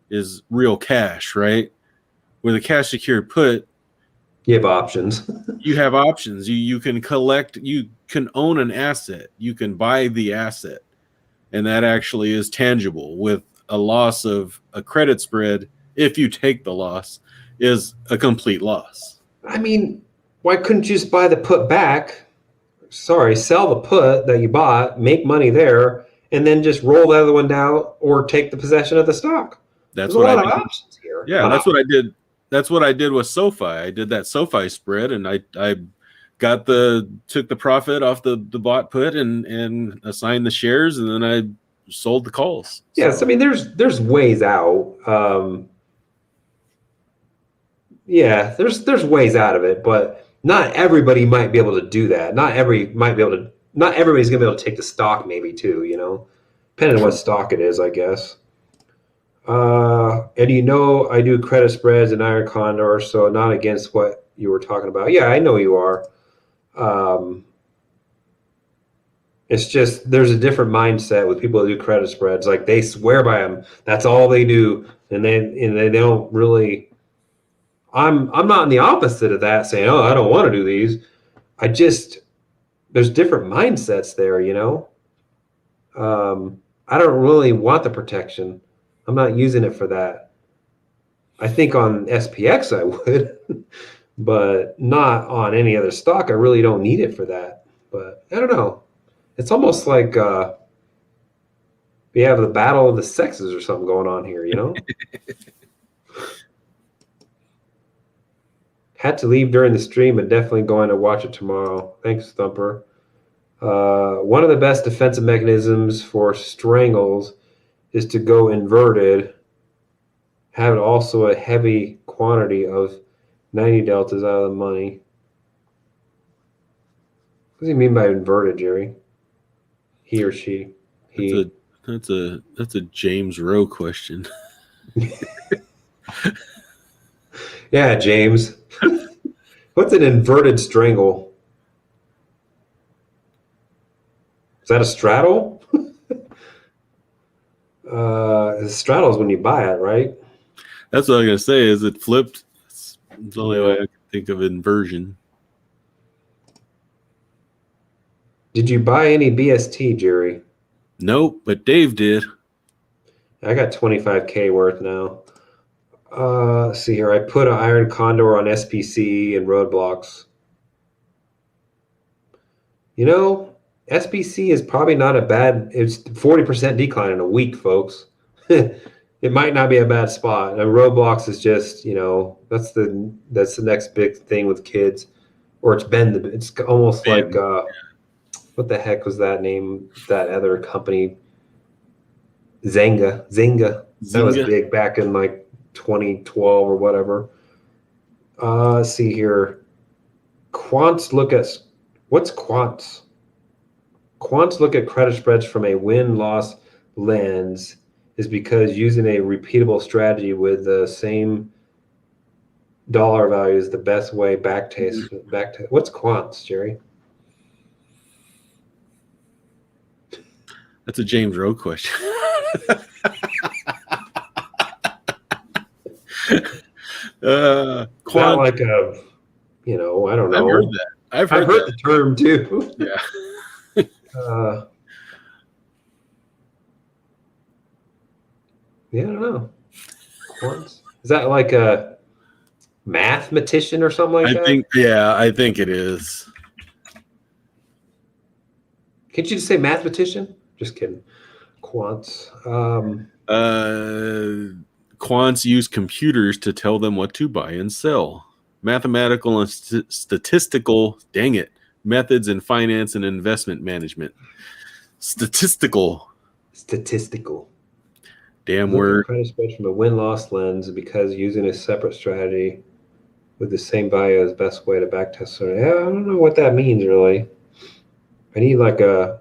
is real cash, right? With a cash secured put, you have options. you have options. You can collect, you can own an asset, you can buy the asset, and that actually is tangible. With a loss of a credit spread, if you take the loss, is a complete loss. I mean, why couldn't you just buy the put back? Sorry, sell the put that you bought, make money there, and then just roll the other one down or take the possession of the stock. That's There's a lot of options here. Yeah, that's what I did. That's what I did with SoFi. I did that SoFi spread, and I took the profit off the bought put and assigned the shares, and then I sold the calls. Yes, I mean there's ways out. Yeah, there's ways out of it, but not everybody might be able to do that. Not everybody's gonna be able to take the stock, maybe too, depending on what stock it is, I guess. And I do credit spreads and iron condor, so not against what you were talking about. Yeah, I know you are. It's just there's a different mindset with people that do credit spreads. Like they swear by them. That's all they do, and they don't really. I'm not in the opposite of that, saying, "Oh, I don't want to do these." There's different mindsets there, I don't really want the protection. I'm not using it for that. I think on SPX I would, but not on any other stock. I really don't need it for that. But I don't know. It's almost like we have the battle of the sexes or something going on here, Had to leave during the stream, but definitely going to watch it tomorrow. Thanks, Thumper. One of the best defensive mechanisms for strangles is to go inverted, have also a heavy quantity of 90 deltas out of the money. What does he mean by inverted, Gerry? He or she? He. That's a James Rowe question. Yeah, James. What's an inverted strangle? Is that a straddle? A straddle is when you buy it, right? That's what I was gonna say. Is it flipped? It's the only Yeah. way I can think of inversion. Did you buy any BST, Gerry? Nope, but Dave did. I got 25K worth now. Let's see here. I put an iron condor on SPC and roadblocks. You know, SPC is probably not a bad. It's 40% decline in a week, folks. It might not be a bad spot. And roadblocks is just, that's the next big thing with kids, or it's almost like what the heck was that name? That other company, Zynga. That was Zynga? big back in like 2012 or whatever. Let's see here. Quants look at what's quants? Quants look at credit spreads from a win-loss lens is because using a repeatable strategy with the same dollar value is the best way back to what's quants, Gerry? That's a James Rowe question. Quant like a, I don't know. I've heard that. I've heard the term too. Yeah. Yeah, I don't know. Quants? Is that like a mathematician or something like that? I think it is. Can't you just say mathematician? Just kidding. Quants. Quants use computers to tell them what to buy and sell. Mathematical and statistical, dang it, methods in finance and investment management. Statistical. Damn word. Credit spread from a win-loss lens because using a separate strategy with the same value is the best way to backtest. Yeah, I don't know what that means really. I need like a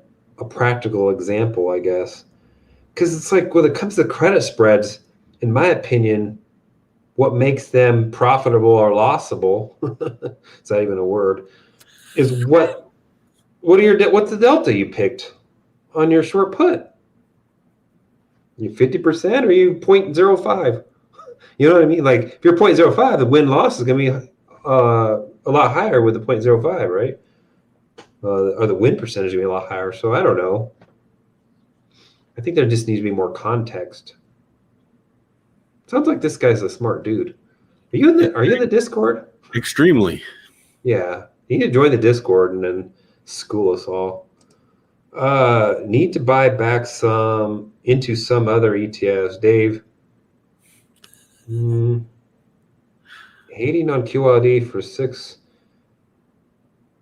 practical example, I guess. Because it's like when it comes to credit spreads, in my opinion, what makes them profitable or lossable, is that even a word, is what's the delta you picked on your short put? You 50% or you 0.05? You know what I mean? Like if you're 0.05, the win-loss is going to be a lot higher with the 0.05, right? Or the win percentage is going to be a lot higher. So I don't know. I think there just needs to be more context. Sounds like this guy's a smart dude. Are you in the Discord? Extremely. Yeah. You need to join the Discord and then school us all. Need to buy back into some other ETFs. Dave. Hating on QLD for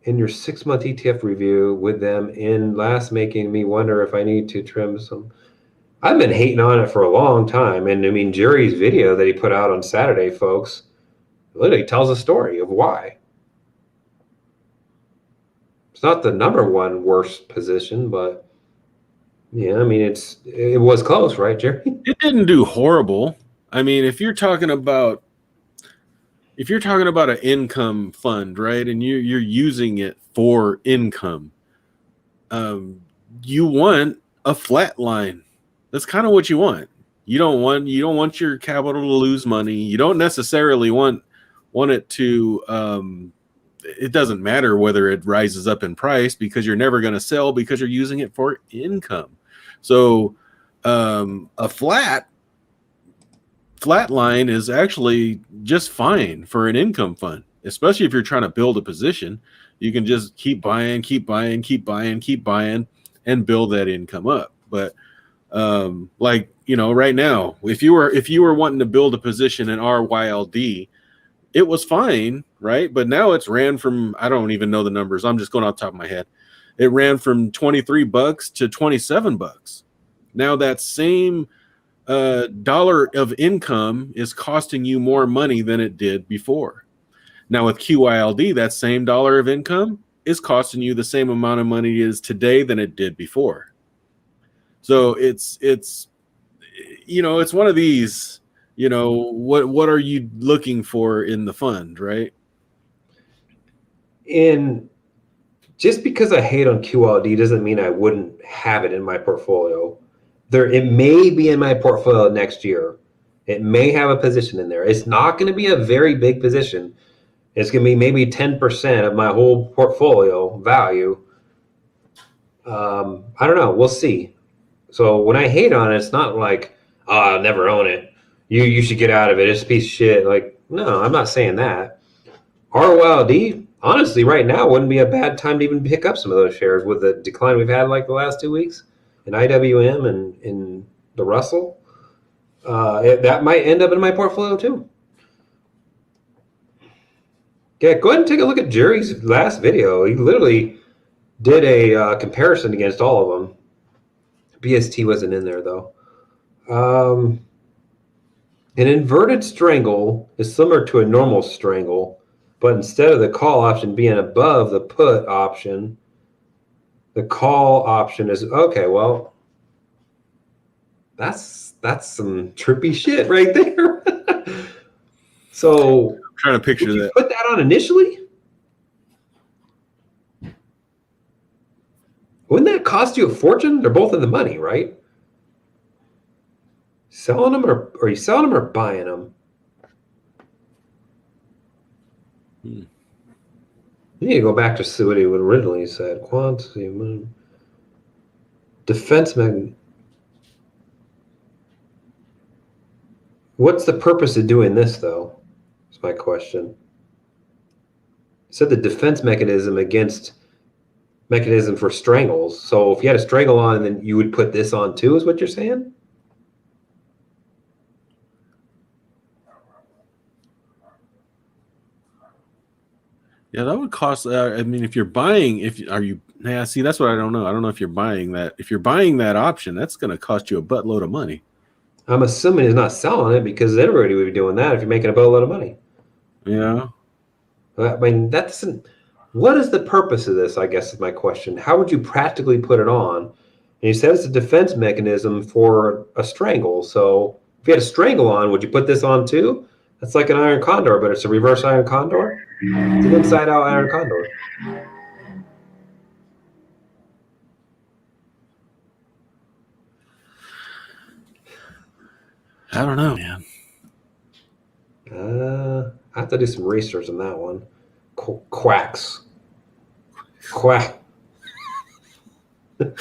in your 6-month ETF review with them in last, making me wonder if I need to trim some. I've been hating on it for a long time. And I mean, Gerry's video that he put out on Saturday, folks, literally tells a story of why. It's not the number one worst position, but yeah, I mean, it was close, right, Gerry? It didn't do horrible. I mean, if you're talking about an income fund, right, and you're using it for income, you want a flat line. That's kind of what you want. You don't want your capital to lose money. You don't necessarily want it to. It doesn't matter whether it rises up in price because you're never going to sell because you're using it for income. So a flat line is actually just fine for an income fund, especially if you're trying to build a position. You can just keep buying and build that income up. But right now, if you were wanting to build a position in RYLD, it was fine, right? But now it's ran from, I don't even know the numbers. I'm just going off the top of my head. It ran from $23 to $27. Now that same dollar of income is costing you more money than it did before. Now with QYLD, that same dollar of income is costing you the same amount of money it is today than it did before. So it's it's one of these. What are you looking for in the fund, right? And just because I hate on QLD doesn't mean I wouldn't have it in my portfolio. It may be in my portfolio next year. It may have a position in there. It's not going to be a very big position. It's going to be maybe 10% of my whole portfolio value. I don't know. We'll see. So when I hate on it, it's not like, oh, I'll never own it. You should get out of it. It's a piece of shit. Like, no, I'm not saying that. ROLD, honestly, right now wouldn't be a bad time to even pick up some of those shares with the decline we've had like the last 2 weeks in IWM and in the Russell. That might end up in my portfolio too. Yeah, go ahead and take a look at Gerry's last video. He literally did a comparison against all of them. BST wasn't in there though. An inverted strangle is similar to a normal strangle, but instead of the call option being above the put option, the call option is okay. Well, that's some trippy shit right there. So I'm trying to picture would you that. put that on initially? Wouldn't that cost you a fortune? They're both in the money, right? Selling them, or are you selling them or buying them? You need to go back to see what he originally said. Quantity, defense mag. What's the purpose of doing this, though? Is my question. It said the defense mechanism for strangles. So if you had a strangle on, then you would put this on too, is what you're saying? Yeah, that would cost. I mean, if you're buying, see, that's what I don't know. I don't know if you're buying that. If you're buying that option, that's going to cost you a buttload of money. I'm assuming he's not selling it because everybody would be doing that if you're making a boatload of money. Yeah. I mean, what is the purpose of this, I guess is my question. How would you practically put it on? And he said it's a defense mechanism for a strangle. So if you had a strangle on, would you put this on too? That's like an iron condor, but it's a reverse iron condor. It's an inside out iron condor. I don't know, man. I have to do some research on that one. Quacks. Quack. We're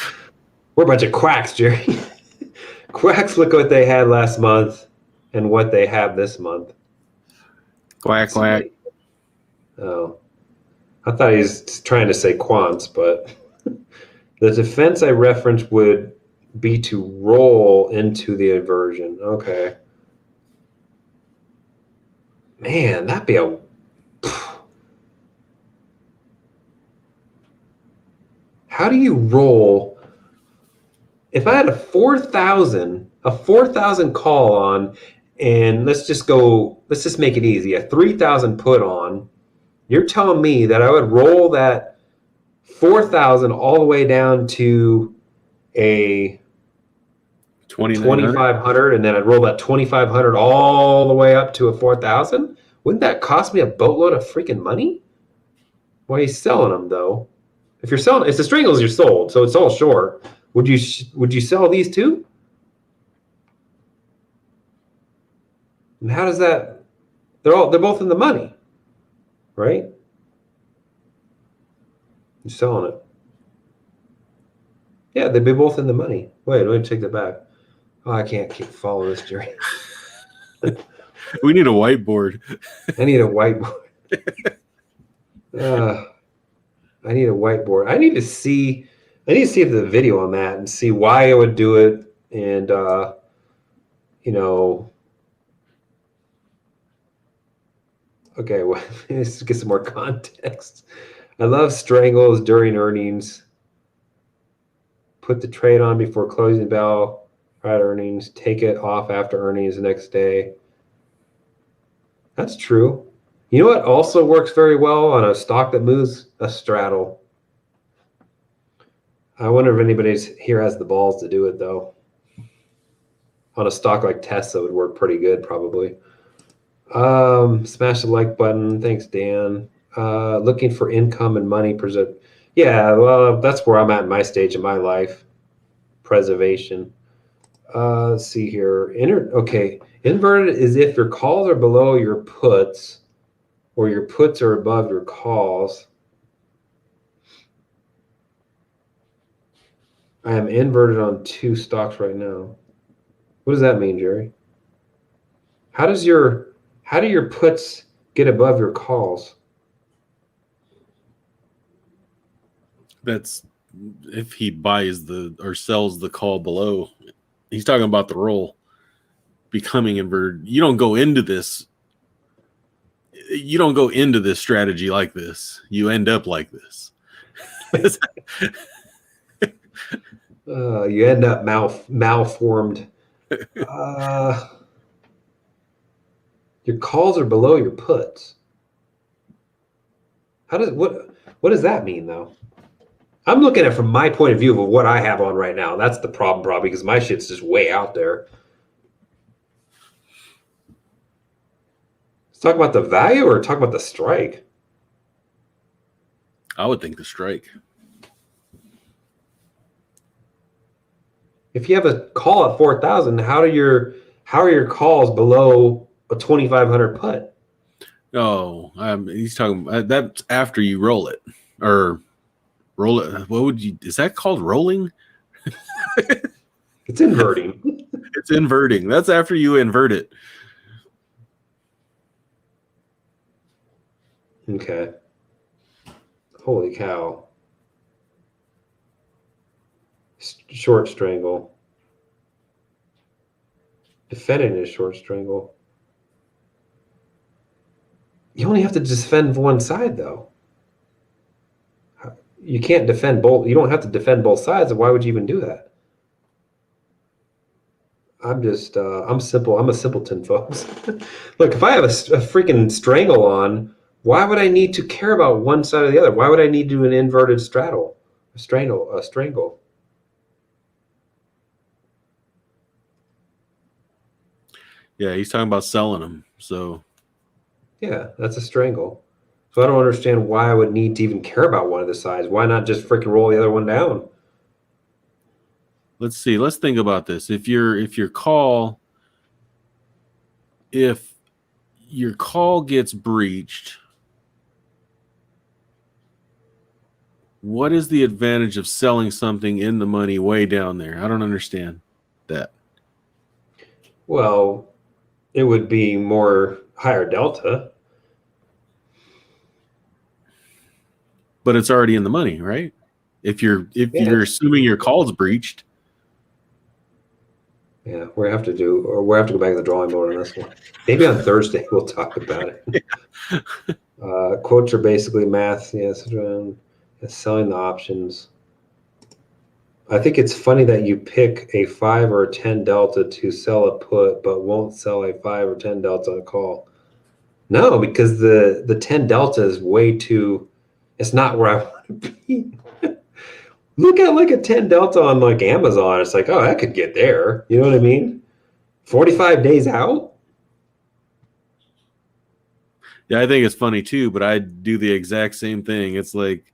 a bunch of quacks, Gerry. Quacks, look what they had last month and what they have this month. Quack, quack. Oh. I thought he was trying to say quants, but the defense I referenced would be to roll into the inversion. Okay. Man, that'd be a... How do you roll? If I had a 4,000 call on, and let's just make it easy, a 3,000 put on, you're telling me that I would roll that 4,000 all the way down to a 2,500, and then I'd roll that 2,500 all the way up to a 4,000? Wouldn't that cost me a boatload of freaking money? Why are you selling them though? If you're selling, it's the strangles you're sold, so it's all short. Would you sell these too? And how does that? They're both in the money, right? You're selling it. Yeah, they'd be both in the money. Wait, let me take that back. Oh, I can't follow this, Gerry. We need a whiteboard. I need a whiteboard. I need a whiteboard. I need to see the video on that and see why I would do it, and okay, well, let's get some more context. I love strangles during earnings. Put the trade on before closing bell at earnings. Take it off after earnings the next day. That's true. You know what also works very well on a stock that moves? A straddle. I wonder if anybody here has the balls to do it though. On a stock like Tesla would work pretty good probably. Smash the like button. Thanks, Dan. Looking for income and money preserve. Yeah, well, that's where I'm at in my stage of my life. Preservation. Let's see here. Okay. Inverted is if your calls are below your puts or your puts are above your calls. I am inverted on 2 stocks right now. What does that mean, Gerry? How do your puts get above your calls? That's if he buys or sells the call below. He's talking about the roll becoming inverted. You don't go into this strategy like this. You end up like this. You end up malformed. Your calls are below your puts. What does that mean though? I'm looking at it from my point of view of what I have on right now. That's the problem probably because my shit's just way out there. Let's talk about the value or talk about the strike? I would think the strike. If you have a call at 4,000, how are your calls below a 2,500 put? Oh, he's talking. That's after you roll it or roll it. What would you? Is that called rolling? It's inverting. It's inverting. That's after you invert it. Okay. Holy cow. Short strangle. Defending is short strangle. You only have to defend one side, though. You can't defend both. You don't have to defend both sides. Why would you even do that? I'm simple. I'm a simpleton, folks. Look, if I have a freaking strangle on, why would I need to care about one side or the other? Why would I need to do an inverted straddle, a strangle? Yeah, he's talking about selling them. So, yeah, that's a strangle. So I don't understand why I would need to even care about one of the sides. Why not just freaking roll the other one down? let's see. Let's think about this. If your call gets breached, what is the advantage of selling something in the money way down there? I don't understand that. Well, it would be more higher delta. But it's already in the money, right? If you're assuming your call's breached. Yeah, we have to go back to the drawing board on this one. Maybe on Thursday we'll talk about it. Quotes are basically math. Yes, selling the options. I think it's funny that you pick a 5 or a 10 delta to sell a put, but won't sell a 5 or 10 delta on a call. No, because the 10 delta is way too. It's not where I want to be. Look at like a 10 delta on like Amazon. It's like, oh, I could get there. You know what I mean? 45 days out. Yeah, I think it's funny too, but I do the exact same thing. It's like,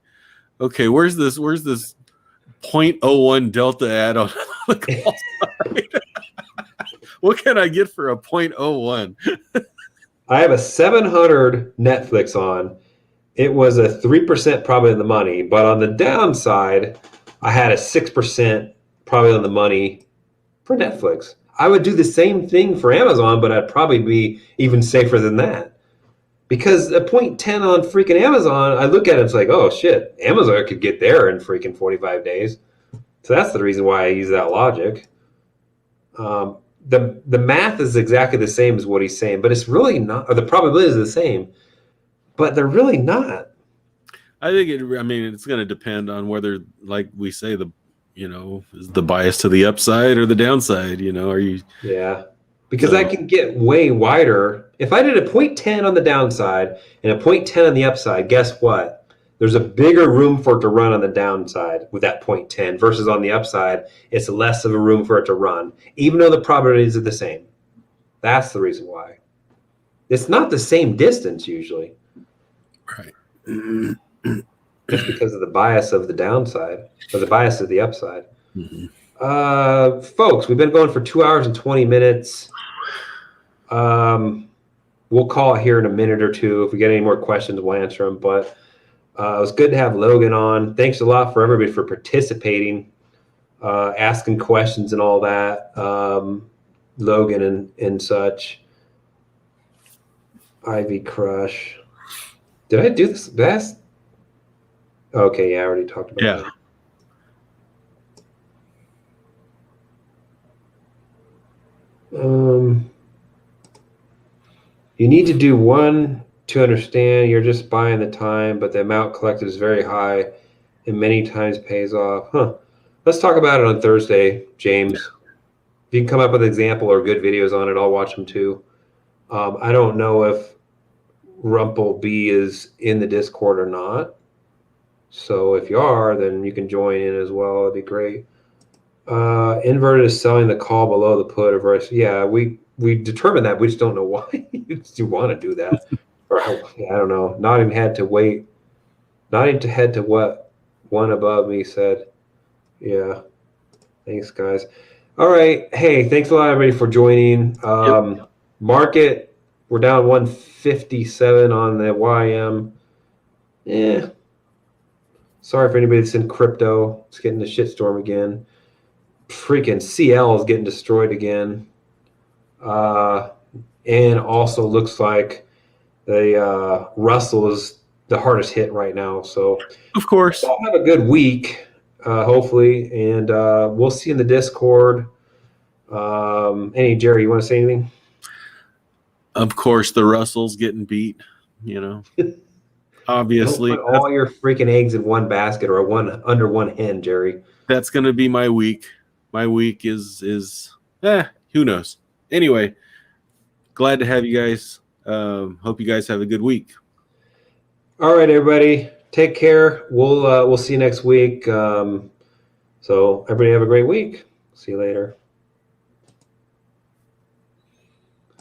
okay, where's this 0.01 delta add on the call side? What can I get for a 0.01? I have a 700 Netflix on. It was a 3% probably in the money, but on the downside, I had a 6% probably on the money for Netflix. I would do the same thing for Amazon, but I'd probably be even safer than that. Because a 0.10 on freaking Amazon, I look at it, it's like, oh shit, Amazon could get there in freaking 45 days. So that's the reason why I use that logic. The math is exactly the same as what he's saying, but it's really not, or the probability is the same, but they're really not. I think it's going to depend on whether, like we say, is the bias to the upside or the downside, are you? Yeah, because I can get way wider. If I did a 0.10 on the downside and a 0.10 on the upside, guess what? there's a bigger room for it to run on the downside with that 0.10 versus on the upside, it's less of a room for it to run, even though the probabilities are the same. That's the reason why. It's not the same distance usually. Right. Just because of the bias of the downside or the bias of the upside. Folks, we've been going for 2 hours and 20 minutes. We'll call it here in a minute or two. If we get any more questions, we'll answer them. But it was good to have Logan on. Thanks a lot for everybody for participating, asking questions and all that. Logan and such. Ivy Crush. Did I do this best? Okay, yeah, I already talked about that. You need to do one to understand you're just buying the time, but the amount collected is very high and many times pays off. Let's talk about it on Thursday, James. If you can come up with an example or good videos on it, I'll watch them too. I don't know if Rumple B is in the Discord or not. So if you are, then you can join in as well. It'd be great. Inverted is selling the call below the put or vice. Yeah, we determined that. We just don't know why you want to do that. Or I don't know. Nodding head to wait. Nodding to head to what one above me said. Yeah. Thanks, guys. All right. Hey, thanks a lot, everybody, for joining. Market, we're down 157 on the YM. Yeah. Sorry for anybody that's in crypto. It's getting the shitstorm again. Freaking CL is getting destroyed again. And also looks like the Russell is the hardest hit right now. So, of course, I'll have a good week, hopefully, and we'll see you in the Discord. Jerry, you want to say anything? Of course, the Russell's getting beat. Obviously, don't put all your freaking eggs in one basket or under one hen, Jerry. That's going to be my week. My week is who knows. Anyway, glad to have you guys. Hope you guys have a good week. All right, everybody. Take care. We'll see you next week. So everybody have a great week. See you later.